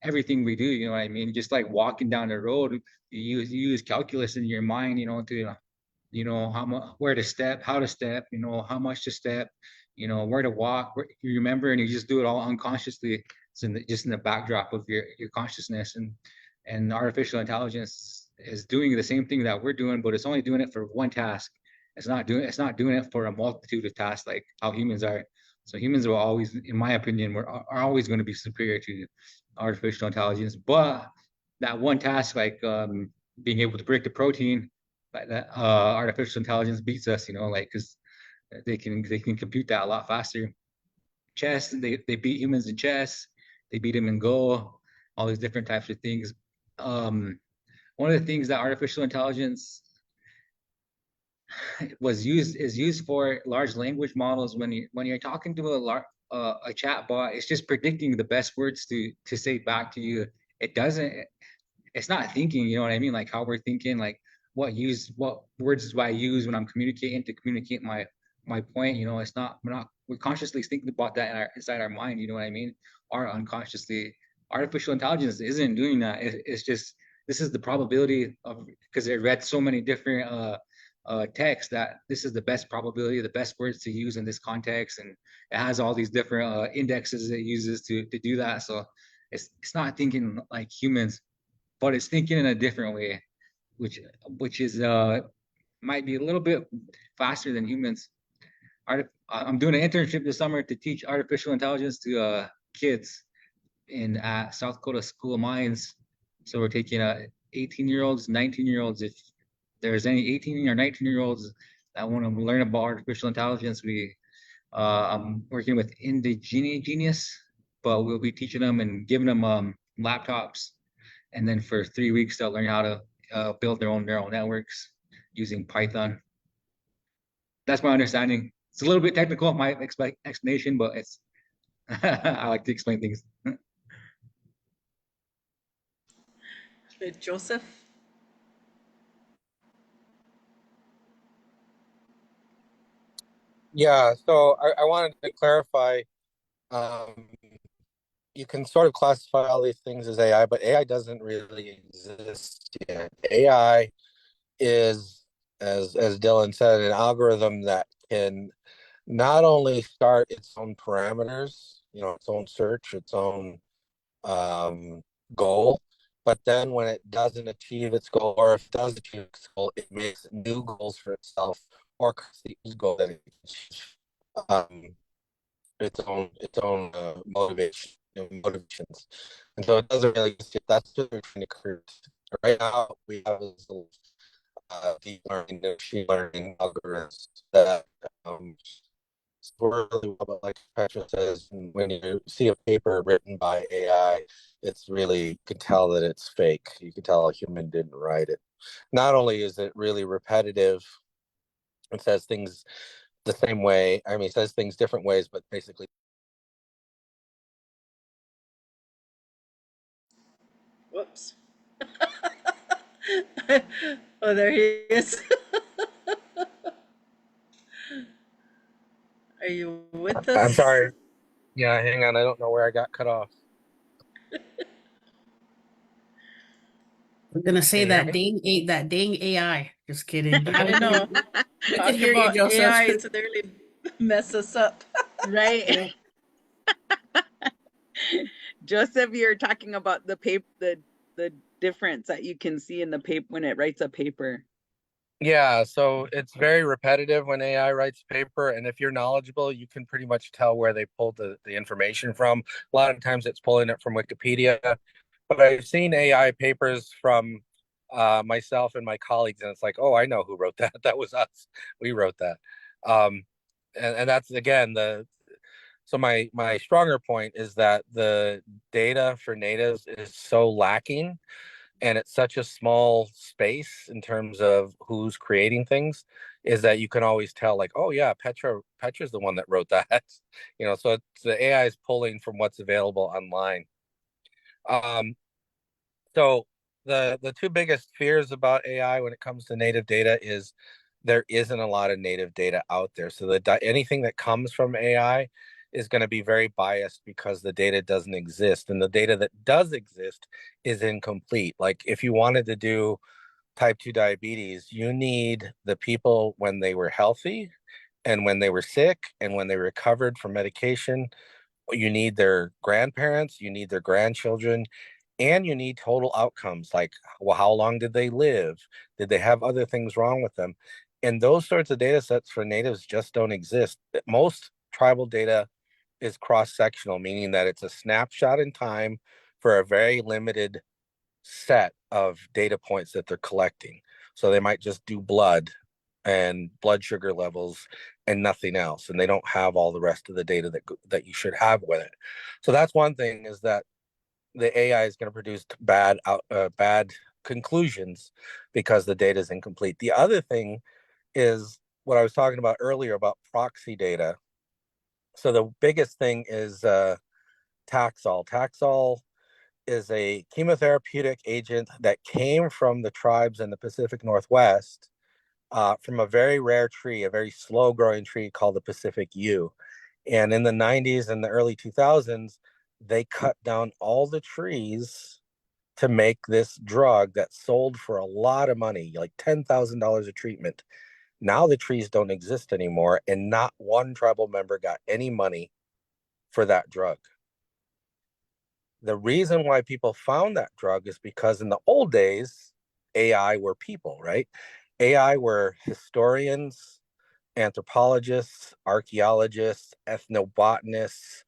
everything we do. You know what I mean? Just like walking down the road, you use calculus in your mind, to how much, where to step, how to step, how much to step, where to walk, you remember, and you just do it all unconsciously. It's just in the backdrop of your consciousness. And artificial intelligence is doing the same thing that we're doing, but it's only doing it for one task. It's not doing it for a multitude of tasks like how humans are. So humans will always, in my opinion, are always going to be superior to artificial intelligence. But that one task, like being able to break the protein, like that artificial intelligence beats us, you know, like because they can compute that a lot faster. Chess, they beat humans in chess, they beat them in Go, all these different types of things. One of the things that artificial intelligence is used for large language models. When you're talking to a chat bot, it's just predicting the best words to say back to you. It's not thinking, you know what I mean? Like how we're thinking, like what words do I use when I'm communicating to communicate my point? You know, we're consciously thinking about that inside our mind, you know what I mean? Or unconsciously. Artificial intelligence isn't doing that. It's just, this is the probability of, because it read so many different text, that this is the best probability, the best words to use in this context, and it has all these different indexes it uses to do that. So it's not thinking like humans, but it's thinking in a different way, which is might be a little bit faster than humans. I'm doing an internship this summer to teach artificial intelligence to kids in South Dakota School of Mines. So we're taking 18-year-olds, 19-year-olds. If there's any 18 or 19-year-olds that want to learn about artificial intelligence, I'm working with Indigenous, but we'll be teaching them and giving them laptops, and then for 3 weeks they'll learn how to build their own neural networks using Python. That's my understanding. It's a little bit technical, my explanation, but it's I like to explain things. Joseph? Yeah, so I wanted to clarify, you can sort of classify all these things as AI, but AI doesn't really exist yet. AI is, as Dillon said, an algorithm that can not only start its own parameters, you know, its own search, its own goal, but then when it doesn't achieve its goal, or if it does achieve its goal, it makes new goals for itself, or the goal that it achieves, its own motivations, and so it doesn't really. That's what we're trying to create right now. We have this deep learning, machine learning algorithms that really well, but like Petra says, when you see a paper written by AI, it's really, you can tell that it's fake. You can tell a human didn't write it. Not only is it really repetitive, it says things the same way. I mean, it says things different ways, but basically. Whoops. Oh, there he is. Are you with I'm us? sorry. Yeah, hang on. I don't know where I got cut off. We're gonna say Can you hear that me? dang AI. Just kidding. I know. We could Talk hear you, about Joseph. AI to nearly mess us up. Right. Joseph, you're talking about the paper, the difference that you can see in the paper when it writes a paper. Yeah, so it's very repetitive when AI writes paper, and if you're knowledgeable, you can pretty much tell where they pulled the information from. A lot of times it's pulling it from Wikipedia, but I've seen AI papers from myself and my colleagues, and it's like, oh, I know who wrote that. That was us. We wrote that. And that's, again, so my stronger point is that the data for natives is so lacking, and it's such a small space in terms of who's creating things, is that you can always tell, like, oh yeah, Petra's the one that wrote that. You know, so the AI is pulling from what's available online. So the two biggest fears about AI when it comes to native data is there isn't a lot of native data out there. So anything that comes from AI is going to be very biased because the data doesn't exist, and the data that does exist is incomplete. Like if you wanted to do type 2 diabetes, you need the people when they were healthy and when they were sick and when they recovered from medication. You need their grandparents, you need their grandchildren, and you need total outcomes, like, well, how long did they live? Did they have other things wrong with them? And those sorts of data sets for natives just don't exist. Most tribal data is cross-sectional, meaning that it's a snapshot in time for a very limited set of data points that they're collecting. So they might just do blood and blood sugar levels and nothing else, and they don't have all the rest of the data that you should have with it. So that's one thing, is that the AI is going to produce bad conclusions because the data is incomplete. The other thing is what I was talking about earlier about proxy data. So the biggest thing is Taxol. Taxol is a chemotherapeutic agent that came from the tribes in the Pacific Northwest, from a very rare tree, a very slow growing tree called the Pacific yew. And in the 90s and the early 2000s, they cut down all the trees to make this drug that sold for a lot of money, like $10,000 a treatment. Now the trees don't exist anymore, and not one tribal member got any money for that drug. The reason why people found that drug is because in the old days, AI were people, right? AI were historians, anthropologists, archaeologists, ethnobotanists,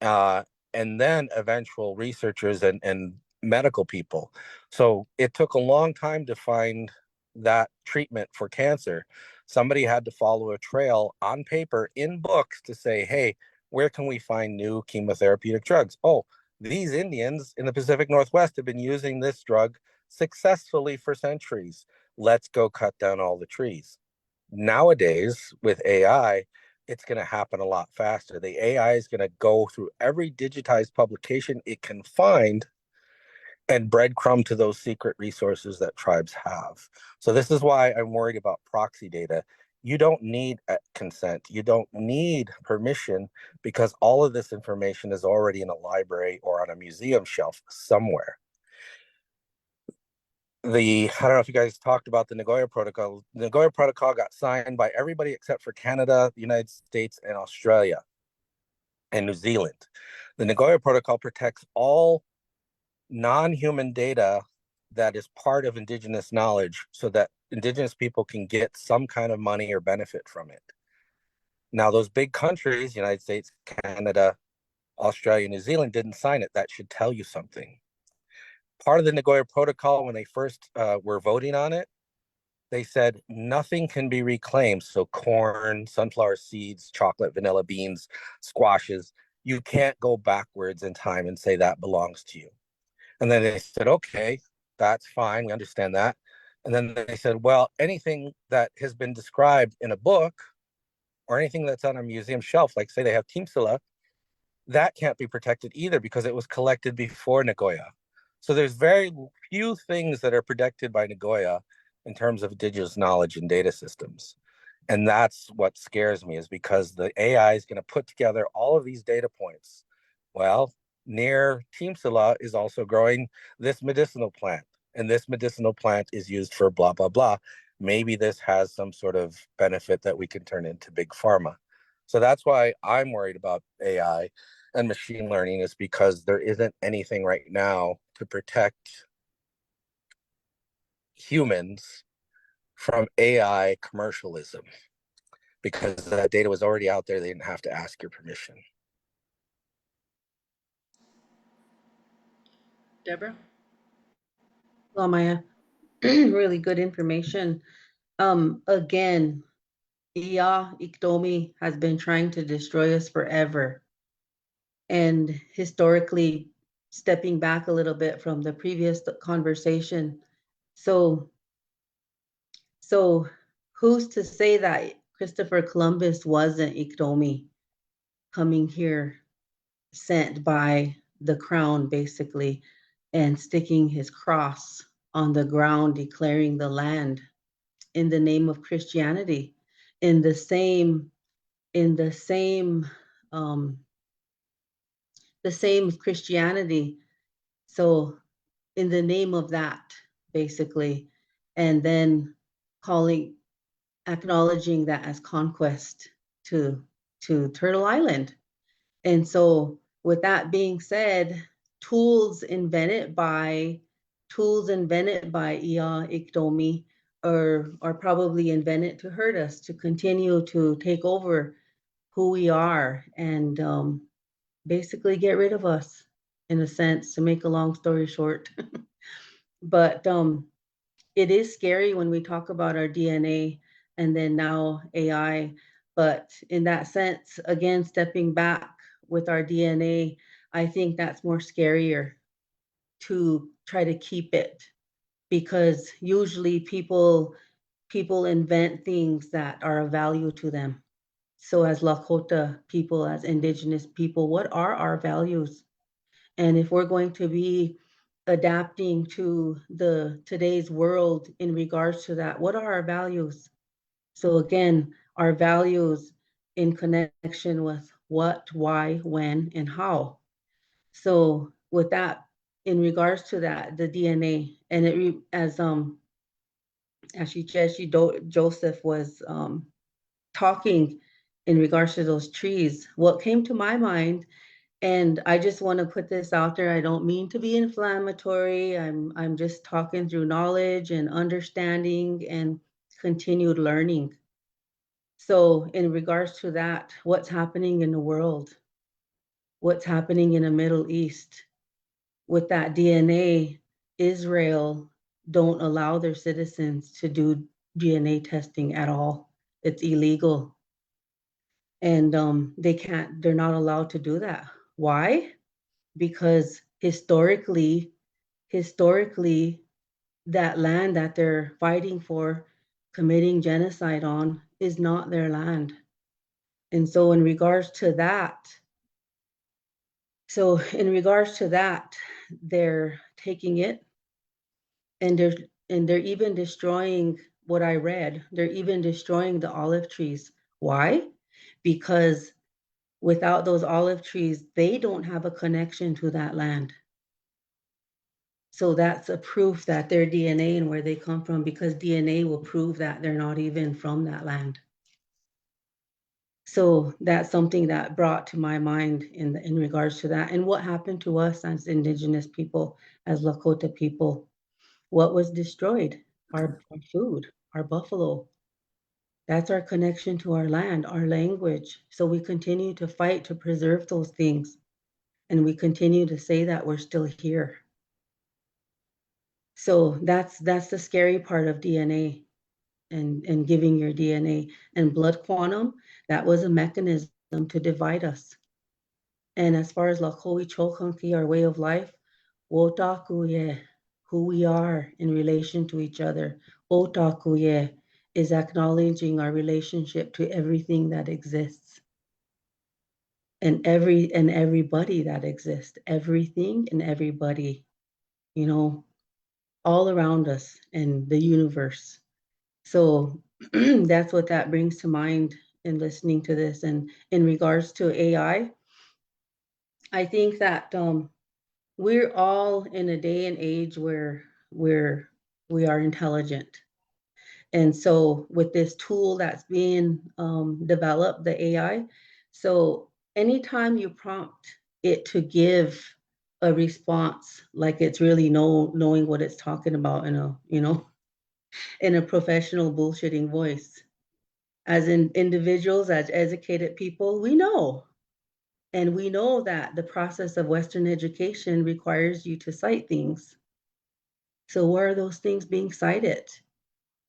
and then eventual researchers and medical people. So it took a long time to find that treatment for cancer. Somebody had to follow a trail on paper in books to say, hey, where can we find new chemotherapeutic drugs? Oh, these Indians in the Pacific Northwest have been using this drug successfully for centuries. Let's go cut down all the trees. Nowadays, with AI, it's going to happen a lot faster. The AI is going to go through every digitized publication it can find and breadcrumb to those secret resources that tribes have. So this is why I'm worried about proxy data. You don't need consent. You don't need permission, because all of this information is already in a library or on a museum shelf somewhere. I don't know if you guys talked about the Nagoya Protocol. The Nagoya Protocol got signed by everybody except for Canada, the United States, and Australia, and New Zealand. The Nagoya Protocol protects all non-human data that is part of Indigenous knowledge, so that Indigenous people can get some kind of money or benefit from it. Now, those big countries, United States, Canada, Australia, New Zealand, didn't sign it. That should tell you something. Part of the Nagoya Protocol, when they first were voting on it, they said nothing can be reclaimed. So corn, sunflower seeds, chocolate, vanilla beans, squashes, you can't go backwards in time and say that belongs to you. And then they said, okay, that's fine. We understand that. And then they said, well, anything that has been described in a book or anything that's on a museum shelf, like say they have Timsala, that can't be protected either because it was collected before Nagoya. So there's very few things that are protected by Nagoya in terms of Indigenous knowledge and data systems. And that's what scares me, is because the AI is going to put together all of these data points. Well, near Timsala is also growing this medicinal plant, and this medicinal plant is used for blah, blah, blah. Maybe this has some sort of benefit that we can turn into big pharma. So that's why I'm worried about AI and machine learning, is because there isn't anything right now to protect humans from AI commercialism, because that data was already out there. They didn't have to ask your permission. Deborah? Well, Maya, really good information. Again, Iya Iktomi has been trying to destroy us forever. And historically, stepping back a little bit from the previous conversation, so who's to say that Christopher Columbus wasn't Iktomi coming here, sent by the crown basically, and sticking his cross on the ground, declaring the land in the name of Christianity, in the same Christianity. So in the name of that, basically, and then acknowledging that as conquest to Turtle Island. And so with that being said, tools invented by Iya Iktomi are probably invented to hurt us, to continue to take over who we are and basically get rid of us, in a sense, to make a long story short. But it is scary when we talk about our DNA and then now AI. But in that sense, again, stepping back with our DNA, I think that's more scarier to try to keep it, because usually people invent things that are of value to them. So as Lakota people, as Indigenous people, what are our values? And if we're going to be adapting to today's world in regards to that, what are our values? So again, our values in connection with what, why, when, and how. So with that, in regards to that, the DNA, and it as Joseph was talking in regards to those trees, what came to my mind, and I just want to put this out there, I don't mean to be inflammatory. I'm just talking through knowledge and understanding and continued learning. So in regards to that, what's happening in the world? What's happening in the Middle East? With that DNA, Israel don't allow their citizens to do DNA testing at all. It's illegal. And they're not allowed to do that. Why? Because historically, that land that they're fighting for, committing genocide on, is not their land. And so in regards to that, they're taking it and they're even destroying what I read. They're even destroying the olive trees. Why? Because without those olive trees, they don't have a connection to that land. So that's a proof that their DNA and where they come from, because DNA will prove that they're not even from that land. So that's something that brought to my mind in regards to that. And what happened to us as Indigenous people, as Lakota people? What was destroyed? Our food, our buffalo. That's our connection to our land, our language. So we continue to fight to preserve those things. And we continue to say that we're still here. So that's the scary part of DNA and giving your DNA. And blood quantum, that was a mechanism to divide us. And as far as Lakoi Chokanki, our way of life, Wotakuye, who we are in relation to each other. Otakuye is acknowledging our relationship to everything that exists. And everybody that exists, everything and everybody, you know, all around us and the universe. So that's what that brings to mind in listening to this. And in regards to AI, I think that we're all in a day and age where we are intelligent. And so with this tool that's being developed, the AI, so anytime you prompt it to give a response, like it's really knowing what it's talking about in a, you know, in a professional bullshitting voice. As in individuals, as educated people, we know. And we know that the process of Western education requires you to cite things. So where are those things being cited?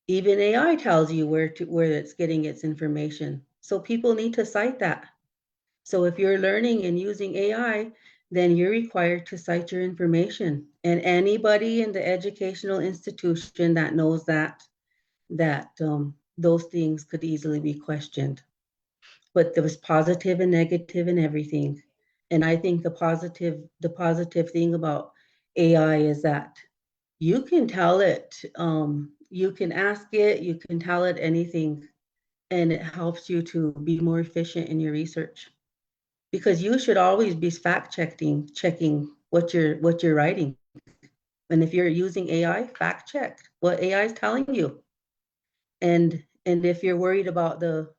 Even AI tells you where it's getting its information. So people need to cite that. So if you're learning and using AI, then you're required to cite your information. And anybody in the educational institution that knows that those things could easily be questioned. But there was positive and negative in everything. And I think the positive thing about AI is that you can tell it, you can ask it, you can tell it anything, and it helps you to be more efficient in your research. Because you should always be checking what you're writing. And if you're using AI, fact check what AI is telling you. And if you're worried about the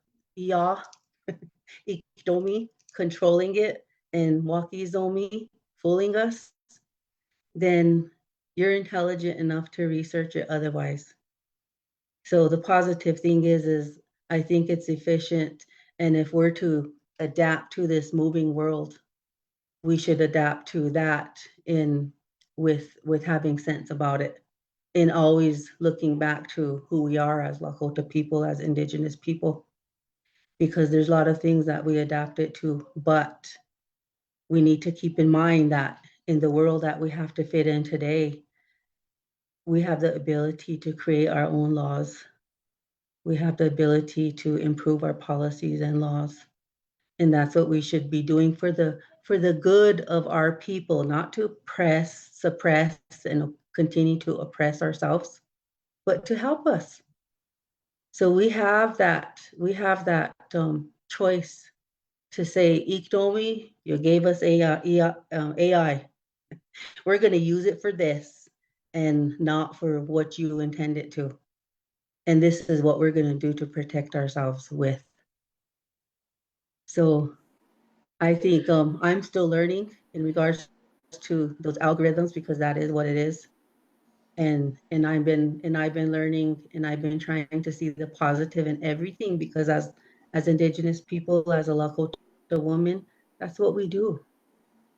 Ikdomi controlling it and Wakizomi fooling us, then you're intelligent enough to research it otherwise. So the positive thing is I think it's efficient And if we're to adapt to this moving world, we should adapt to that with having sense about it, and always looking back to who we are as Lakota people, as Indigenous people, because there's a lot of things that we adapted to, but we need to keep in mind that in the world that we have to fit in today, we have the ability to create our own laws. We have the ability to improve our policies and laws. And that's what we should be doing for the good of our people, not to suppress, and continue to oppress ourselves, but to help us. So we have that choice to say, Iktomi, you gave us AI. We're going to use it for this and not for what you intend it to. And this is what we're going to do to protect ourselves with. So I think I'm still learning in regards to those algorithms, because that is what it is. And I've been learning, and I've been trying to see the positive in everything, because as Indigenous people, as a Lakota woman, that's what we do.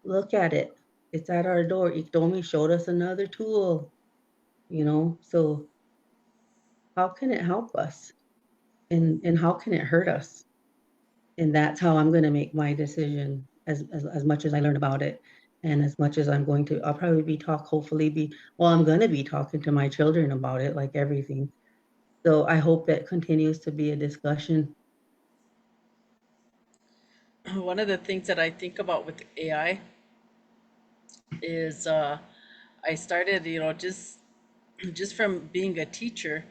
Look at it. It's at our door. Iktomi showed us another tool, so how can it help us? And how can it hurt us? And that's how I'm going to make my decision, as much as I learn about it, and as much as I'll probably I'm going to be talking to my children about it, like everything. So I hope that continues to be a discussion. One of the things that I think about with AI is I started, just from being a teacher,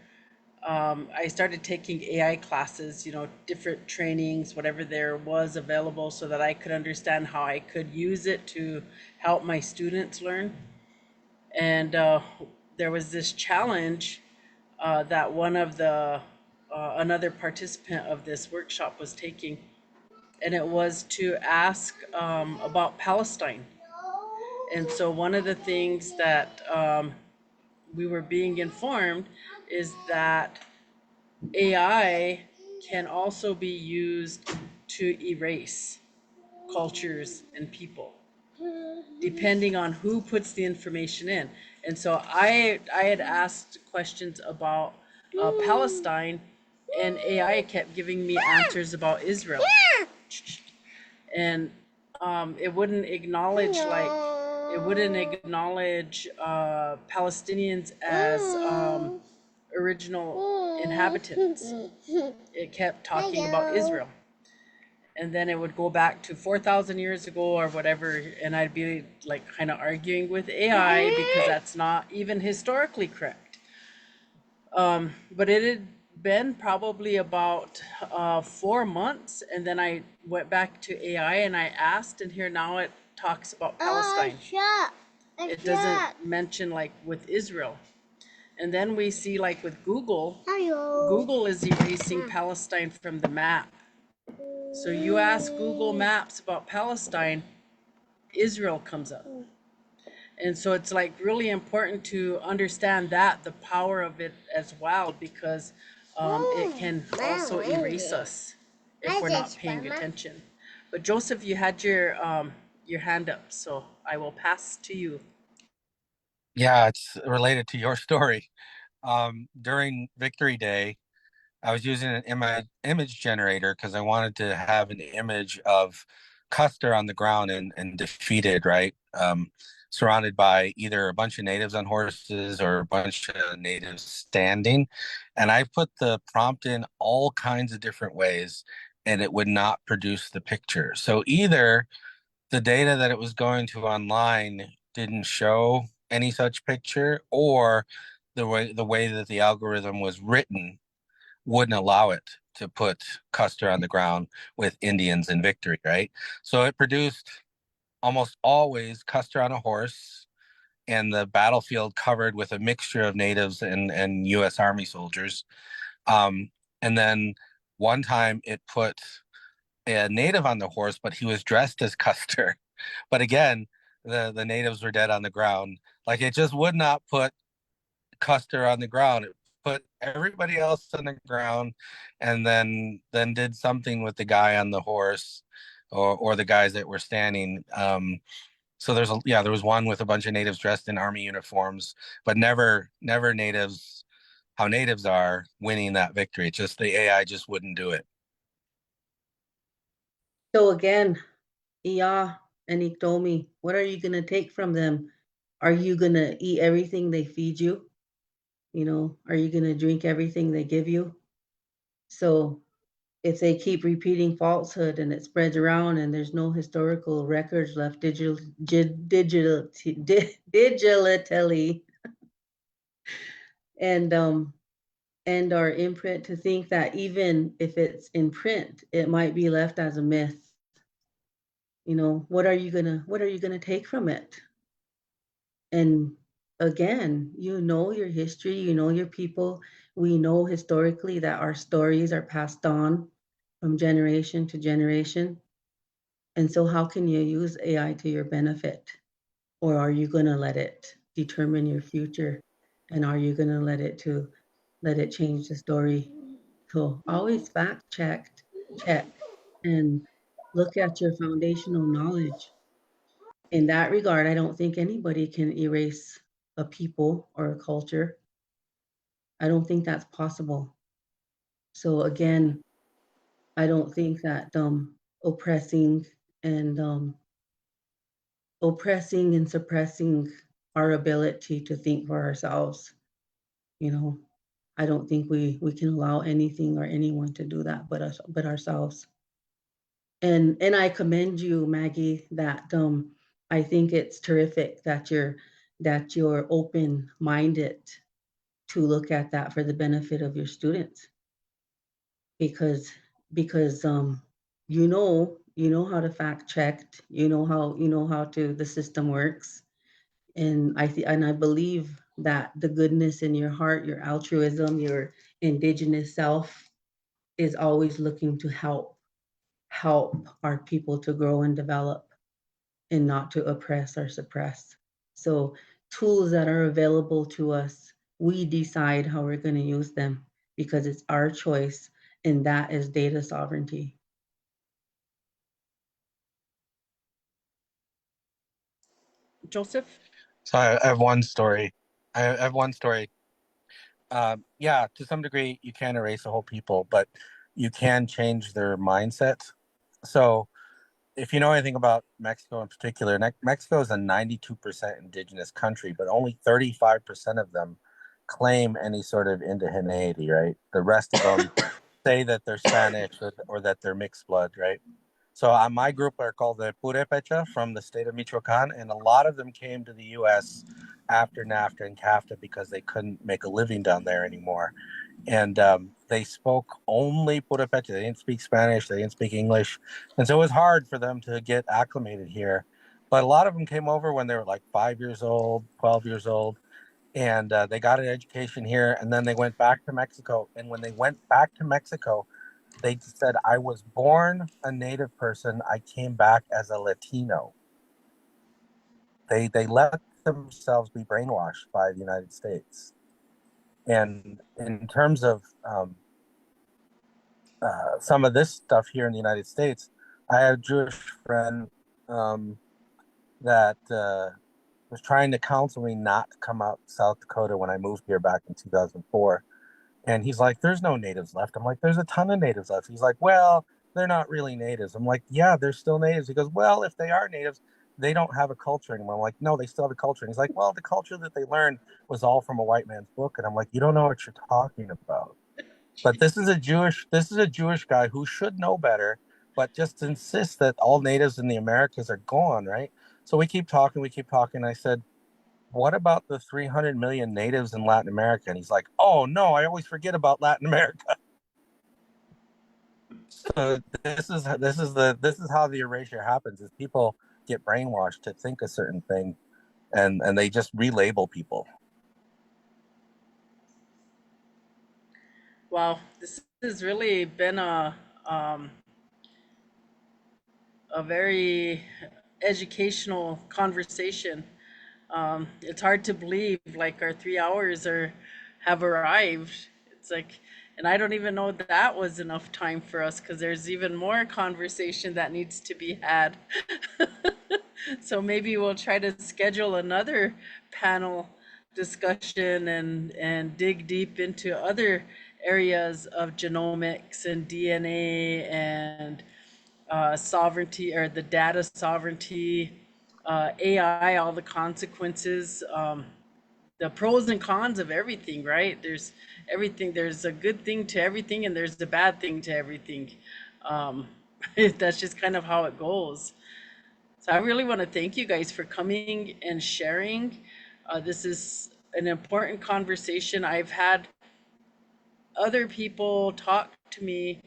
I started taking AI classes, different trainings, whatever there was available, so that I could understand how I could use it to help my students learn. And there was this challenge that another participant of this workshop was taking, and it was to ask about Palestine. And so one of the things that we were being informed is that AI can also be used to erase cultures and people, depending on who puts the information in. And so I had asked questions about Palestine, and AI kept giving me answers about Israel. And it wouldn't acknowledge Palestinians as original inhabitants. It kept talking about Israel. And then it would go back to 4,000 years ago or whatever, and I'd be like kind of arguing with AI because that's not even historically correct. But it had been probably about 4 months, and then I went back to AI and I asked, and here now it talks about Palestine. It doesn't mention like with Israel. And then we see like with Google, Google is erasing Palestine from the map. So you ask Google Maps about Palestine, Israel comes up. And so it's like really important to understand that, the power of it as well, because it can also erase us if we're not paying attention. But Joseph, you had your hand up, so I will pass to you. Yeah, it's related to your story. During Victory Day, I was using an image generator because I wanted to have an image of Custer on the ground and defeated, right? Surrounded by either a bunch of natives on horses or a bunch of natives standing. And I put the prompt in all kinds of different ways, and it would not produce the picture. So either the data that it was going to online didn't show any such picture, or the way that the algorithm was written wouldn't allow it to put Custer on the ground with Indians in Victory, right? So it produced almost always Custer on a horse and the battlefield covered with a mixture of natives and U.S. Army soldiers. And then one time it put a native on the horse, but he was dressed as Custer. But again, the natives were dead on the ground. Like, it just would not put Custer on the ground. It put everybody else on the ground, and then did something with the guy on the horse, or the guys that were standing. So there was one with a bunch of natives dressed in army uniforms, but never natives, how natives are winning that victory. It's just the AI just wouldn't do it. So again, Iya and Iktomi, what are you gonna take from them? Are you gonna eat everything they feed you? You know, are you gonna drink everything they give you? So if they keep repeating falsehood and it spreads around and there's no historical records left digitally, and our imprint, to think that even if it's in print, it might be left as a myth. You know, what are you gonna take from it? And again, you know your history, you know your people. We know historically that our stories are passed on from generation to generation. And so how can you use AI to your benefit? Or are you gonna let it determine your future? And are you gonna let it change the story? So always check, and look at your foundational knowledge. In that regard, I don't think anybody can erase a people or a culture. I don't think that's possible. So again, I don't think that oppressing and suppressing our ability to think for ourselves, you know, I don't think we can allow anything or anyone to do that but ourselves. And I commend you, Maggie, that I think it's terrific that you're open-minded to look at that for the benefit of your students, because you know how to fact check, you know how to the system works. And I believe that the goodness in your heart, your altruism, your indigenous self is always looking to help our people to grow and develop, and not to oppress or suppress. So tools that are available to us, we decide how we're going to use them, because it's our choice, and that is data sovereignty. Joseph? So I have one story. Yeah, to some degree, you can't erase a whole people, but you can change their mindset. So if you know anything about Mexico in particular, Mexico is a 92% indigenous country, but only 35% of them claim any sort of indigeneity, right? The rest of them say that they're Spanish, or that they're mixed blood, right? So my group are called the Purepecha from the state of Michoacan, and a lot of them came to the U.S. after NAFTA and CAFTA because they couldn't make a living down there anymore. And they spoke only Purepecha. They didn't speak Spanish. They didn't speak English. And so it was hard for them to get acclimated here. But a lot of them came over when they were like 5 years old, 12 years old. And they got an education here. And then they went back to Mexico. And when they went back to Mexico, they said, I was born a native person. I came back as a Latino. They let themselves be brainwashed by the United States. And in terms of some of this stuff here in the United States, I had a Jewish friend that was trying to counsel me not to come out to South Dakota when I moved here back in 2004. And he's like, there's no natives left. I'm like, there's a ton of natives left. He's like, well, they're not really natives. I'm like, yeah, they're still natives. He goes, well, if they are natives, they don't have a culture anymore. I'm like, no, they still have a culture. And he's like, well, the culture that they learned was all from a white man's book. And I'm like, you don't know what you're talking about. But this is a Jewish guy who should know better, but just insists that all natives in the Americas are gone, right? So we keep talking. I said, what about the 300 million natives in Latin America? And he's like, oh no, I always forget about Latin America. So this is how the erasure happens, is people get brainwashed to think a certain thing, and they just relabel people. Wow, this has really been a very educational conversation. It's hard to believe like our 3 hours have arrived. It's like, and I don't even know that was enough time for us because there's even more conversation that needs to be had. So maybe we'll try to schedule another panel discussion and dig deep into other areas of genomics and DNA and sovereignty, or the data sovereignty, AI, all the consequences, the pros and cons of everything, right? There's everything, there's a good thing to everything and there's the bad thing to everything. Um, that's just kind of how it goes. So I really want to thank you guys for coming and sharing. This is an important conversation. I've had other people talk to me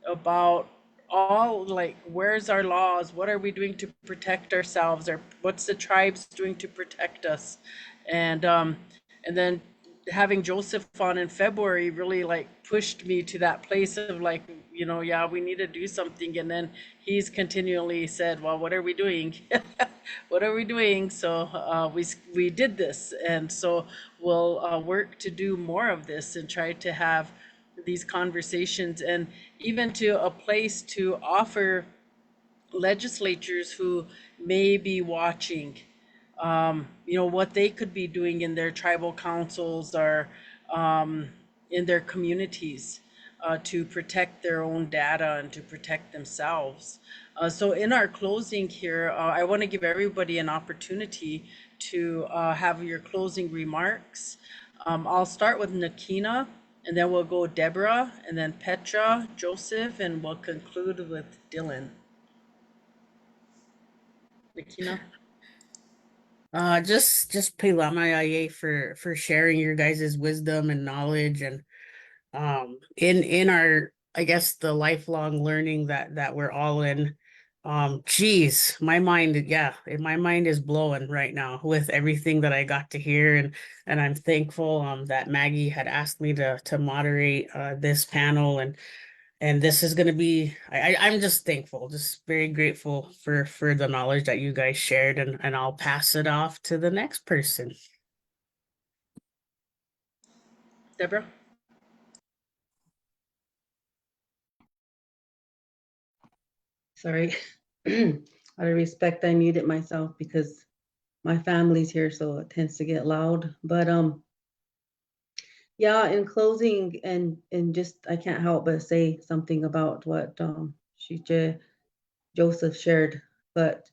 about all, like, where's our laws, what are we doing to protect ourselves, or what's the tribes doing to protect us, and then having Joseph on in February really like pushed me to that place of like, you know, yeah, we need to do something. And then he's continually said, well, what are we doing? What are we doing? So we did this, and so we'll work to do more of this and try to have these conversations, and even to a place to offer legislatures who may be watching, you know, what they could be doing in their tribal councils or in their communities to protect their own data and to protect themselves. So in our closing here, I want to give everybody an opportunity to have your closing remarks. I'll start with Nakina, and then we'll go Deborah, and then Petra, Joseph, and we'll conclude with Dillon. Nakina? Just Pilamaya for sharing your guys' wisdom and knowledge, and in our, I guess, the lifelong learning that we're all in. Geez, my mind, yeah, my mind is blowing right now with everything that I got to hear, and I'm thankful that Maggie had asked me to moderate this panel, and this is going to be, I'm just thankful, just very grateful for the knowledge that you guys shared, and I'll pass it off to the next person. Deborah? Sorry. Out of respect, I muted myself because my family's here, so it tends to get loud. But yeah, in closing, and just I can't help but say something about what Joseph shared. But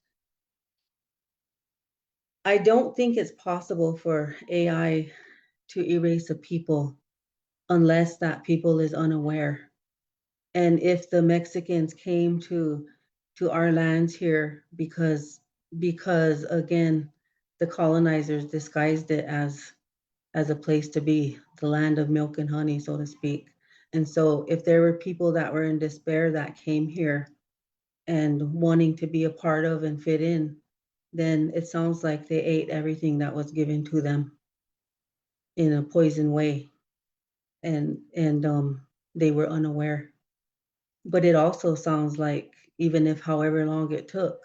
I don't think it's possible for AI to erase a people unless that people is unaware. And if the Mexicans came to our lands here because again, the colonizers disguised it as a place to be, the land of milk and honey, so to speak. And so if there were people that were in despair that came here and wanting to be a part of and fit in, then it sounds like they ate everything that was given to them in a poison way, and they were unaware. But it also sounds like even if however long it took,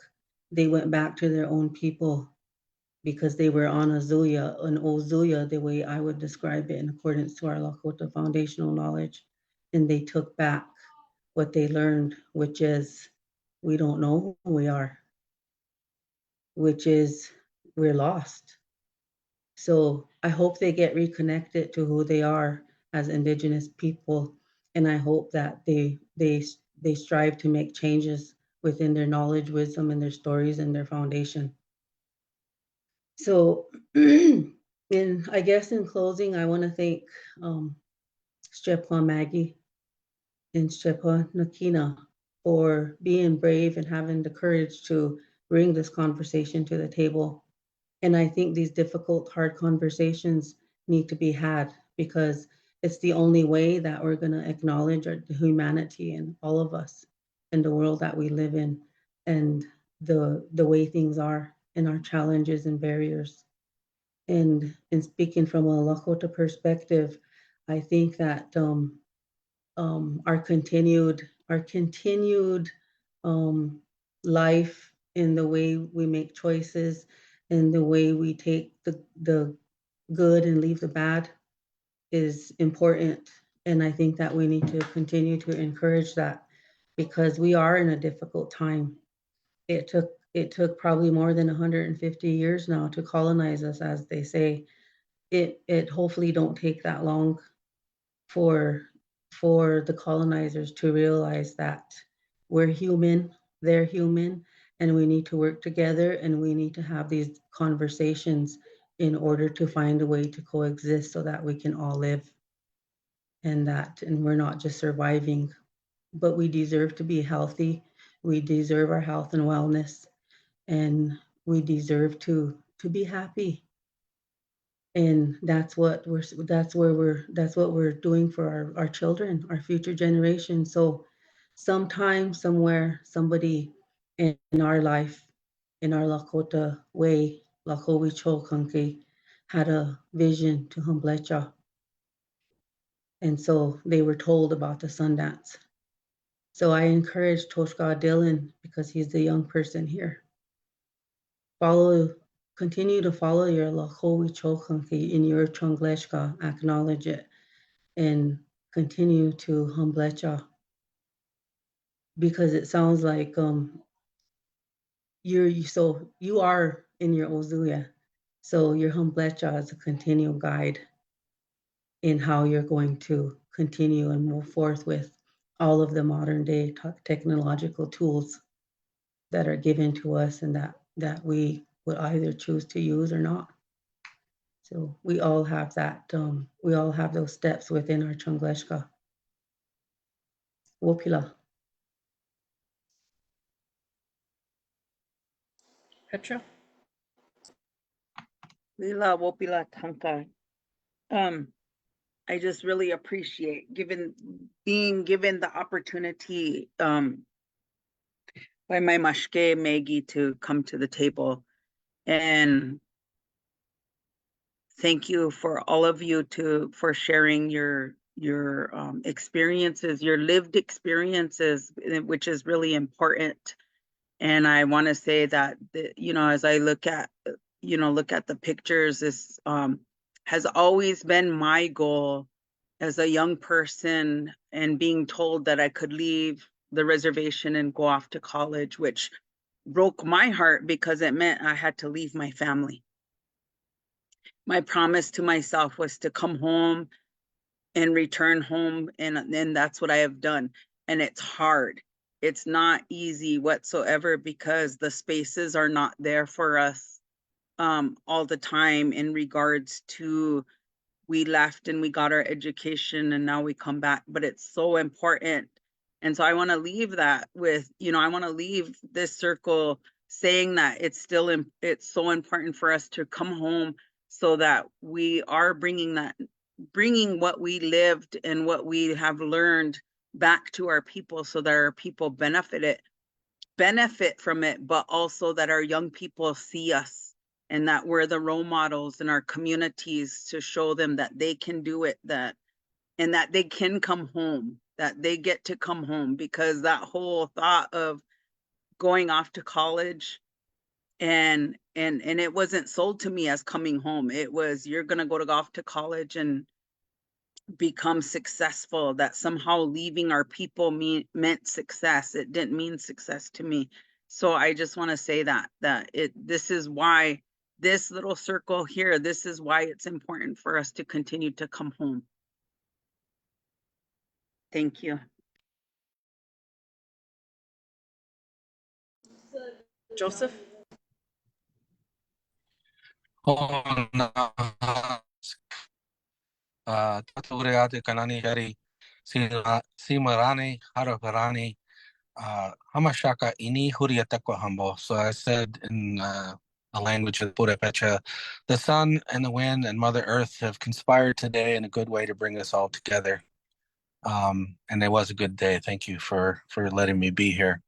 they went back to their own people because they were on an Ozuya, the way I would describe it in accordance to our Lakota foundational knowledge. And they took back what they learned, which is we don't know who we are, which is we're lost. So I hope they get reconnected to who they are as Indigenous people. And I hope that they strive to make changes within their knowledge, wisdom, and their stories and their foundation. So I guess in closing, I want to thank Strepa Maggie and Strepa Nakina for being brave and having the courage to bring this conversation to the table. And I think these difficult, hard conversations need to be had because it's the only way that we're going to acknowledge the humanity in all of us and the world that we live in, and the way things are and our challenges and barriers. And speaking from a Lakota perspective, I think that our continued life in the way we make choices and the way we take the good and leave the bad is important. And I think that we need to continue to encourage that, because we are in a difficult time. It took probably more than 150 years now to colonize us, as they say. It hopefully don't take that long for the colonizers to realize that we're human, they're human, and we need to work together, and we need to have these conversations in order to find a way to coexist so that we can all live, and we're not just surviving, but we deserve to be healthy. We deserve our health and wellness, and we deserve to be happy. And that's what we're doing for our children, our future generations. So sometime, somewhere, somebody in our life, in our Lakota way, Lakowi Chokanki, had a vision to Humblecha. And so they were told about the Sundance. So I encourage Toska Dillon, because he's the young person here, continue to follow your Lakowi Chokanki in your Chongleshka, acknowledge it, and continue to Humblecha, because it sounds like you are in your Ozuya, so your Humblecha is a continual guide in how you're going to continue and move forth with all of the modern day technological tools that are given to us, and that we would either choose to use or not. So we all have that. We all have those steps within our Chongleshka. Wopila. Petra? Lila Wopila Tanka. I just really appreciate being given the opportunity by my mashke Maggie to come to the table. And thank you for all of you for sharing your experiences, your lived experiences, which is really important. And I want to say that, as I look at the pictures, this has always been my goal as a young person, and being told that I could leave the reservation and go off to college, which broke my heart because it meant I had to leave my family. My promise to myself was to come home and return home, and that's what I have done. And it's hard. It's not easy whatsoever, because the spaces are not there for us all the time, in regards to, we left and we got our education and now we come back, but it's so important. And so I want to leave that with, I want to leave this circle saying that it's so important for us to come home, so that we are bringing what we lived and what we have learned back to our people, so that our people benefit from it, but also that our young people see us, and that we're the role models in our communities to show them that they can do it, and that they can come home, that they get to come home. Because that whole thought of going off to college, and it wasn't sold to me as coming home. It was, you're going to go off to college and become successful, that somehow leaving our people meant success. It didn't mean success to me. So I just want to say that this is why this little circle here, this is why it's important for us to continue to come home. Thank you. Joseph? Tatureate kanani heri simarani haraparani hamashaka ini huriatekwa humble. So I said in the language of Petra, the sun and the wind and Mother Earth have conspired today in a good way to bring us all together. And it was a good day. Thank you for letting me be here.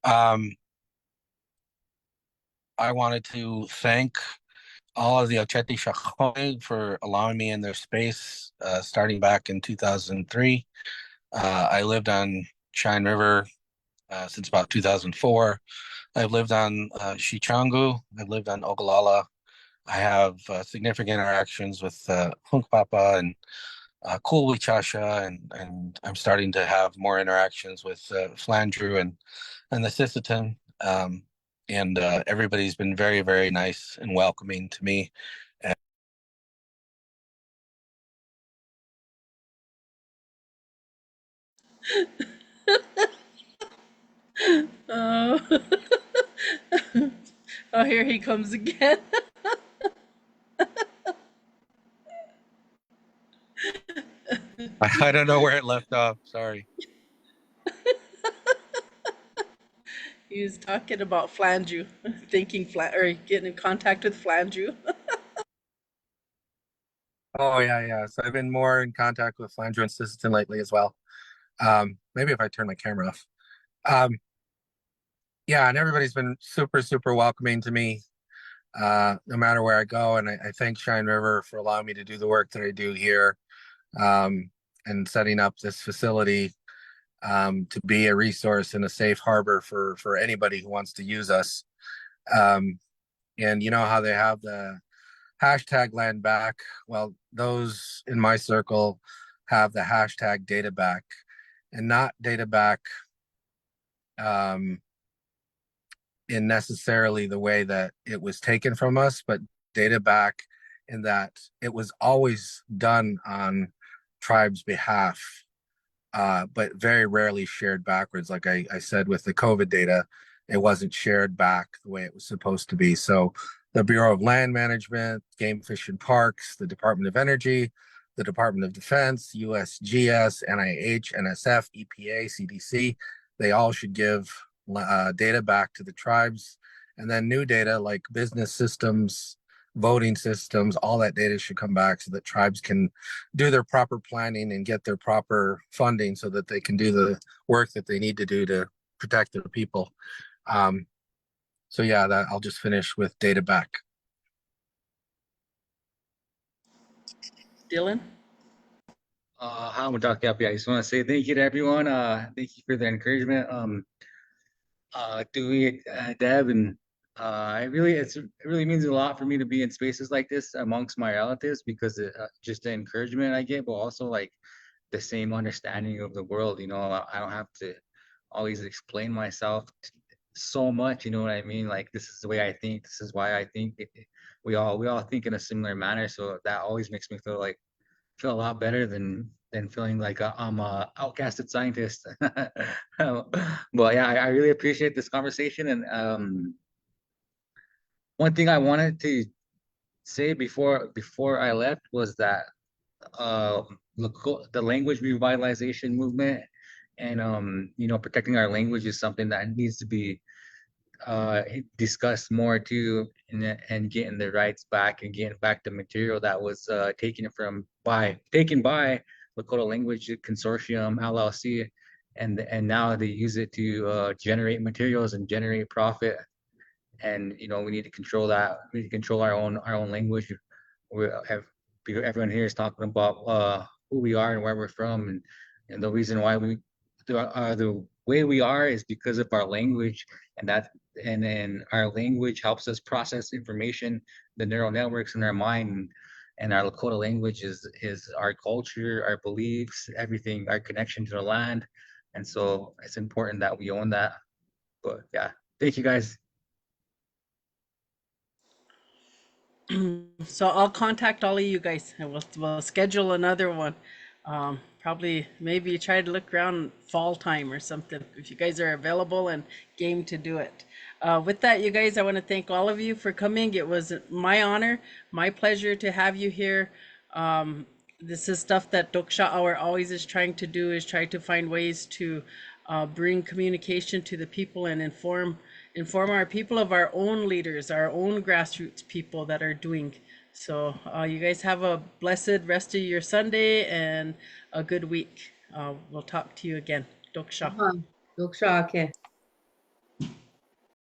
I wanted to thank all of the Ocheti Shakhoe for allowing me in their space, starting back in 2003. I lived on Shine River since about 2004. I've lived on Shichangu. I've lived on Ogallala. I have significant interactions with Hunkpapa and cool Yracheta, and I'm starting to have more interactions with Flandreau and the Sisseton. And everybody's been very, very nice and welcoming to me. Oh, oh, here he comes again. I don't know where it left off. Sorry. He was talking about Flandreau, thinking or getting in contact with Flandreau. Oh yeah. So I've been more in contact with Flandreau and Sisseton lately as well. Maybe if I turn my camera off. Yeah, and everybody's been super, super welcoming to me, no matter where I go. And I thank Shine River for allowing me to do the work that I do here, and setting up this facility to be a resource and a safe harbor for anybody who wants to use us. And you know how they have the hashtag land back? Well, those in my circle have the hashtag data back, and not data back in necessarily the way that it was taken from us, but data back in that it was always done on tribes' behalf, but very rarely shared backwards. Like I said, with the COVID data, it wasn't shared back the way it was supposed to be. So the Bureau of Land Management, Game Fish and Parks, the Department of Energy, the Department of Defense, USGS, NIH, NSF, EPA, CDC, they all should give data back to the tribes. And then new data like business systems, voting systems, all that data should come back so that tribes can do their proper planning and get their proper funding so that they can do the work that they need to do to protect their people. So yeah, that I'll just finish with data back. Dillon? Hi, Dr. Yapi. I just want to say thank you to everyone. Thank you for the encouragement. Dewey, Deb, and it really means a lot for me to be in spaces like this amongst my relatives because just the encouragement I get, but also like the same understanding of the world. You know, I don't have to always explain myself so much. You know what I mean? Like this is the way I think. This is why I think. We all think in a similar manner. So that always makes me feel a lot better than feeling like I'm a outcasted scientist. But yeah, I really appreciate this conversation. And one thing I wanted to say before I left was that the language revitalization movement and protecting our language is something that needs to be discuss more too, and getting the rights back and getting back the material that was taken by Lakota Language Consortium LLC, and now they use it to generate materials and generate profit. And we need to control that. We need to control our own language. We have everyone here is talking about who we are and where we're from, and the reason why we are the way we are is because of our language, and then our language helps us process information, the neural networks in our mind, and our Lakota language is our culture, our beliefs, everything, our connection to the land, and so it's important that we own that. But yeah, thank you guys. So I'll contact all of you guys and we'll schedule another one. Probably maybe try to look around fall time or something if you guys are available and game to do it. With that, you guys, I want to thank all of you for coming. It was my honor, my pleasure to have you here. This is stuff that Toksa Hour always is trying to do, is try to find ways to bring communication to the people and inform our people of our own leaders, our own grassroots people that are doing. So you guys have a blessed rest of your Sunday and a good week. We'll talk to you again. Doksha. Doksha, okay.